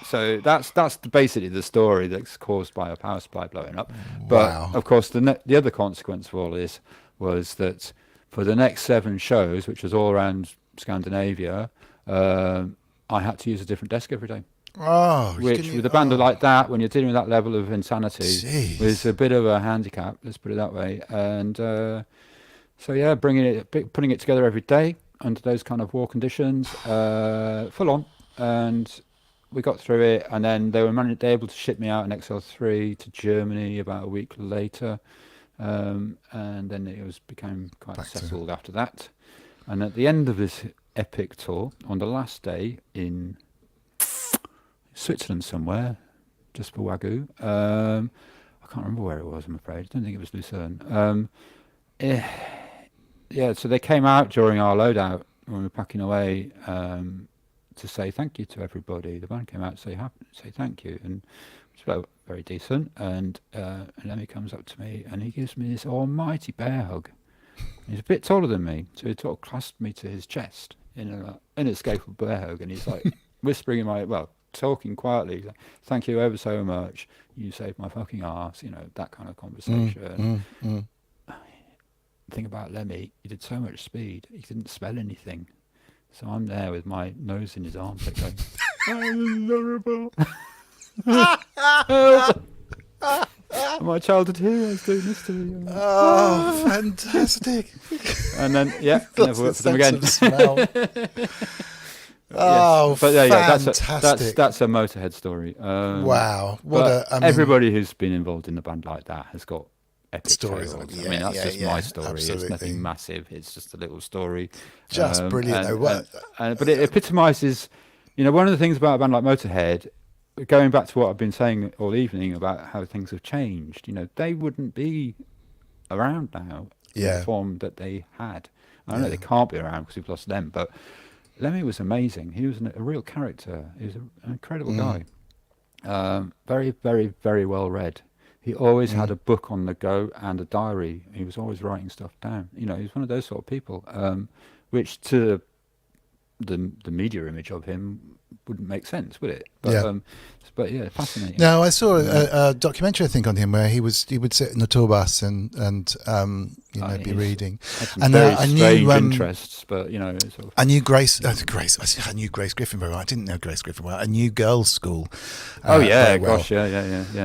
So that's basically the story that's caused by a power supply blowing up. But of course, the other consequence of all this was that for the next 7 shows, which was all around Scandinavia, I had to use a different desk every day. Which with a band like that, when you're dealing with that level of insanity, was a bit of a handicap. Let's put it that way. And so yeah, putting it together every day under those kind of war conditions, full on, and we got through it. And then they were able to ship me out an XL3 to Germany about a week later, and then it became quite settled after that. And at the end of this epic tour, on the last day in Switzerland somewhere, just for Wagyu. I can't remember where it was, I'm afraid. I don't think it was Lucerne. So they came out during our loadout when we were packing away to say thank you to everybody. The band came out to say thank you, and it was very decent. And Lemmy comes up to me and he gives me this almighty bear hug. He's a bit taller than me, so he sort of clasped me to his chest in an inescapable bear hug, and he's like whispering in my talking quietly, like, "Thank you ever so much. You saved my fucking ass." That kind of conversation. The thing about Lemmy, he did so much speed, he didn't spell anything. So I'm there with my nose in his armpit going, "I'm vulnerable." My childhood heroes doing this to me. Oh, fantastic. And then, never worked for them again. Oh, yes. But fantastic. That's a Motörhead story. Wow. Everybody who's been involved in a band like that has got epic stories. Tales. That's just my story. Absolutely. It's nothing massive. It's just a little story. Just brilliant. But it epitomises, one of the things about a band like Motörhead, going back to what I've been saying all evening about how things have changed, they wouldn't be around now in the form that they had. I know they can't be around because we've lost them, but Lemmy was amazing. He was a real character. He was an incredible guy. Very, very, very well read. He always had a book on the go and a diary. He was always writing stuff down. He was one of those sort of people, which to the media image of him wouldn't make sense, would it? But yeah, fascinating. No, I saw a documentary, I think, on him where he would sit in the tour bus and be reading. And I knew interests, but sort of. I knew Grace. I knew Grace Griffin very well. I didn't know Grace Griffin well. I knew Girls' School. Gosh, yeah.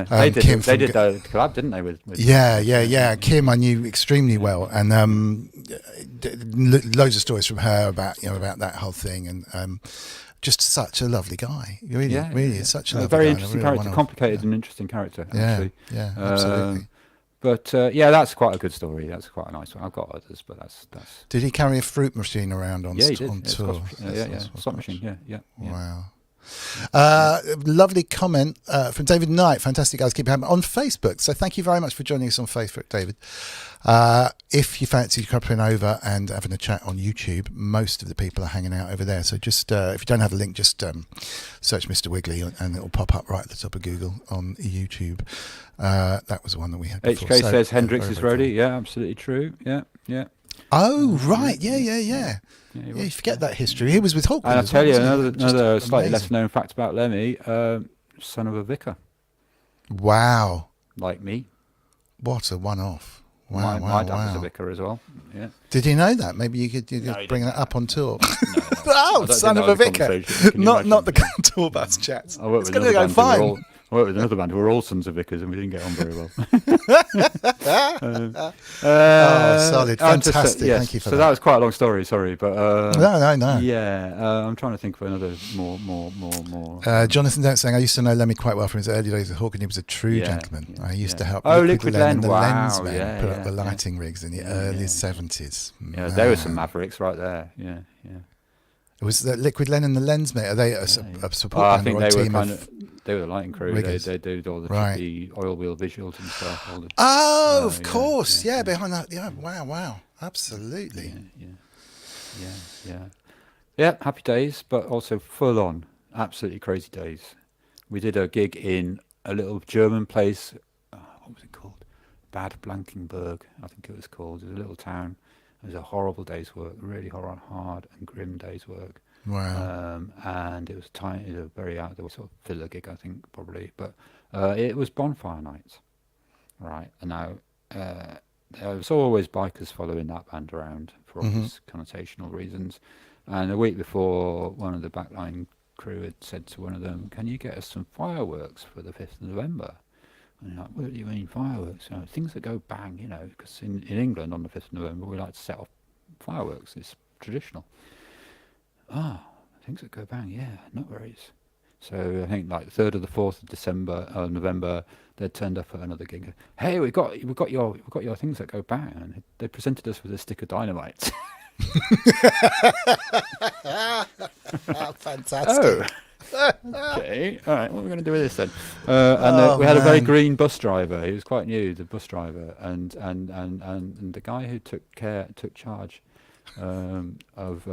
They did a collab, didn't they? With Kim, I knew extremely well, and loads of stories from her about that whole thing, and just such a lovely guy. Really, such a lovely very guy, interesting character, complicated and interesting character. Actually. Yeah, absolutely. But that's quite a good story. That's quite a nice one. I've got others, but that's. Did he carry a fruit machine around on he did. on tour? Slot machine. Yeah. Wow. Lovely comment from David Knight. Fantastic guys, keep having on Facebook. So thank you very much for joining us on Facebook, David. If you fancy coming over and having a chat on YouTube, most of the people are hanging out over there. So just if you don't have a link, just search Mr. Wiggly and it'll pop up right at the top of Google on YouTube. That was the one that we had before. HK says Hendrix is ready. Cool. Yeah, absolutely true. Yeah. Oh, right. Yeah, you forget that history. He was with Hawkwind. And I'll tell you another slightly less known fact about Lemmy, son of a vicar. Wow. Like me. What a one-off. Wow, my dad was a vicar as well. Yeah. Did you know that? Maybe you could bring that up on tour. No. Son of a vicar. Not the tour bus chats. It's going to go fine. I worked with another band who were all sons of vicars and we didn't get on very well. Solid. Fantastic. Yes. Thank you for that. So that was quite a long story, sorry. But No. Yeah, I'm trying to think of another more. Jonathan Dent saying, I used to know Lemmy quite well from his early days at Hawkwind. He was a true gentleman. I used to help Liquid Len, the Lensmen put up the lighting rigs in the early 70s. Yeah, there were some mavericks right there. Yeah. Was the Liquid Len and the Lensmen? Are they a support I band think or a they were team they were the lighting crew. They did all the oil wheel visuals and stuff. Of course. Yeah, behind that. Yeah, wow. Absolutely. Yeah, happy days, but also full on. Absolutely crazy days. We did a gig in a little German place. What was it called? Bad Blankenburg, I think it was called. It was a little town. It was a horrible day's work, really hard and grim day's work. Wow. And it was tiny, a very outdoor sort of filler gig, I think, probably. But it was bonfire night, right? And now there was always bikers following that band around for obvious connotational reasons. And a week before, one of the backline crew had said to one of them, "Can you get us some fireworks for the 5th of November?" And you're like, what do you mean fireworks? Things that go bang, because in England on the 5th of November we like to set off fireworks. It's traditional. Things that go bang, yeah, not worries. So I think like the 3rd or the 4th of November, they turned up at another gig. Hey, we got your things that go bang, and they presented us with a stick of dynamite. Fantastic. Okay, all right, what are we going to do with this then? We had a very green bus driver. He was quite new, the bus driver, and the guy who took charge of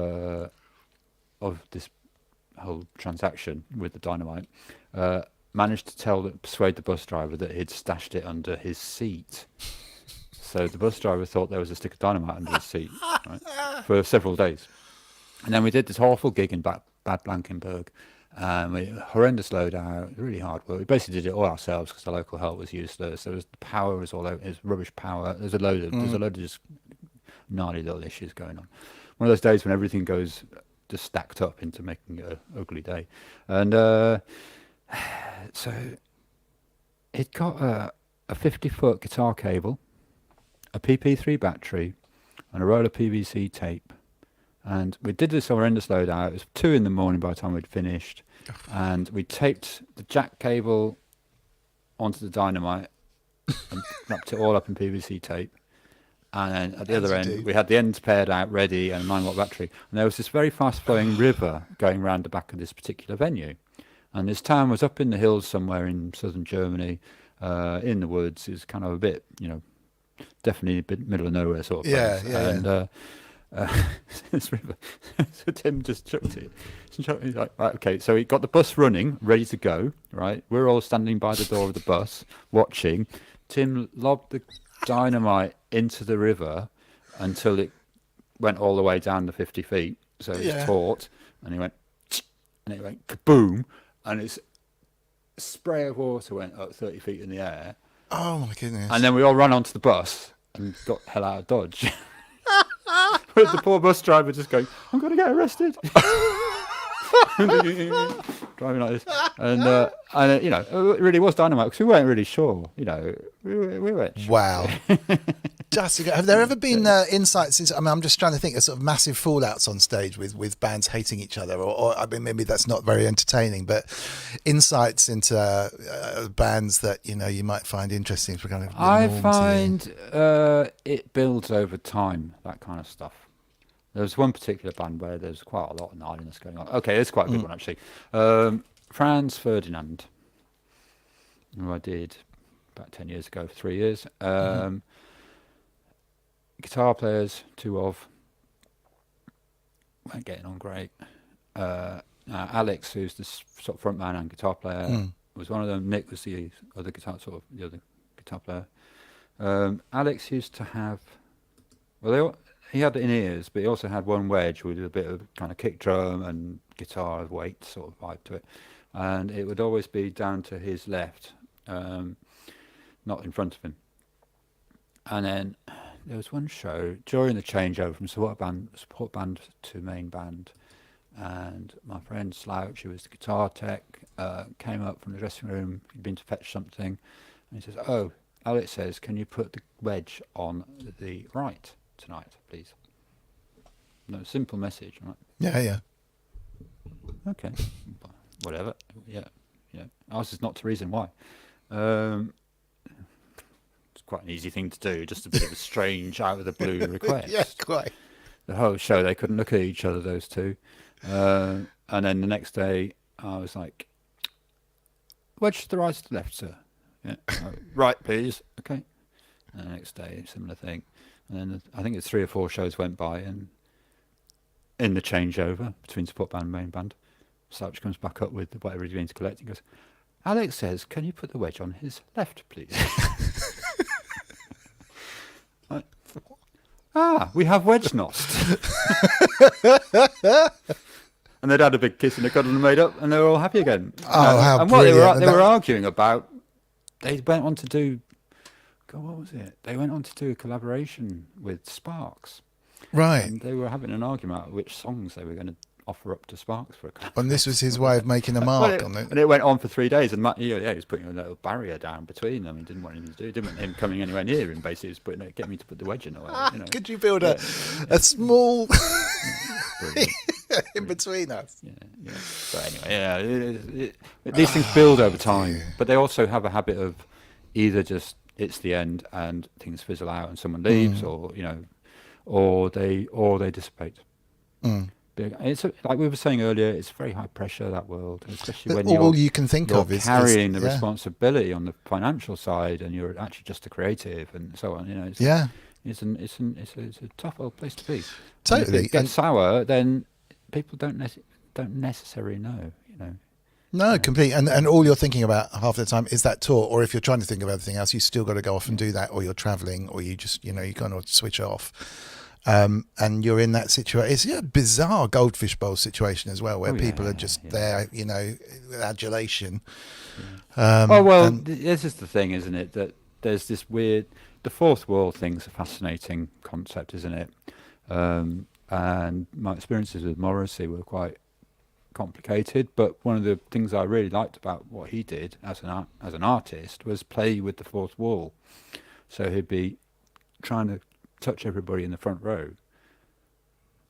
this whole transaction with the dynamite managed to persuade the bus driver that he'd stashed it under his seat. So the bus driver thought there was a stick of dynamite under his seat, right, for several days. And then we did this awful gig in Bad Blankenburg. Horrendous loadout, really hard work. We basically did it all ourselves because the local help was useless. The power was all out. It was rubbish power. There's a load of just gnarly little issues going on. One of those days when everything goes just stacked up into making it an ugly day. And so it got a 50-foot guitar cable, a PP3 battery, and a roll of PVC tape. And we did this horrendous loadout. It was 2 a.m. by the time we'd finished. And we taped the jack cable onto the dynamite and wrapped it all up in PVC tape. And then at the other end, we had the ends paired out ready and a 9-watt battery. And there was this very fast-flowing river going round the back of this particular venue. And this town was up in the hills somewhere in southern Germany, in the woods. It was kind of a bit, definitely a bit middle of nowhere sort of place. And this river. So Tim just chucked it. He's like, right, okay, so he got the bus running, ready to go, right? We're all standing by the door of the bus, watching. Tim lobbed the dynamite into the river until it went all the way down the 50 feet. So it was taut, and he went, and it went kaboom, and it's a spray of water went up 30 feet in the air. Oh my goodness. And then we all ran onto the bus and got the hell out of Dodge. With the poor bus driver just going, I'm going to get arrested. Driving like this. And it really was dynamite because we weren't really sure. We weren't sure. Wow. Have there ever been insights? I'm just trying to think of sort of massive fallouts on stage with bands hating each other, or maybe that's not very entertaining, but insights into bands that you might find interesting for kind of. I find it builds over time, that kind of stuff. There was one particular band where there was quite a lot of nihilness going on. Okay, it's quite a good one actually. Franz Ferdinand, who I did about 10 years ago for 3 years. Guitar players, two of, weren't getting on great. Alex, who's the sort of front man and guitar player, was one of them. Nick was the other guitar player. Alex used to have, he had in-ears, but he also had one wedge with a bit of kind of kick drum and guitar weight sort of vibe to it. And it would always be down to his left, not in front of him. And then there was one show during the changeover from support band to main band. And my friend Slouch, who was the guitar tech, came up from the dressing room. He'd been to fetch something. And he says, "Oh, Alex says, can you put the wedge on the right tonight, please?" No, simple message, right? Yeah. Okay, whatever. Yeah. Ours is not to reason why. It's quite an easy thing to do, just a bit of a strange, out of the blue request. Yeah, quite. The whole show, they couldn't look at each other, those two. And then the next day, I was like, "Wedge to the right or the left, sir?" Yeah. "Right, please." Okay. And the next day, similar thing. And then I think it's 3 or 4 shows went by, and in the changeover between support band and main band, Slouch comes back up with whatever he's been to collect. He goes, "Alex says, can you put the wedge on his left, please?" Like, we have wedge nost. And they'd had a big kiss and a cuddle and made up, and they were all happy again. How and what brilliant. they were arguing about, they went on to do, what was it? They went on to do a collaboration with Sparks. Right. And they were having an argument about which songs they were going to offer up to Sparks for a collaboration. And this was his way of making a mark on it. And it went on for 3 days, and he was putting a little barrier down between them. He didn't want him to do. Didn't want him coming anywhere near him. Basically, he was getting me to put the wedge in the way. Could you build a small Brilliant. in between us? Yeah. But anyway, these things build over time, but they also have a habit of either just it's the end and things fizzle out and someone leaves, or they dissipate. It's like we were saying earlier, it's very high pressure, that world, especially when all you can think of is carrying the responsibility on the financial side, and you're actually just a creative and so on. It's a tough old place to be. Totally. And if it gets sour, then people don't necessarily know. No, completely. And all you're thinking about half the time is that tour, or if you're trying to think of everything else, you still got to go off and do that, or you're traveling, or you just you kind of switch off. And you're in that situation. It's a bizarre Goldfish Bowl situation as well, where people are just there, with adulation. This is the thing, isn't it? That there's this weird, the fourth wall thing's a fascinating concept, isn't it? And my experiences with Morrissey were quite complicated, but one of the things I really liked about what he did as an artist was play with the fourth wall. So he'd be trying to touch everybody in the front row,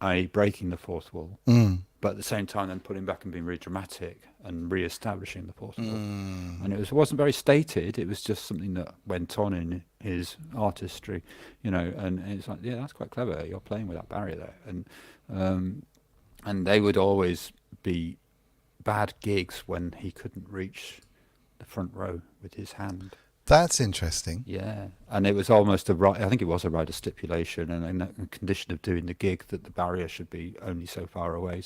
i.e. breaking the fourth wall, but at the same time then pulling back and being really dramatic and re-establishing the fourth wall. And it wasn't very stated, it was just something that went on in his artistry, and it's like, that's quite clever, you're playing with that barrier there. And they would always be bad gigs when he couldn't reach the front row with his hand. That's interesting. Yeah, and it was almost I think it was a rider stipulation and a condition of doing the gig that the barrier should be only so far away,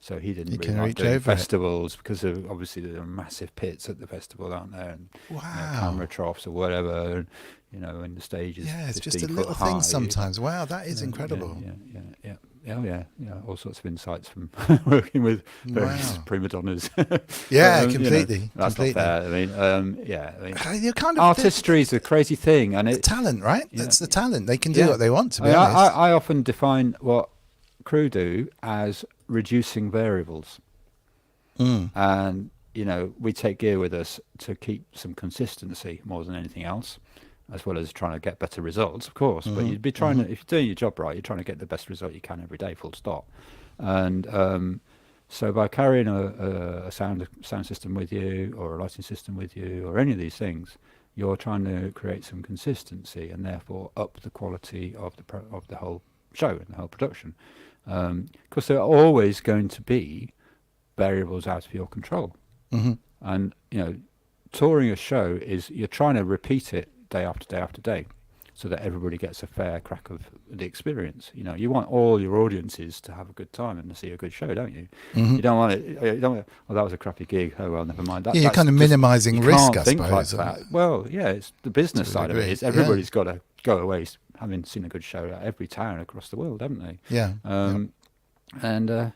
so he didn't really like doing festivals because obviously there are massive pits at the festival, aren't there? And camera troughs or whatever, and the stage is it's just a 15 little foot thing high. sometimes. Wow, that is incredible. Yeah, all sorts of insights from working with various prima donnas. Completely. That's completely. not fair. I mean, you're kind of artistry is a crazy thing, and it's talent, right? It's the talent. They can do what they want. To be honest, I often define what crew do as reducing variables, and we take gear with us to keep some consistency more than anything else, as well as trying to get better results, of course. But you'd be trying to, if you're doing your job right, you're trying to get the best result you can every day, full stop. And so by carrying a sound system with you, or a lighting system with you, or any of these things, you're trying to create some consistency and therefore up the quality of the whole show and the whole production. Because there are always going to be variables out of your control. And, touring a show is you're trying to repeat it day after day after day, so that everybody gets a fair crack of the experience. You want all your audiences to have a good time and to see a good show, don't you? You don't want it. You don't want, that was a crappy gig. Oh well, never mind. You're kind of minimising risk, I think suppose. Like that. Well, yeah, it's the business side of it. Is everybody's got to go away having seen a good show at every town across the world, haven't they? Yeah. And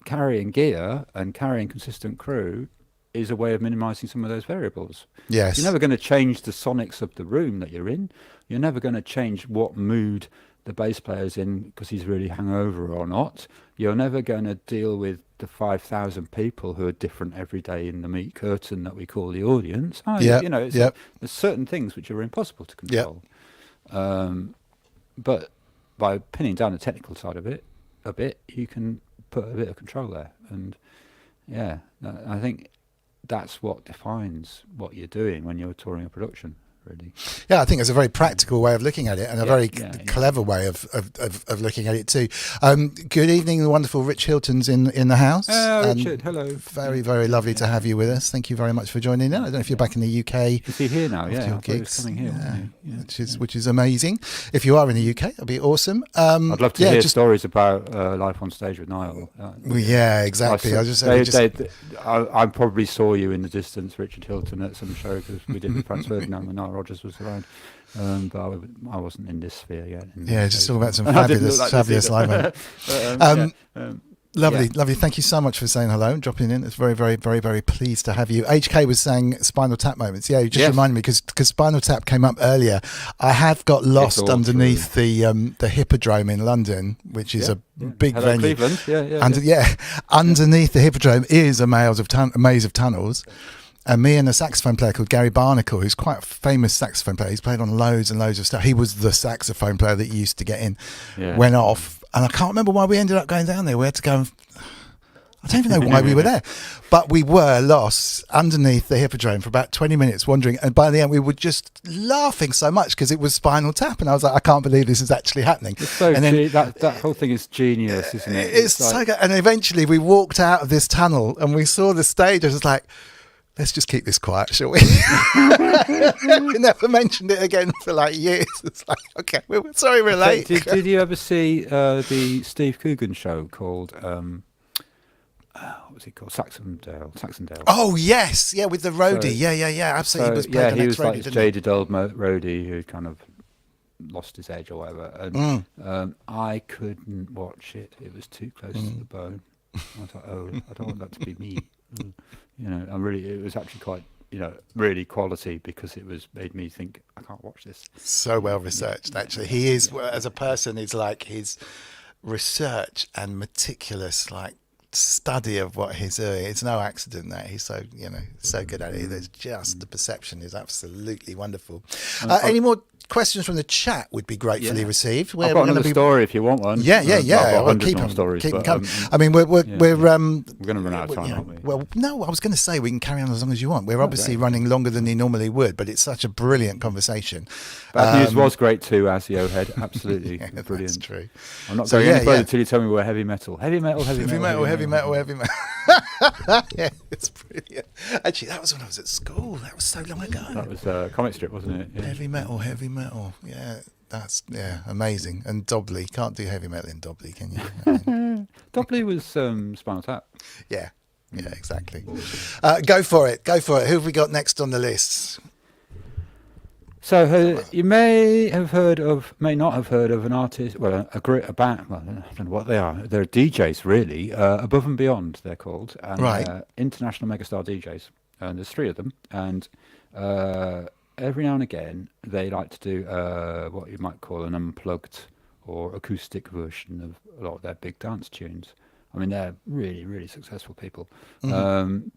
carrying gear and carrying consistent crew is a way of minimising some of those variables. Yes. You're never going to change the sonics of the room that you're in. You're never going to change what mood the bass player's in because he's really hungover or not. You're never going to deal with the 5,000 people who are different every day in the meat curtain that we call the audience. There's certain things which are impossible to control. But by pinning down the technical side of it a bit, you can put a bit of control there. And I think that's what defines what you're doing when you're touring a production, really. Yeah, I think it's a very practical way of looking at it, and a very clever way of looking at it too. Good evening, the wonderful Rich Hilton's in the house. Richard, hello. Very, very lovely to have you with us. Thank you very much for joining in. I don't know if you're back in the UK. Is he here now? Yeah, gigs. Coming here. Which is amazing. If you are in the UK, that'll be awesome. I'd love to hear stories about life on stage with Niall. Yeah, exactly. I probably saw you in the distance, Richard Hilton, at some show because we did the Franz Ferdinand when Niall Rodgers was around. But I wasn't in this sphere yet. Just talk about some fabulous live. Lovely. Thank you so much for saying hello and dropping in. It's very, very, very, very pleased to have you. HK was saying Spinal Tap moments. Yeah, you just reminded me because Spinal Tap came up earlier. I have got lost underneath the Hippodrome in London, which is a big venue. Cleveland. Underneath the Hippodrome is a maze of tunnels. And me and a saxophone player called Gary Barnacle, who's quite a famous saxophone player. He's played on loads and loads of stuff. He was the saxophone player that used to get in. Went off. And I can't remember why we ended up going down there. We had to go and... I don't even know why we were there. But we were lost underneath the Hippodrome for about 20 minutes wandering. And by the end, we were just laughing so much because it was Spinal Tap. And I was like, I can't believe this is actually happening. It's so and then, that whole thing is genius, isn't it? It's so good. And eventually we walked out of this tunnel and we saw the stage. I was like... Let's just keep this quiet, shall we? We never mentioned it again for like years. It's like, okay, we're late. Did you ever see the Steve Coogan show called, what was it called? Saxondale. Oh, yes. Yeah, with the roadie. Yeah, absolutely. He was like this jaded old roadie who kind of lost his edge or whatever. And I couldn't watch it. It was too close to the bone. I thought, I don't want that to be me. It was actually quite, really quality because it made me think I can't watch this. So well researched, actually. He is, as a person, is like his research and meticulous, like study of what he's doing. It's no accident that he's so, so good at it. There's just the perception is absolutely wonderful. Any more questions from the chat would be gratefully received. I've got another story if you want one. Yeah. I've Keep them coming. I mean, we're going to run out of time, aren't we? Well, no, I was going to say we can carry on as long as you want. We're obviously running longer than we normally would, but it's such a brilliant conversation. Bad News was great too, as the O-Head. Absolutely brilliant. That's true. I'm not going any further until you tell me we're heavy metal. Heavy metal. Yeah, it's brilliant. Actually, that was when I was at school. That was so long ago. That was a comic strip, wasn't it? Yeah. Heavy metal. Yeah, that's amazing. And Dobley, can't do heavy metal in Dobley, can you? Dobley was Spinal Tap. Yeah, exactly. Go for it. Who have we got next on the list? So you may not have heard of an artist, a band. Well, I don't know what they are. They're DJs, really. Above and Beyond, they're called, and international megastar DJs. And there's 3 of them, and every now and again they like to do what you might call an unplugged or acoustic version of a lot of their big dance tunes. I mean, they're really, really successful people, and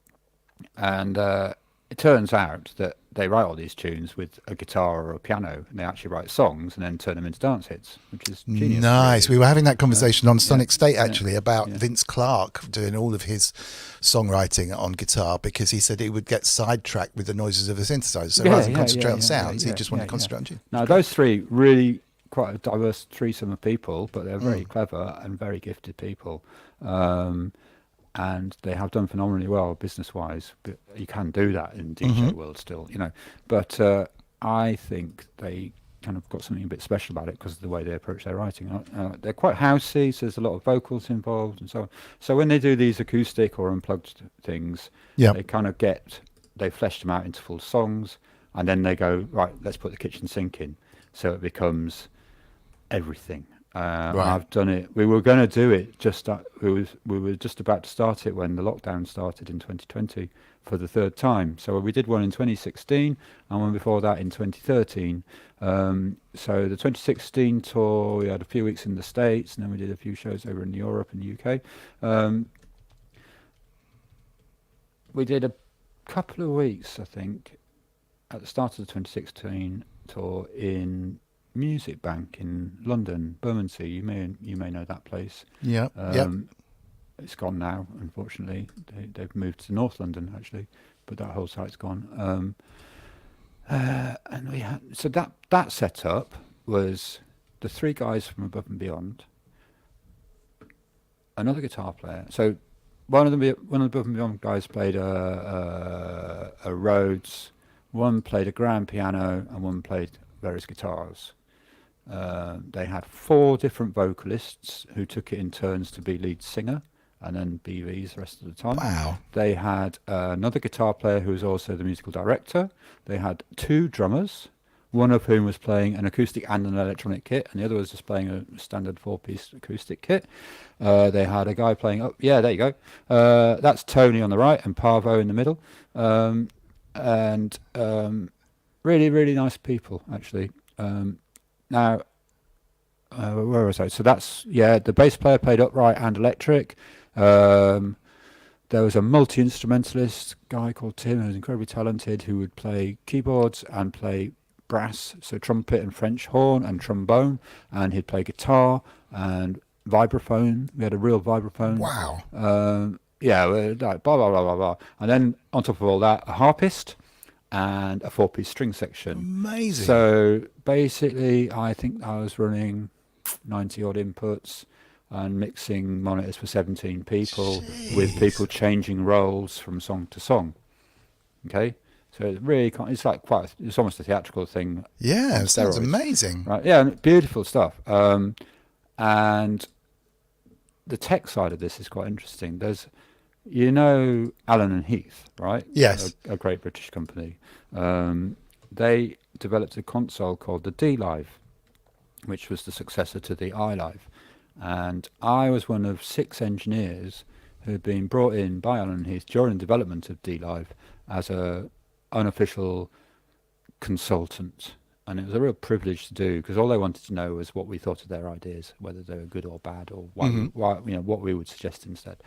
it turns out that they write all these tunes with a guitar or a piano, and they actually write songs and then turn them into dance hits, which is genius. Nice. Really. We were having that conversation on Sonic State actually about yeah. Vince Clarke doing all of his songwriting on guitar, because he said he would get sidetracked with the noises of the synthesizer. So rather than concentrate on sounds, he just wanted to concentrate on tunes. Now, those three really quite a diverse threesome of people, but they're very clever and very gifted people. And they have done phenomenally well business-wise. But you can do that in DJ world still, you know. But I think they kind of got something a bit special about it because of the way they approach their writing. They're quite housey, so there's a lot of vocals involved and so on. So when they do these acoustic or unplugged things, they kind of they flesh them out into full songs, and then they go, right, let's put the kitchen sink in. So it becomes everything. I've done it. We were going to do it we were just about to start it when the lockdown started in 2020 for the third time. So we did one in 2016 and one before that in 2013. So the 2016 tour, we had a few weeks in the States, and then we did a few shows over in Europe and the UK. We did a couple of weeks, I think, at the start of the 2016 tour in Music Bank in London, Bermondsey. You may know that place. It's gone now, unfortunately. They've moved to North London actually, but that whole site's gone. And we had that setup was the three guys from Above and Beyond, another guitar player. So one of the Above and Beyond guys played a Rhodes, one played a grand piano, and one played various guitars. They had 4 different vocalists who took it in turns to be lead singer and then BVs the rest of the time. Wow. They had another guitar player who was also the musical director. They had 2 drummers, one of whom was playing an acoustic and an electronic kit, and the other was just playing a standard 4-piece acoustic kit. They had a guy playing, there you go. That's Tony on the right and Parvo in the middle. Really, really nice people, actually. Now, where was I? So that's, the bass player played upright and electric. There was a multi-instrumentalist guy called Tim who was incredibly talented, who would play keyboards and play brass, so trumpet and French horn and trombone, and he'd play guitar and vibraphone. We had a real vibraphone. Wow. Like blah, blah, blah, blah, blah. And then on top of all that, a harpist and a 4-piece string section. Amazing. So basically, I think I was running 90 odd inputs and mixing monitors for 17 people. Jeez. With people changing roles from song to song. Okay, so it really it's like it's almost a theatrical thing. Yeah, it sounds amazing. Right? Yeah, beautiful stuff. And the tech side of this is quite interesting. There's, Allen and Heath, right? Yes. A great British company. They developed a console called the D-Live, which was the successor to the iLive. And I was one of 6 engineers who had been brought in by Allen and Heath during the development of D-Live as a unofficial consultant. And it was a real privilege to do, because all they wanted to know was what we thought of their ideas, whether they were good or bad, or why, what we would suggest instead.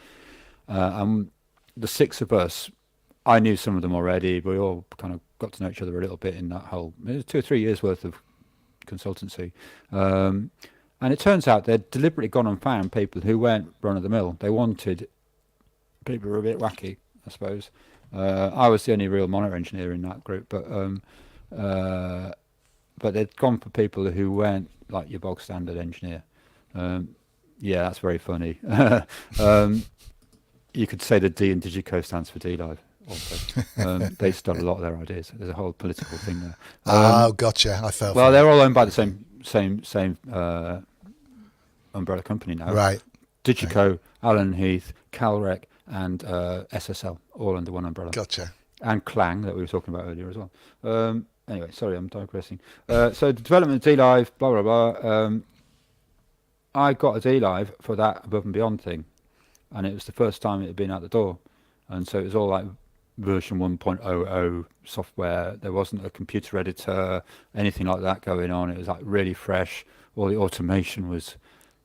And the 6 of us, I knew some of them already, but we all kind of got to know each other a little bit in that whole 2 or 3 years worth of consultancy. And it turns out they'd deliberately gone and found people who weren't run-of-the-mill. They wanted people who were a bit wacky, I suppose. I was the only real monitor engineer in that group, but they'd gone for people who weren't like your bog standard engineer. That's very funny. You could say that D in Digico stands for D-Live also. They stole a lot of their ideas. There's a whole political thing there. Gotcha. I felt. Well, they're all owned by the same umbrella company now. Right. Digico, Allen Heath, Calrec, and SSL, all under one umbrella. Gotcha. And Clang, that we were talking about earlier as well. Anyway, sorry, I'm digressing. So the development of D-Live, blah, blah, blah. I got a D-Live for that Above and Beyond thing, and it was the first time it had been out the door. And so it was all like version 1.00 software. There wasn't a computer editor, anything like that going on. It was like really fresh. All the automation was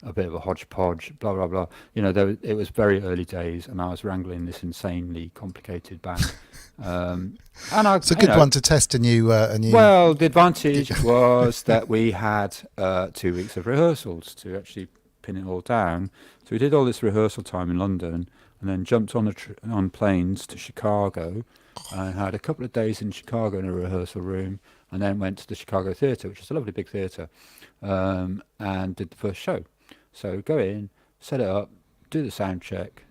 a bit of a hodgepodge, blah blah blah. You know, it was very early days, and I was wrangling this insanely complicated band. It's a good one to test a new. Well, the advantage was that we had 2 weeks of rehearsals to actually pin it all down. So we did all this rehearsal time in London, and then jumped on planes to Chicago, and had a couple of days in Chicago in a rehearsal room, and then went to the Chicago Theatre, which is a lovely big theatre, and did the first show. So go in, set it up, do the sound check.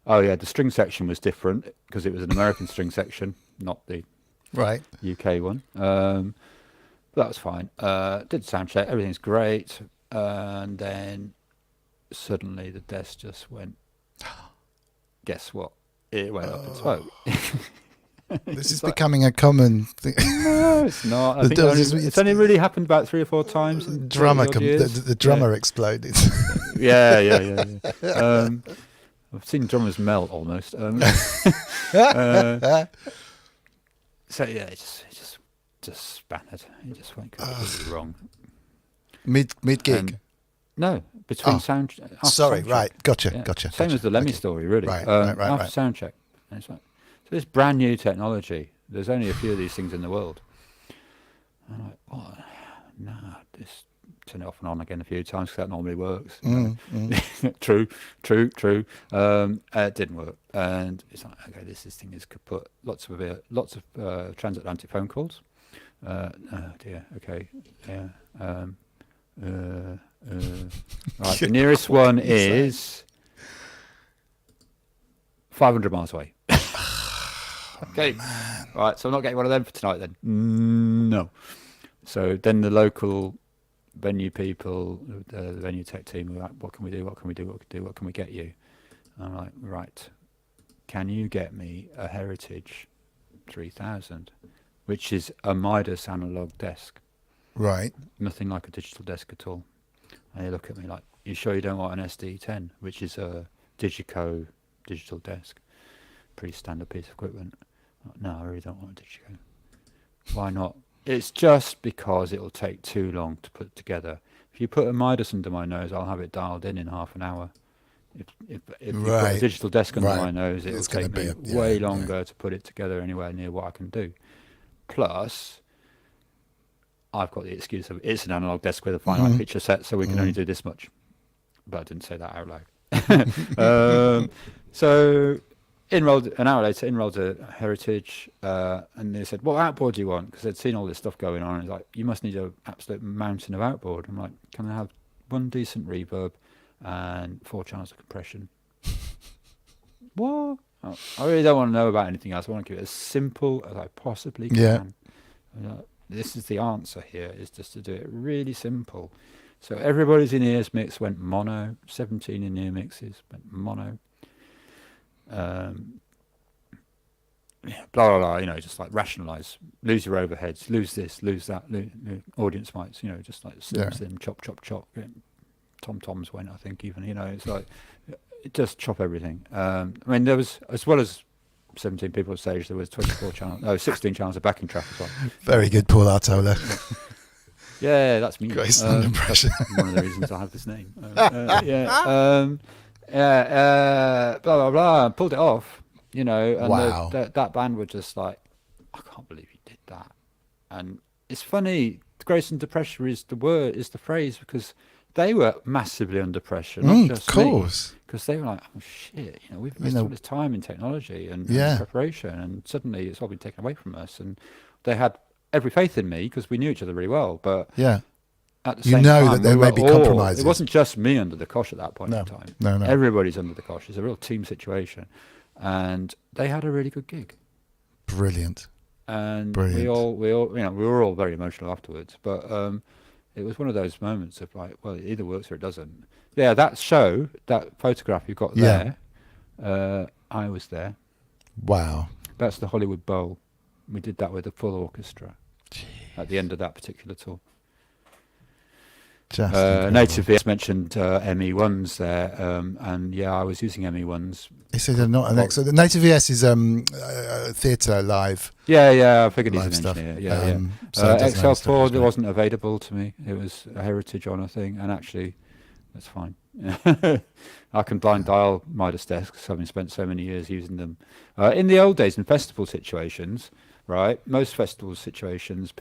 Oh yeah, the string section was different because it was an American string section, not the UK one. But that was fine. Did the sound check, everything's great, and then suddenly the desk just went. Guess what? It went up in smoke. This is becoming a common thing. No, it's not. I think it's only really happened about 3 or 4 times. In the drummer exploded. Yeah. I've seen drummers melt almost. So yeah, it just spanned. It just went completely wrong. Mid gig. No, between sound. Sorry, sound right, gotcha. Same as the Lemmy story, really. Right. After sound check, and it's like, so this brand new technology. There's only a few of these things in the world. And I'm like, what? No, just turn it off and on again a few times because that normally works. True. It didn't work, and it's like, okay, this thing is kaput. Lots of transatlantic phone calls. Oh dear. Okay. Yeah. Right, the nearest one is 500 miles away. Okay. Right, so I'm not getting one of them for tonight then. No. So then the local venue people, the venue tech team were like, what can we do? What can we get you? And I'm like, right, can you get me a Heritage 3000, which is a Midas analog desk? Right. Nothing like a digital desk at all. And they look at me like, you sure you don't want an SD10, which is a Digico digital desk? Pretty standard piece of equipment. No, I really don't want a Digico. Why not? It's just because it will take too long to put together. If you put a Midas under my nose, I'll have it dialed in half an hour. If you put a digital desk under my nose, it will take me way longer to put it together anywhere near what I can do. Plus, I've got the excuse of it's an analog desk with a finite feature set, so we can only do this much. But I didn't say that out loud. So enrolled an hour later, enrolled a Heritage, and they said, what outboard do you want? Because they'd seen all this stuff going on. And it's like, you must need an absolute mountain of outboard. I'm like, can I have one decent reverb and 4 channels of compression? What? Oh, I really don't want to know about anything else. I want to keep it as simple as I possibly can. This is the answer here, is just to do it really simple. So everybody's in-ears mix went mono, 17 in-ear mixes went mono. Blah, blah, blah, just like rationalise, lose your overheads, lose this, lose that, audience mics, just like slim, chop, tom-toms went, I think, even, it's like, just chop everything. I mean, there was, as well as 17 people on stage, there was 16 channels of backing track as well. Very good, Paul Artola. Yeah, that's me. Great sound impression. One of the reasons I have this name. Blah blah blah. Pulled it off, and wow. that band were just like, I can't believe you did that. And it's funny, Grace under pressure is the phrase, because they were massively under pressure, not just of course. Because they were like, oh shit, we've invested all this time in technology and preparation, and suddenly it's all been taken away from us. And they had every faith in me because we knew each other really well. But at the same time, that there may be compromises. It wasn't just me under the cosh at that point in time. No. Everybody's under the cosh. It's a real team situation, and they had a really good gig. Brilliant. And we all, we were all very emotional afterwards. But it was one of those moments of like, well, it either works or it doesn't. Yeah, that show, that photograph you've got there, I was there. Wow. That's the Hollywood Bowl. We did that with a full orchestra at the end of that particular tour. Native VS mentioned ME1s there, and I was using ME1s. He said they're not an excellent. Native VS is theatre live. I figured he's an stuff. engineer. XL4 wasn't available to me. It was a Heritage on a thing, and actually That's fine. I can blind dial Midas desks, having spent so many years using them. In the old days, in festival situations, right? Most festival situations,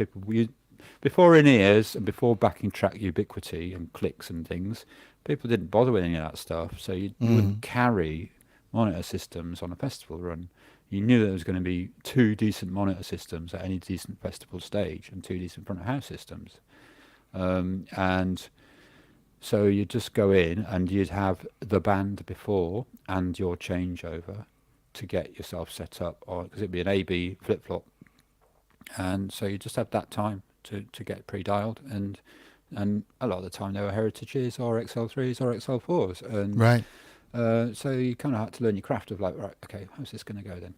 before in-ears and before backing track ubiquity and clicks and things, people didn't bother with any of that stuff. So you wouldn't carry monitor systems on a festival run. You knew there was going to be 2 decent monitor systems at any decent festival stage and 2 decent front of house systems. And so you'd just go in and you'd have the band before and your changeover to get yourself set up, or because it'd be an A/B flip-flop. And so you just have that time to get pre-dialed, and a lot of the time they were heritages or XL3s or XL4s, and Right. so you kind of had to learn your craft of like, right, okay, how's this going to go then?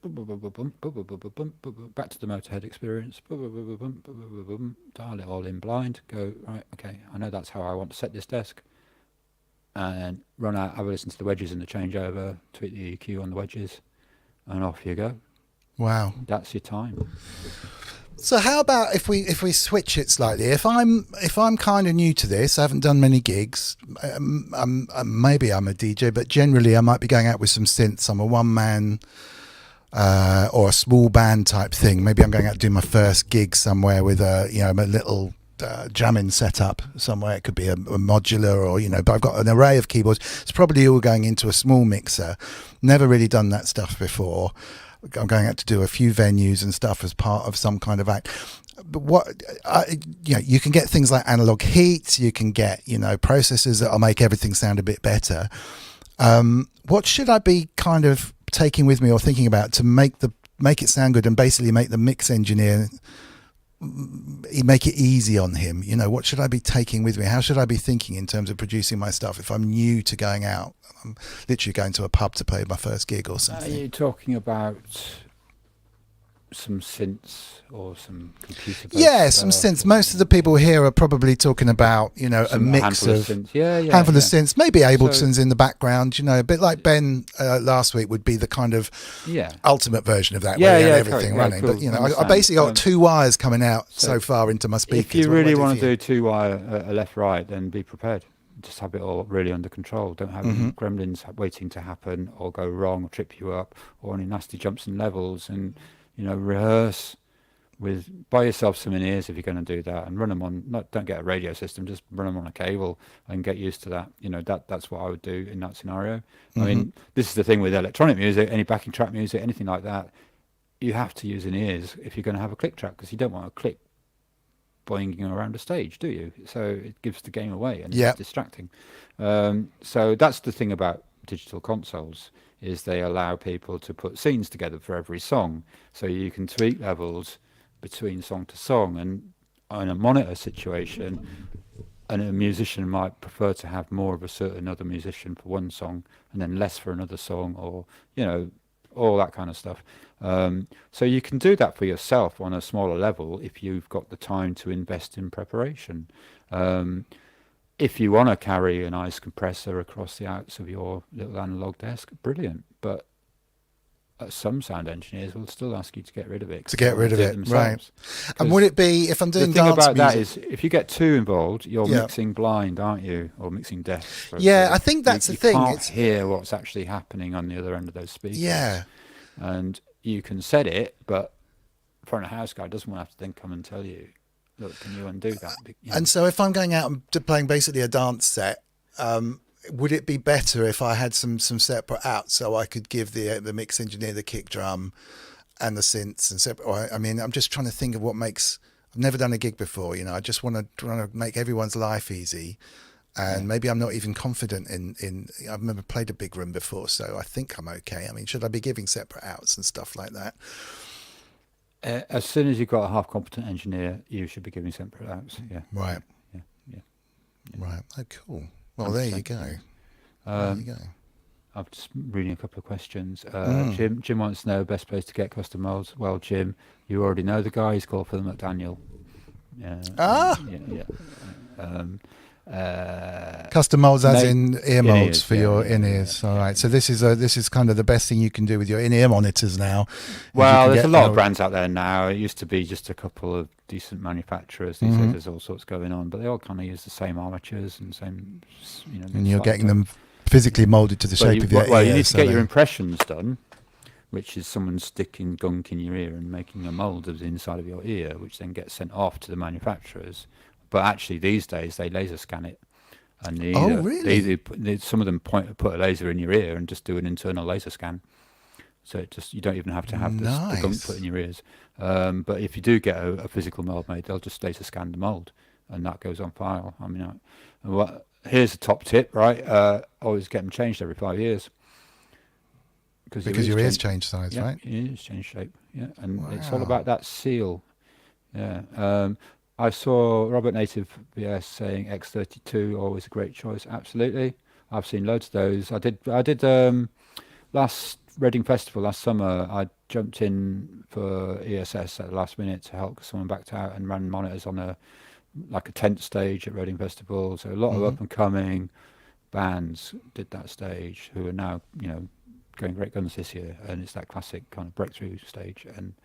Back to the Motörhead experience. Dial it all in blind. Go, right, okay, I know that's how I want to set this desk. And run out, have a listen to the wedges in the changeover, tweak the EQ on the wedges, and off you go. Wow. That's your time. So how about if we switch it slightly? If I'm kind of new to this, I haven't done many gigs. Maybe I'm a DJ, but generally I might be going out with some synths. I'm a one man or a small band type thing. Maybe I'm going out to do my first gig somewhere with a little jamming setup somewhere. It could be a modular or but I've got an array of keyboards. It's probably all going into a small mixer. Never really done that stuff before. I'm going out to do a few venues and stuff as part of some kind of act. But you can get things like analog heat. You can get processors that'll make everything sound a bit better. What should I be kind of taking with me or thinking about to make it sound good and basically make the mix engineer make it easy on him? What should I be taking with me? How should I be thinking in terms of producing my stuff if I'm new to going out? I'm literally going to a pub to play my first gig or something. Are you talking about some synths or some computer? Yeah, some synths. Most of the people here are probably talking about a mix of synths. handful of synths, maybe Abletons in the background. A bit like Ben last week would be the kind of ultimate version of that. Where you had everything running. Cool. But I basically got 2 wires coming out so far into my speakers. If you really want to do 2 wire left right, then be prepared. Just have it all really under control. Don't have any gremlins waiting to happen or go wrong or trip you up or any nasty jumps and levels, and rehearse buy yourself some in-ears if you're going to do that, and run them on. Don't get a radio system, just run them on a cable and get used to that. That's what I would do in that scenario. I mean, this is the thing with electronic music, any backing track music, anything like that. You have to use in-ears if you're going to have a click track, because you don't want a click boinging around a stage, do you? So it gives the game away and it's distracting. So that's the thing about digital consoles, is they allow people to put scenes together for every song, so you can tweak levels between song to song. And in a monitor situation, and a musician might prefer to have more of a certain other musician for one song and then less for another song, or all that kind of stuff. So you can do that for yourself on a smaller level if you've got the time to invest in preparation. If you want to carry an ice compressor across the outs of your little analog desk, brilliant. But some sound engineers will still ask you to get rid of it. Right. And would it be, if I'm doing dance music... The thing about that is, if you get too involved, you're mixing blind, aren't you? Or mixing deaf. Yeah, I think that's the thing. You can't hear what's actually happening on the other end of those speakers. Yeah. And you can set it, but front of house guy doesn't want to have to then come and tell you, look, can you undo that? And so if I'm going out and playing basically a dance set, would it be better if I had some separate outs, so I could give the mix engineer the kick drum and the synths and separate? I mean, I'm just trying to think of what makes... I've never done a gig before, I just want to make everyone's life easy. And maybe I'm not even confident in I've never played a big room before, so I think I'm okay. I mean, should I be giving separate outs and stuff like that? As soon as you've got a half competent engineer, you should be giving separate outs. Yeah. Right. Yeah. Right. Oh, cool. Well, there you go. I'm just reading a couple of questions. Jim wants to know best place to get custom molds. Well, Jim, you already know the guy. He's called for the McDaniel. Custom molds, as in ear molds in-ears, for your in-ears. All right. So this is kind of the best thing you can do with your in-ear monitors now. Well, there's a lot of brands out there now. It used to be just a couple of decent manufacturers. These days there's all sorts going on, but they all kind of use the same armatures and same, and you're getting them physically molded to the shape of your ear. Well, you need to get your impressions done, which is someone sticking gunk in your ear and making a mold of the inside of your ear, which then gets sent off to the manufacturers. But actually, these days they laser scan it, and really? Some of them put a laser in your ear and just do an internal laser scan. So you don't even have to have the gunk put in your ears. But if you do get a physical mold made, they'll just laser scan the mold, and that goes on file. I mean, here's a top tip, right? Always get them changed every 5 years. Because your ears change size, right? Your ears change shape, yeah. And it's all about that seal. Yeah. I saw Robert Native BS saying X32, always a great choice. Absolutely. I've seen loads of those. I did last Reading Festival last summer. I jumped in for ESS at the last minute to help someone backed out and ran monitors on a tent stage at Reading Festival. So a lot of up and coming bands did that stage who are now, going great guns this year, and it's that classic kind of breakthrough stage. And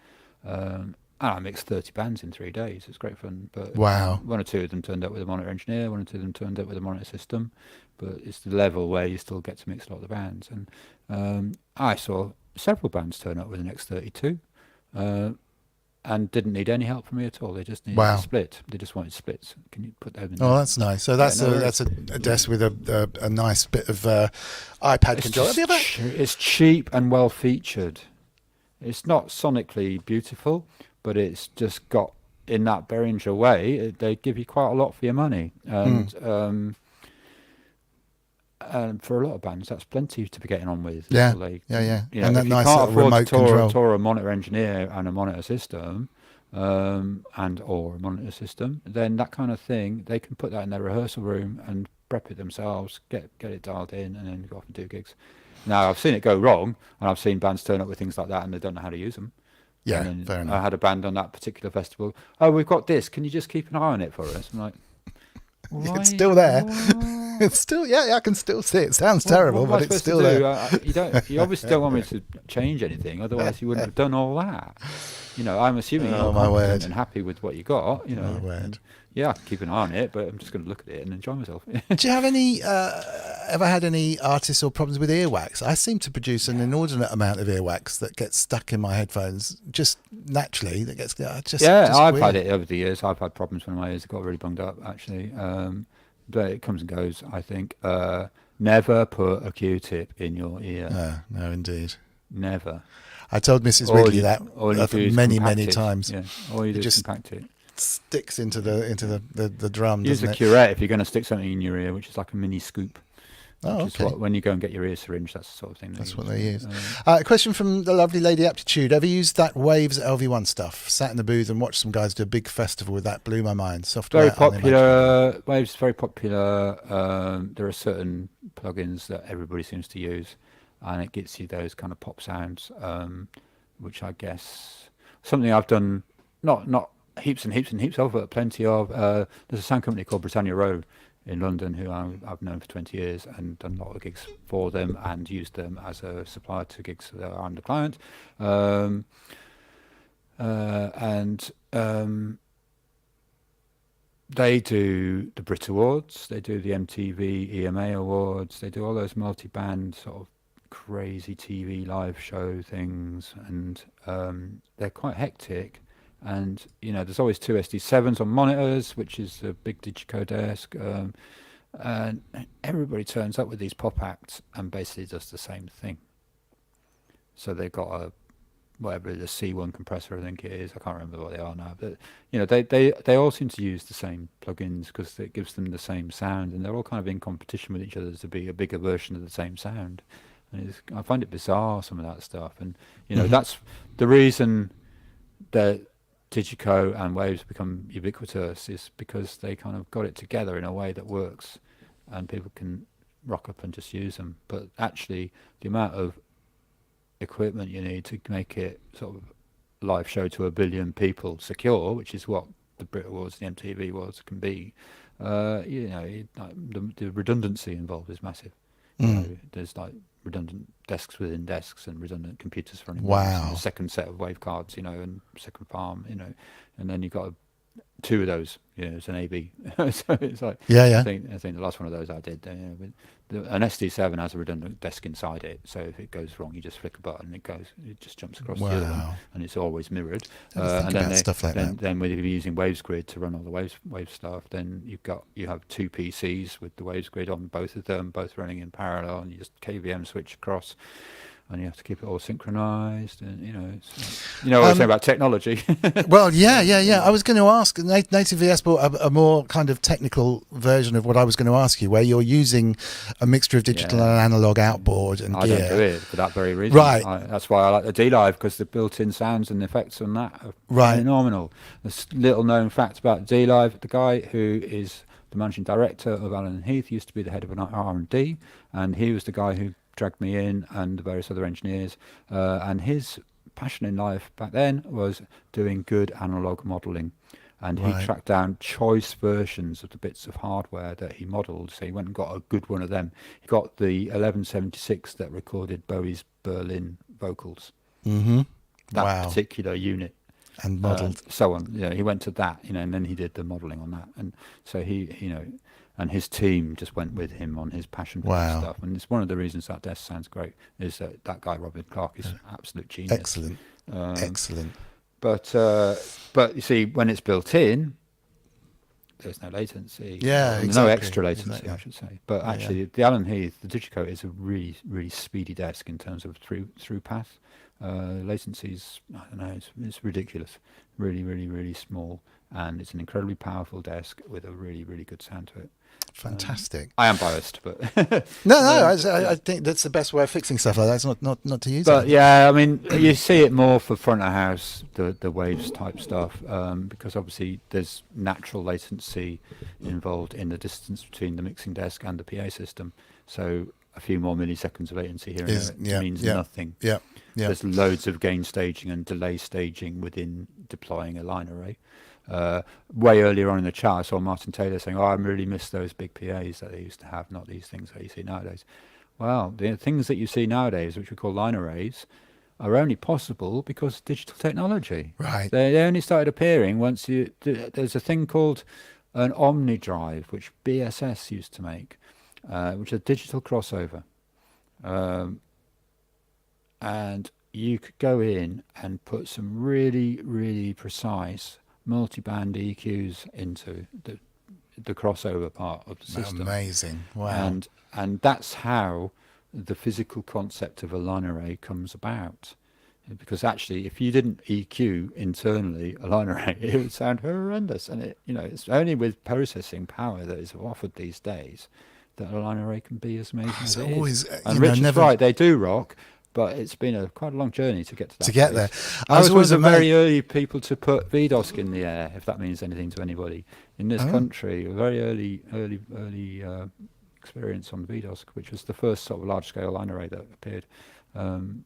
I mixed 30 bands in 3 days. It's great fun. But wow, one or two of them turned up with a monitor engineer, one or two of them turned up with a monitor system. But it's the level where you still get to mix a lot of the bands. And I saw several bands turn up with an X32 and didn't need any help from me at all. They just needed a split. They just wanted splits. Can you put them in? Oh, that's nice. So that's a desk with a nice bit of iPad control. It's cheap and well featured. It's not sonically beautiful, but it's just got, in that Behringer way, they give you quite a lot for your money. And for a lot of bands, that's plenty to be getting on with. Yeah. And that nice little remote control. Tour a monitor engineer and a monitor system, or a monitor system, then that kind of thing, they can put that in their rehearsal room and prep it themselves, get it dialed in, and then go off and do gigs. Now, I've seen it go wrong, and I've seen bands turn up with things like that, and they don't know how to use them. Yeah, fair enough. I had a band on that particular festival. Oh, we've got this. Can you just keep an eye on it for us? I'm like, it's still there. It's still, I can still see it. It sounds terrible, but it's still there. You obviously don't want me to change anything, otherwise you wouldn't have done all that. I'm assuming you're confident and happy with what you got. My word. Yeah, I can keep an eye on it, but I'm just going to look at it and enjoy myself. Do you have ever had any artists or problems with earwax? I seem to produce an inordinate amount of earwax that gets stuck in my headphones just naturally. That gets I've weird. had it over the years. I've had problems when my ears got really bunged up, actually. But it comes and goes, I think. Never put a Q-tip in your ear. No, indeed. Never. I told Mrs. Ridley that many times. Yeah. All you do is compact it. Sticks into the drum. Use a curette if you're going to stick something in your ear, which is like a mini scoop. Oh, okay. When you go and get your ear syringe, that's the sort of thing. That's what they use. A question from the lovely Lady Aptitude. Ever used that Waves LV1 stuff? Sat in the booth and watched some guys do a big festival with that. Blew my mind. Software. Very popular. Waves is very popular. There are certain plugins that everybody seems to use, and it gets you those kind of pop sounds, which I guess something I've done not heaps and heaps and heaps of, but plenty of. There's a sound company called Britannia Road in London who I've known for 20 years and done a lot of gigs for them and used them as a supplier to gigs that are under client. They do the Brit Awards, they do the MTV EMA Awards, they do all those multi-band sort of crazy TV live show things, and they're quite hectic. And there's always two SD7s on monitors, which is a big Digico desk, and everybody turns up with these pop acts and basically does the same thing. So they've got whatever the C1 compressor, I think it is. I can't remember what they are now, but they all seem to use the same plugins because it gives them the same sound, and they're all kind of in competition with each other to be a bigger version of the same sound. And I find it bizarre, some of that stuff, and that's the reason that Digico and Waves become ubiquitous, is because they kind of got it together in a way that works and people can rock up and just use them. But actually the amount of equipment you need to make it sort of live show to 1 billion people secure, which is what the Brit Awards, the MTV Awards can be, The redundancy involved is massive. There's like redundant desks within desks and redundant computers running. Wow. And a second set of wave cards, and second farm, and then you've got two of those, it's an AB. So it's like, I think the last one of those I did, an SD7 has a redundant desk inside it, so if it goes wrong, you just flick a button, it just jumps across the other one, and it's always mirrored. And then stuff like that. Then when you're using Waves Grid to run all the wave stuff, then you have two PCs with the Waves Grid on both of them, both running in parallel, and you just KVM switch across. And you have to keep it all synchronized, and what I say about technology. Well, yeah. I was going to ask. Native VS brought a more kind of technical version of what I was going to ask you, where you're using a mixture of digital and analog outboard and gear. I don't do it for that very reason. Right. That's why I like the D-Live, because the built-in sounds and effects on that are phenomenal. There's little known fact about D-Live. The guy who is the managing director of Allen & Heath used to be the head of an R&D, and he was the guy who dragged me in, and the various other engineers, and his passion in life back then was doing good analog modelling, and he tracked down choice versions of the bits of hardware that he modelled. So he went and got a good one of them. He got the 1176 that recorded Bowie's Berlin vocals. That particular unit. And modelled. So on. He went to that, and then he did the modelling on that. And so he and his team just went with him on his passion for stuff. And it's one of the reasons that desk sounds great, is that guy, Robin Clark, is absolute genius. Excellent. Excellent. But you see, when it's built in, there's no latency. Yeah, exactly. No extra latency, I should say. But actually, the Allen Heath, the Digicoat, is a really, really speedy desk in terms of through path. Latency's, I don't know, it's ridiculous. Really, really, really small. And it's an incredibly powerful desk with a really, really good sound to it. Fantastic. I am biased, but I think that's the best way of fixing stuff like that. It's not to use it. But yeah, I mean, you see it more for front of house, the waves type stuff, because obviously there's natural latency involved in the distance between the mixing desk and the PA system. So a few more milliseconds of latency here and there means nothing. Yeah. There's loads of gain staging and delay staging within deploying a line array. Way earlier on in the chat, I saw Martin Taylor saying, I really miss those big PAs that they used to have, not these things that you see nowadays. Well, the things that you see nowadays, which we call line arrays, are only possible because of digital technology. Right. They only started appearing once there's a thing called an omnidrive, which BSS used to make, which is a digital crossover. And you could go in and put some really, really precise multi-band EQs into the crossover part of the system. Amazing. Wow. And that's how the physical concept of a line array comes about. Because actually, if you didn't EQ internally a line array, it would sound horrendous. And it's only with processing power that is offered these days that a line array can be as amazing as it is. And Richard's right, they do rock. But it's been quite a long journey to get to that. To get there. I was one of the very early people to put VDOSC in the air, if that means anything to anybody. In this country, a very early experience on VDOSC, which was the first sort of large-scale line array that appeared. And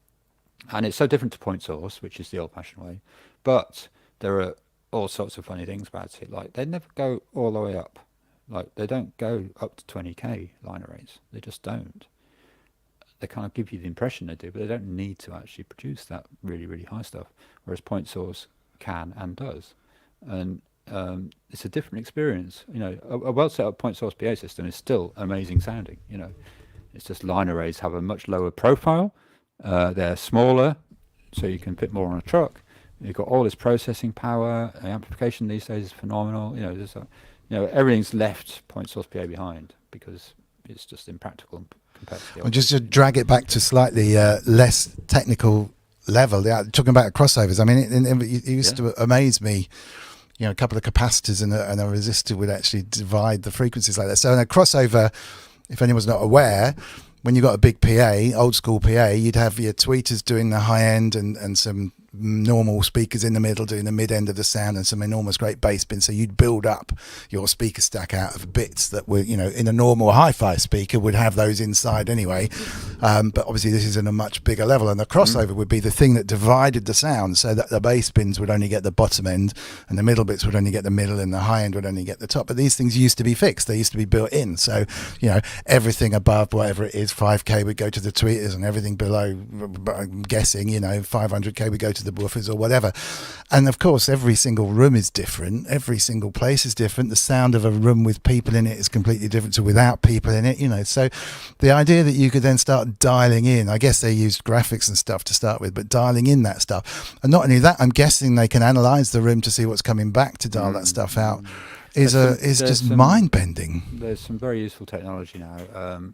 it's so different to point source, which is the old-fashioned way. But there are all sorts of funny things about it. Like, they never go all the way up. Like, they don't go up to 20K line arrays. They just don't. They kind of give you the impression they do, but they don't need to actually produce that really, really high stuff, whereas point source can and does. And it's a different experience. A well set up point source PA system is still amazing sounding. It's just line arrays have a much lower profile. They're smaller, so you can fit more on a truck. You've got all this processing power. The amplification these days is phenomenal. Everything's left point source PA behind because it's just impractical. Well, just to drag it back to slightly less technical level, talking about crossovers. I mean, it used to amaze me. A couple of capacitors and a resistor would actually divide the frequencies like that. So in a crossover, if anyone's not aware, when you've got a big PA, old school PA, you'd have your tweeters doing the high end and some normal speakers in the middle doing the mid end of the sound and some enormous great bass bin. So you'd build up your speaker stack out of bits that were, you know, in a normal hi-fi speaker would have those inside anyway. But obviously this is in a much bigger level, and the crossover would be the thing that divided the sound, so that the bass bins would only get the bottom end and the middle bits would only get the middle and the high end would only get the top. But these things used to be fixed. They used to be built in. So, you know, everything above whatever it is, 5K would go to the tweeters, and everything below, I'm guessing, you know, 500K would go to the woofers or whatever. And of course, every single room is different. Every single place is different. The sound of a room with people in it is completely different to without people in it, you know. So the idea that you could then start dialing in, I guess they used graphics and stuff to start with, but dialing in that stuff. And not only that, I'm guessing they can analyze the room to see what's coming back to dial that stuff out. Is just mind-bending. There's some very useful technology now.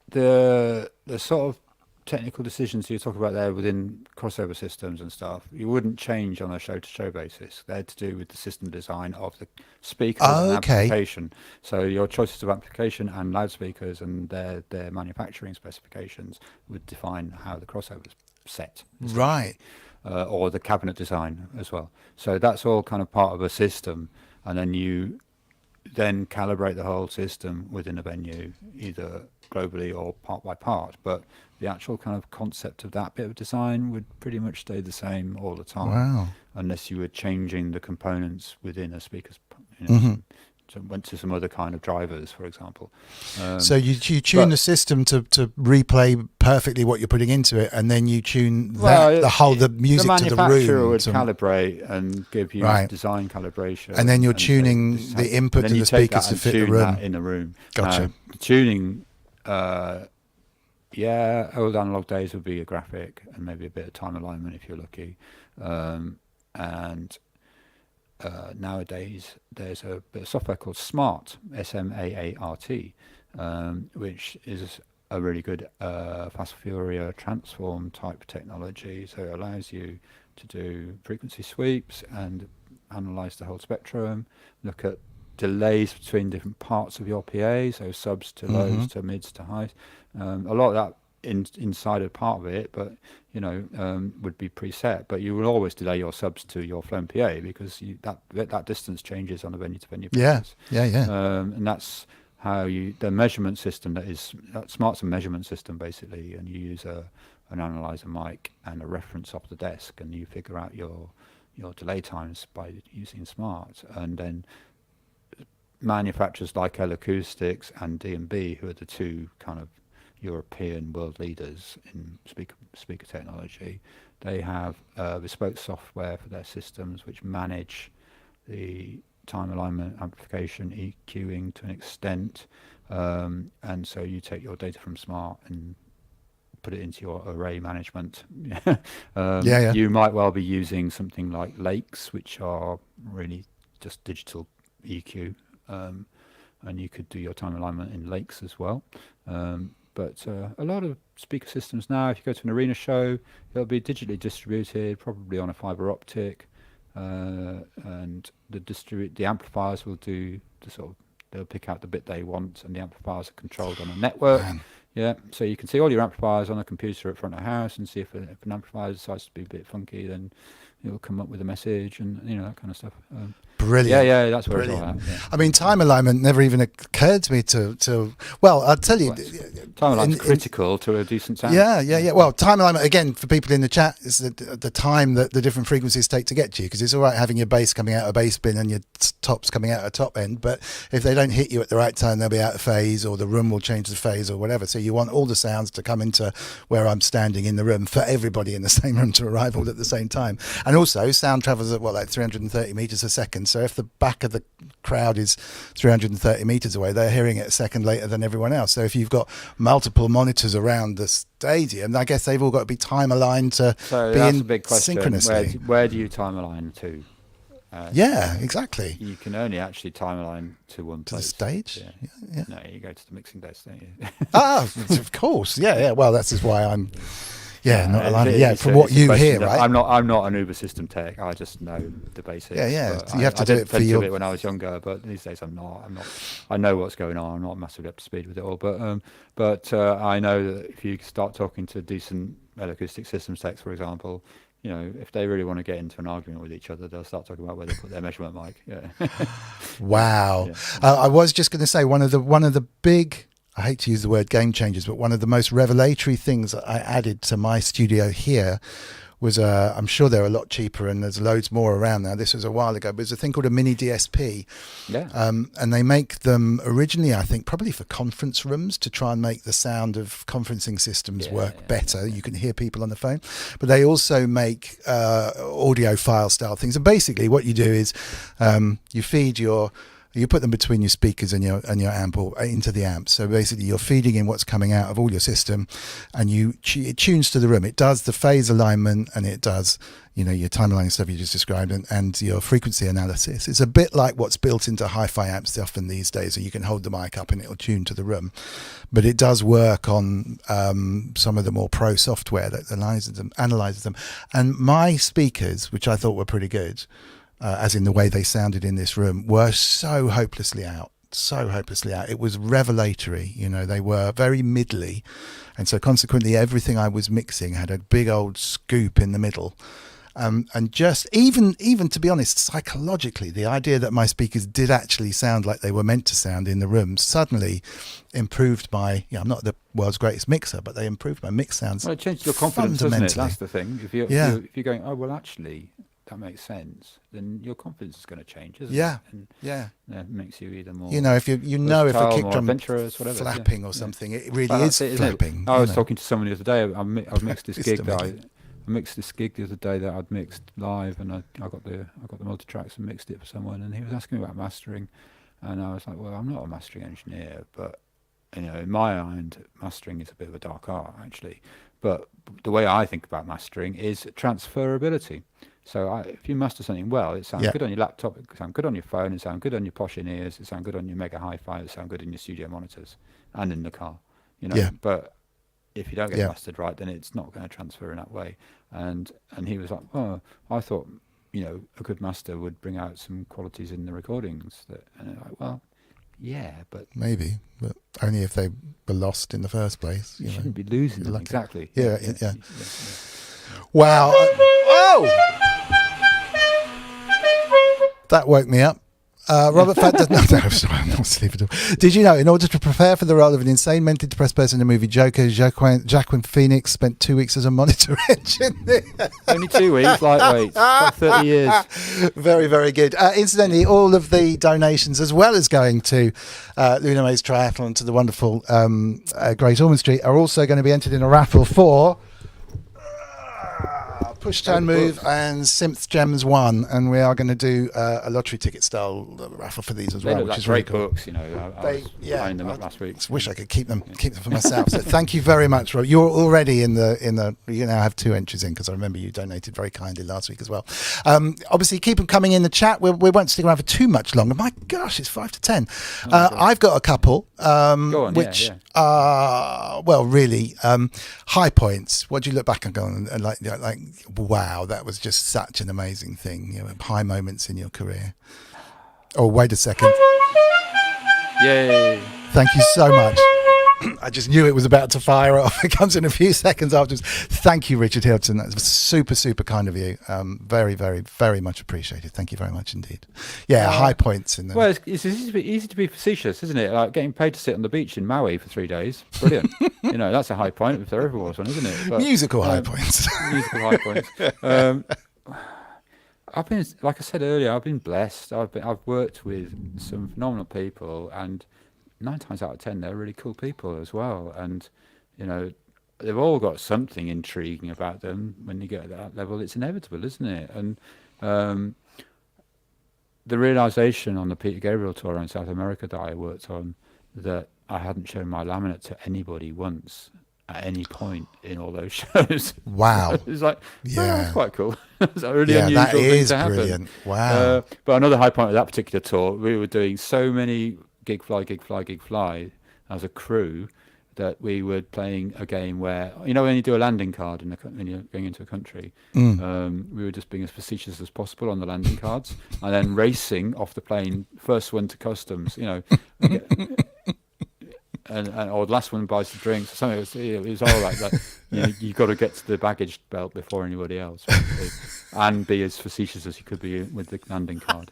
The sort of technical decisions you talk about there within crossover systems and stuff, you wouldn't change on a show-to-show basis. They're to do with the system design of the speakers and amplification. So your choices of amplification and loudspeakers and their manufacturing specifications would define how the crossover is set. Right. Or the cabinet design as well. So that's all kind of part of a system, and then you then calibrate the whole system within a venue, either globally or part by part. But the actual kind of concept of that bit of design would pretty much stay the same all the time. Wow. Unless you were changing the components within a speaker's, you know, so went to some other kind of drivers, for example. So you tune the system to replay perfectly what you're putting into it, and then you tune the music to the room. The manufacturer would calibrate and give you design calibration, and then you're tuning the input to the speakers to fit the room. In the room. Gotcha. Tuning, old analog days would be a graphic and maybe a bit of time alignment if you're lucky, and nowadays there's a bit of software called SMART, SMAART, which is a really good fast Fourier transform type technology. So it allows you to do frequency sweeps and analyze the whole spectrum, look at delays between different parts of your PA, so subs to lows to mids to highs. A lot of that inside a part of it, but would be preset. But you will always delay your subs to your flown PA because that distance changes on a venue to venue basis. And that's how the measurement system that SMART's a measurement system basically, and you use an analyzer mic and a reference off the desk, and you figure out your delay times by using SMART. And then manufacturers like L Acoustics and D&B, who are the two kind of European world leaders in speaker technology, they have bespoke software for their systems which manage the time alignment, amplification, EQing to an extent, and so you take your data from SMART and put it into your array management. You might well be using something like Lakes, which are really just digital EQ, and you could do your time alignment in Lakes as well. But a lot of speaker systems now, if you go to an arena show, it'll be digitally distributed, probably on a fiber optic, and the amplifiers will do they'll pick out the bit they want, and the amplifiers are controlled on a network. Yeah, so you can see all your amplifiers on a computer at front of house, and see if an amplifier decides to be a bit funky, then it'll come up with a message and that kind of stuff. Brilliant. Yeah, that's where it's all at. Yeah. I mean, time alignment never even occurred to me to well, I'll tell you. Time alignment's critical to a decent sound. Yeah. Well, time alignment, again, for people in the chat, is the time that the different frequencies take to get to you, because it's all right having your bass coming out of a bass bin and your tops coming out of a top end, but if they don't hit you at the right time, they'll be out of phase, or the room will change the phase or whatever. So you want all the sounds to come into where I'm standing in the room for everybody in the same room to arrive all at the same time. And also, sound travels at, 330 meters a second. So if the back of the crowd is 330 meters away, they're hearing it a second later than everyone else. So if you've got multiple monitors around the stadium, I guess they've all got to be time aligned to be in a big question. Synchronously. Where do you time align to? Exactly. You can only actually time align to one place. To the stage? Yeah. No, you go to the mixing desk, don't you? Of course. Yeah. Well, that's just why I'm Yeah, not alignment. Yeah, from what you hear, right? I'm not an Uber system tech. I just know the basics. Yeah. But You have to do it for plenty of your. it when I was younger, but these days I'm not. I know what's going on. I'm not massively up to speed with it all. But I know that if you start talking to decent acoustic systems techs, for example, if they really want to get into an argument with each other, they'll start talking about where they put their measurement mic. Yeah. Wow. Yeah. I was just going to say one of the big, I hate to use the word game changers, but one of the most revelatory things that I added to my studio here was, I'm sure they're a lot cheaper and there's loads more around now. This was a while ago, but there's a thing called a mini DSP. Yeah. And they make them originally, I think, probably for conference rooms to try and make the sound of conferencing systems work better. You can hear people on the phone, but they also make audio file style things. And basically what you do is you put them between your speakers and your amp or into the amp. So basically you're feeding in what's coming out of all your system, and it tunes to the room. It does the phase alignment, and it does, your time alignment stuff you just described, and your frequency analysis. It's a bit like what's built into hi-fi amps often these days, so you can hold the mic up and it'll tune to the room. But it does work on some of the more pro software that analyzes them. And my speakers, which I thought were pretty good, as in the way they sounded in this room, were so hopelessly out. It was revelatory. They were very middly, and so consequently everything I was mixing had a big old scoop in the middle. And just even to be honest, psychologically, the idea that my speakers did actually sound like they were meant to sound in the room suddenly improved my. I'm not the world's greatest mixer, but they improved my mix sounds. Well, it changed your confidence, doesn't it? That's the thing. If you're going, oh well, actually, that makes sense, then your confidence is going to change, isn't it? And that makes you either more if if a kick drum flapping or something, it really is flapping. I was talking to someone the other day. I've mixed this gig I mixed this gig the other day that I'd mixed live, and I got the multi-tracks and mixed it for someone, and he was asking me about mastering, and I was like, well, I'm not a mastering engineer, but in my mind, mastering is a bit of a dark art actually. But the way I think about mastering is transferability. So if you master something well, it sounds good on your laptop, it sounds good on your phone, it sounds good on your posh in-ears, it sounds good on your mega hi-fi, it sounds good in your studio monitors and in the car. But if you don't get mastered right, then it's not going to transfer in that way. And he was like, oh, I thought, a good master would bring out some qualities in the recordings. And I'm like, well, yeah, but maybe, but only if they were lost in the first place. You shouldn't be losing them, exactly. Yeah. Wow. That woke me up. Robert Fatt no, sorry, I'm not asleep at all. Did you know, in order to prepare for the role of an insane, mentally depressed person in the movie Joker, Joaquin Phoenix spent 2 weeks as a monitor engineer? Only 2 weeks, lightweight, about 30 years. Very, very good. Incidentally, all of the donations, as well as going to Loullamae's Triathlon to the wonderful Great Ormond Street, are also going to be entered in a raffle for Push Turn Move and Synths Gems 1, and we are going to do a lottery ticket style raffle for these as well, which is really cool. Books, I was buying them up last week. I wish I could keep them for myself. So thank you very much, Rob. You're already in the. You now have 2 entries in because I remember you donated very kindly last week as well. Obviously, keep them coming in the chat. We won't stick around for too much longer. My gosh, it's 5 to 10. I've got a couple, Go on, which well, really high points. What do you look back and go and like? Wow, that was just such an amazing thing. High moments in your career. Oh, wait a second. Yay. Thank you so much. I just knew it was about to fire off. It comes in a few seconds afterwards. Thank you, Richard Hilton. That's super, super kind of you. Very, very, very much appreciated. Thank you very much indeed. Yeah, high points in the. Well, it's easy to be facetious, isn't it? Like getting paid to sit on the beach in Maui for 3 days. Brilliant. That's a high point if there ever was one, isn't it? But, musical high points. Musical high points. I've been, like I said earlier, I've been blessed. I've worked with some phenomenal people, and 9 times out of 10 they're really cool people as well, and they've all got something intriguing about them. When you get at that level, it's inevitable, isn't it? And the realization on the Peter Gabriel tour in South America that I worked on, that I hadn't shown my laminate to anybody once at any point in all those shows. Wow. It's like, that's quite cool. It's a really unusual that thing is to happen. Brilliant. Wow. But another high point of that particular tour, we were doing so many gig fly as a crew, that we were playing a game where, you know, when you do a landing card when you're going into a country, we were just being as facetious as possible on the landing cards, and then racing off the plane, first one to customs, you know, and or the last one buys the drinks or something. It was all like that. You know, you got to get to the baggage belt before anybody else, and be as facetious as you could be with the landing card.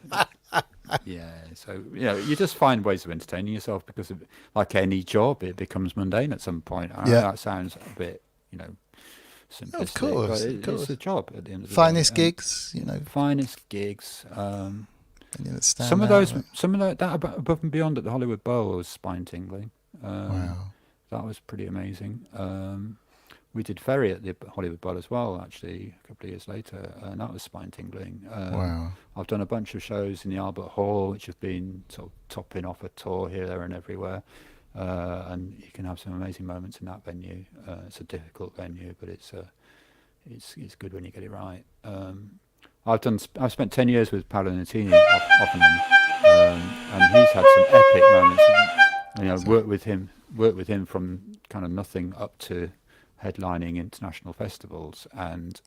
Yeah, so you know, you just find ways of entertaining yourself because, like any job, it becomes mundane at some point. I know that sounds a bit, you know, simplistic. Of course, but it's a job at the end of the finest day. gigs, you know. Finest gigs. Some of that above and beyond at the Hollywood Bowl was spine tingling. Wow, that was pretty amazing. We did Ferry at the Hollywood Bowl as well, actually, a couple of years later, and that was spine-tingling. wow. I've done a bunch of shows in the Albert Hall, which have been sort of topping off a tour here, there, and everywhere. And you can have some amazing moments in that venue. It's a difficult venue, but it's good when you get it right. I've spent 10 years with Paolo Nutini often, and he's had some epic moments. You know, worked with him from kind of nothing up to headlining international festivals, and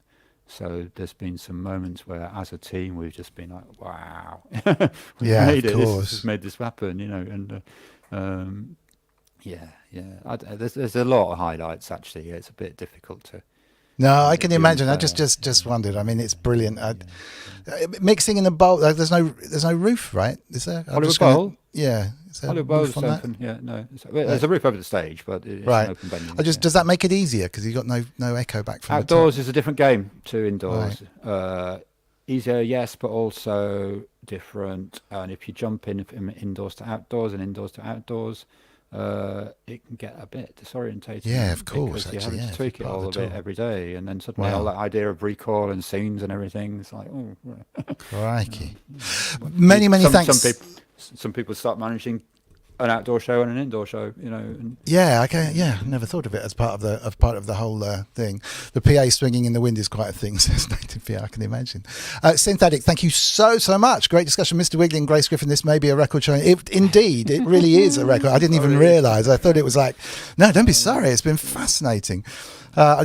so there's been some moments where as a team we've just been like, wow, made it. This has made this happen, you know. And there's a lot of highlights actually. It's a bit difficult to I can imagine. I just wondered. I mean, it's brilliant. Mixing in the bowl. There's no roof, right? Is there? Hollywood Bowl? Yeah. Hollywood Bowl is open. Yeah, no. There's a roof over the stage, but it's an open venue. Does that make it easier because you've got no echo back from outdoors? Is a different game to indoors. Right. Easier, yes, but also different. And if you jump in from indoors to outdoors and indoors to outdoors, it can get a bit disorientating. Yeah, of course. Because you're having to tweak it all a bit every day, and then suddenly all that idea of recoil and scenes and everything, it's like, oh, crikey. Many thanks. Some people start managing an outdoor show and an indoor show, you know. And I never thought of it as part of the whole thing. The PA swinging in the wind is quite a thing, says Native PA, I can imagine. Synthetic, thank you so much. Great discussion, Mr. Wigley and Grace Griffin. This may be a record show. Indeed, it really is a record. I didn't even realise. I thought it was like, no, don't be sorry. It's been fascinating.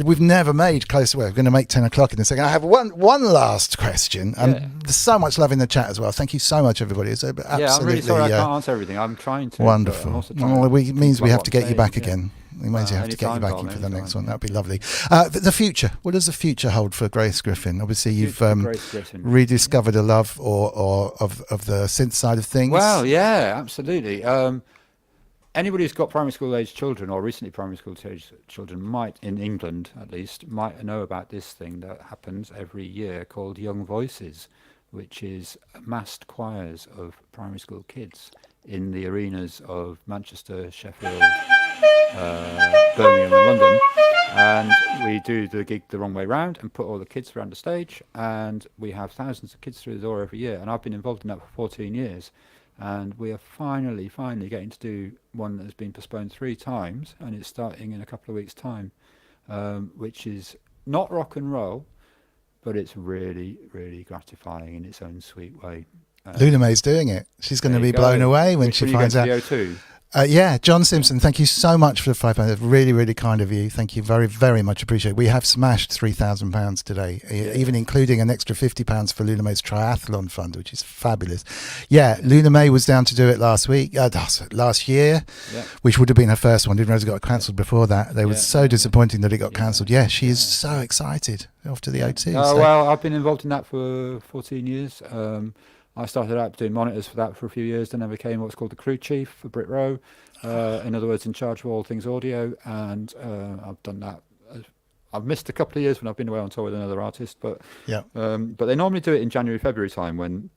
We've never made close to. We're going to make 10 o'clock in a second. I have one last question. There's so much love in the chat as well. Thank you so much, everybody. It's absolutely. I'm really sorry I can't answer everything. I'm trying to. Wonderful. It means we have to get you back again. We may have to get you back in for the next one. That'd be lovely. The future. What does the future hold for Grace Griffin? Obviously, you've rediscovered a love or of the synth side of things. Well, yeah, absolutely. Anybody who's got primary school age children or recently primary school age children might, in England at least, might know about this thing that happens every year called Young Voices, which is massed choirs of primary school kids in the arenas of Manchester, Sheffield, Birmingham and London. And we do the gig the wrong way round and put all the kids around the stage, and we have thousands of kids through the door every year, and I've been involved in that for 14 years. And we are finally getting to do one that has been postponed 3 times, and it's starting in a couple of weeks' time, which is not rock and roll, but it's really, really gratifying in its own sweet way. Loullamae's doing it. She's going to be blown away when she finds out. John Simpson, thank you so much for the £5. Really, really kind of you. Thank you very, very much. Appreciate it. We have smashed £3,000 today, even including an extra £50 for Loullamae's triathlon fund, which is fabulous. Loullamae was down to do it last year, which would have been her first one. Didn't realize it got cancelled before that. They were so disappointing that it got cancelled. She is so excited after the O2. Well, I've been involved in that for 14 years. I started out doing monitors for that for a few years, then I became what's called the crew chief for Brit Row, in other words, in charge of all things audio, and I've done that. I've missed a couple of years when I've been away on tour with another artist, but they normally do it in January, February time when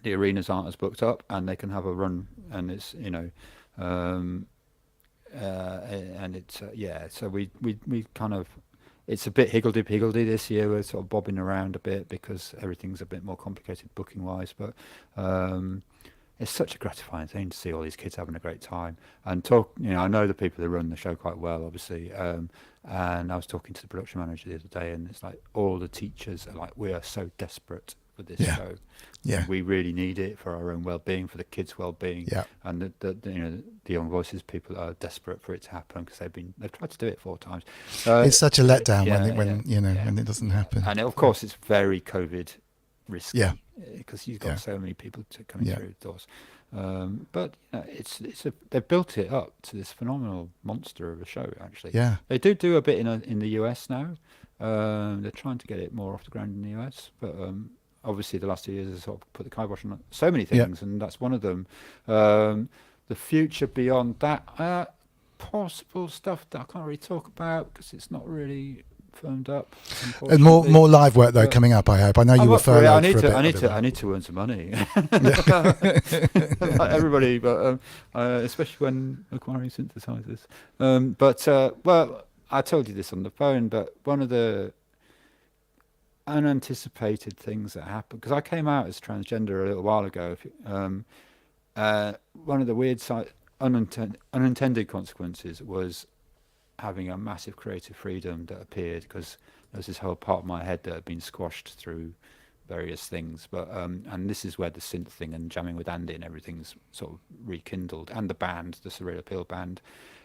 the arenas aren't as booked up and they can have a run, and it's, you know, and it's, so we kind of, it's a bit higgledy-piggledy this year. We're sort of bobbing around a bit because everything's a bit more complicated booking-wise. But it's such a gratifying thing to see all these kids having a great time. And talk, you know, I know the people that run the show quite well, obviously. And I was talking to the production manager the other day, and it's like all the teachers are like, we are so desperate for this Yeah. show. Yeah. We really need it for our own well-being, for the kids' well-being, Yeah. and the Young Voices people are desperate for it to happen because they've tried to do it 4 times. It's such a letdown yeah, when when it doesn't happen. And of course, it's very COVID risky. Yeah. Because you've got Yeah. so many people coming Yeah. through the doors. But they've built it up to this phenomenal monster of a show. Actually, Yeah. they do a bit in the US now. They're trying to get it more off the ground in the US, but obviously the last 2 years has sort of put the kibosh on so many things, and that's one of them. The future beyond that, possible stuff that I can't really talk about because it's not really firmed up. And more live work though coming up. I hope. I know you were furloughed for a bit. I need to earn some money. Not everybody, but especially when acquiring synthesizers. Well, I told you this on the phone, but one of the unanticipated things that happened, because I came out as transgender a little while ago. One of the weird unintended consequences was having a massive creative freedom that appeared, because there was this whole part of my head that had been squashed through various things. But and this is where the synth thing and jamming with Andy and everything's sort of rekindled, and the band, the Surreal Appeal band,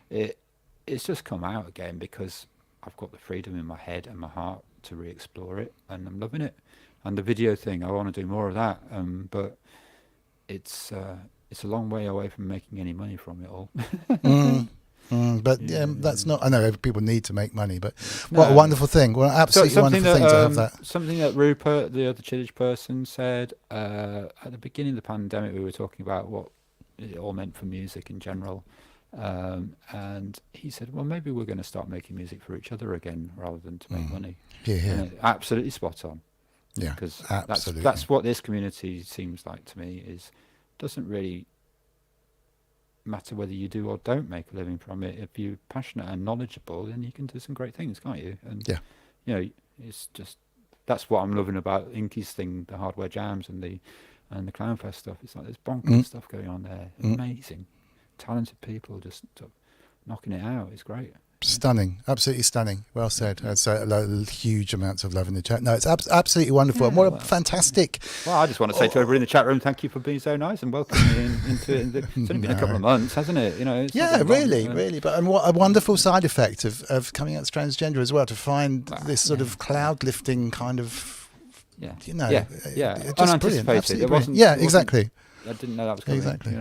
it's just come out again because I've got the freedom in my head and my heart to re-explore it, and I'm loving it. And the video thing, I want to do more of that, but it's a long way away from making any money from it all. But that's not. I know people need to make money, but what a wonderful thing! Well, absolutely wonderful thing to have that. Something that Rupert, the other Chillage person, said at the beginning of the pandemic, we were talking about what it all meant for music in general, and he said, "Well, maybe we're going to start making music for each other again rather than to make money." Yeah. Absolutely spot on. Yeah, because absolutely. That's what this community seems like to me. Doesn't really matter whether you do or don't make a living from it. If you're passionate and knowledgeable, then you can do some great things, can't you? And it's just, that's what I'm loving about Inky's thing, the hardware jams and the Clownfest stuff. It's like there's bonkers stuff going on there. Amazing, talented people just sort of knocking it out. It's great. Stunning, absolutely stunning. Well said. That's huge amounts of love in the chat. No, it's absolutely wonderful. Yeah, and what a fantastic. Well, I just want to say to everybody in the chat room, thank you for being so nice and welcoming me into it. It's only been a couple of months, hasn't it? Yeah, really. But and what a wonderful side effect of coming out as transgender as well, to find this sort of cloud lifting kind of. Just Unanticipated. Brilliant. Absolutely It wasn't. Exactly. I didn't know that was coming. Exactly.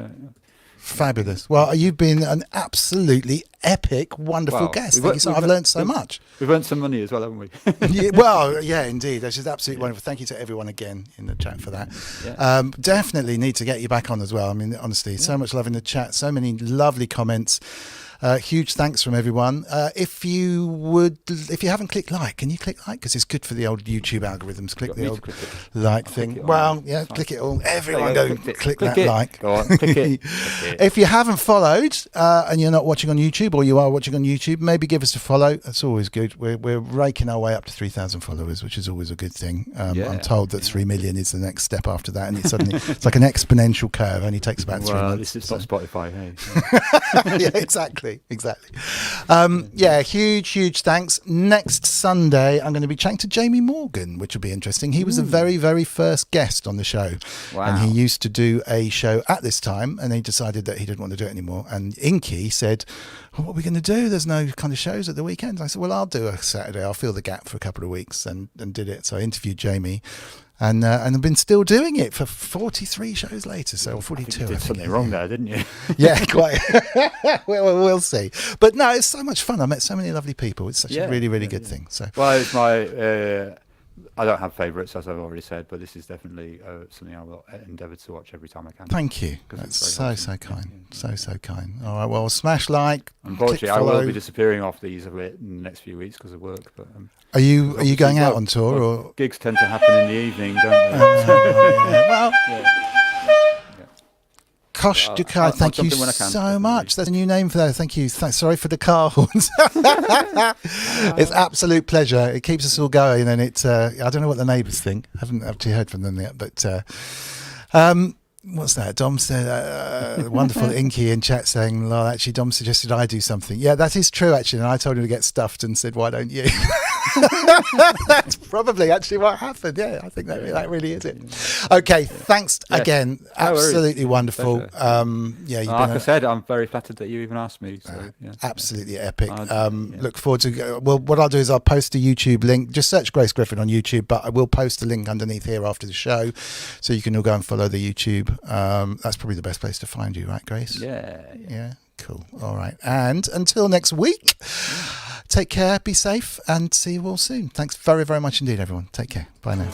Fabulous. Well, you've been an absolutely epic, wonderful guest. Thank you so much. I've learned so much. We've earned some money as well, haven't we? Indeed. That's just absolutely wonderful. Thank you to everyone again in the chat for that. Yeah. Definitely need to get you back on as well. I mean, honestly, so much love in the chat, so many lovely comments. Huge thanks from everyone. If you haven't clicked like, can you click like? Because it's good for the old YouTube algorithms. Click the old like thing. Click it all. Everyone click that like. Go on, click it. If you haven't followed and you're not watching on YouTube, or you are watching on YouTube, maybe give us a follow. That's always good. We're raking our way up to 3,000 followers, which is always a good thing. I'm told that 3 million is the next step after that, and it's like an exponential curve. Only takes about 3 months. This is not Spotify, hey. Yeah, exactly. Huge thanks. Next Sunday I'm going to be chatting to Jamie Morgan, which will be interesting. He was the very, very first guest on the show. Wow. And he used to do a show at this time, and he decided that he didn't want to do it anymore. And Inky said, what are we going to do? There's no kind of shows at the weekends. I said, well, I'll do a Saturday. I'll fill the gap for a couple of weeks, and did it. So I interviewed Jamie. And I've been still doing it for 43 shows later, so 42. You did something wrong there, didn't you? Yeah, quite. we'll see. But no, it's so much fun. I met so many lovely people. It's such a really, really good thing. So, well, it's my. I don't have favourites, as I've already said, but this is definitely something I will endeavour to watch every time I can. Thank you. That's so kind. So kind. All right, well, smash like. Unfortunately, I will be disappearing off these a bit in the next few weeks because of work. But are you going out on tour, or gigs tend to happen in the evening, don't they? Well. Kosh Dukai, thank you so much. That's a new name for that. Thank you. Sorry for the car horns. It's absolute pleasure. It keeps us all going, and it. I don't know what the neighbours think. I haven't actually heard from them yet, but what's that? Dom said, wonderful Inky in chat saying, well, actually, Dom suggested I do something. Yeah, that is true, actually. And I told him to get stuffed and said, why don't you? That's probably actually what happened. Yeah, I think that really is it. Okay, thanks again. Absolutely wonderful. You've like I said, I'm very flattered that you even asked me. So, absolutely epic. Look forward to. Well, what I'll do is I'll post a YouTube link. Just search Grace Griffin on YouTube, but I will post a link underneath here after the show, so you can all go and follow the YouTube. That's probably the best place to find you, right, Grace? Yeah. Cool. All right. And until next week, take care, be safe, and see you all soon. Thanks very, very much indeed, everyone. Take care. Bye now.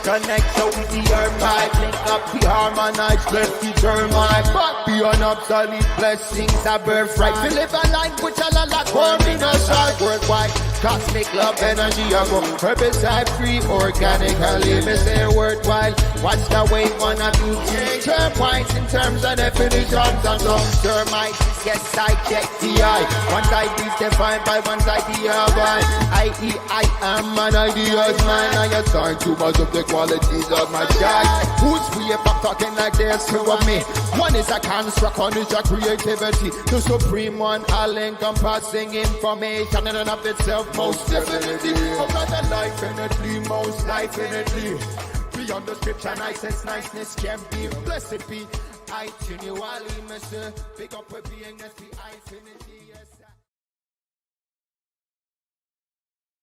Connect so with the earth pipe, link up the harmonize, bless the termite. But beyond obsolete blessings, a birthright. We live a language, a lot more in us all worldwide. Cosmic love energy, I go herbicide free, organically, me say worthwhile. Watch the way one of you change her points in terms of definitions and some termites. Yes, I check the eye. One side is defined by one side the other. I.e. I am an ideas man. I assign too much of the qualities of my child. Who's way back talking like this to me? One is a construct, one is a creativity. The supreme one, all encompassing information in and of itself, most definitely. Another life infinitely, most life infinitely. Beyond the scripture, niceness can be. Blessed be. I continually, Mr. Pick up a being as the infinity.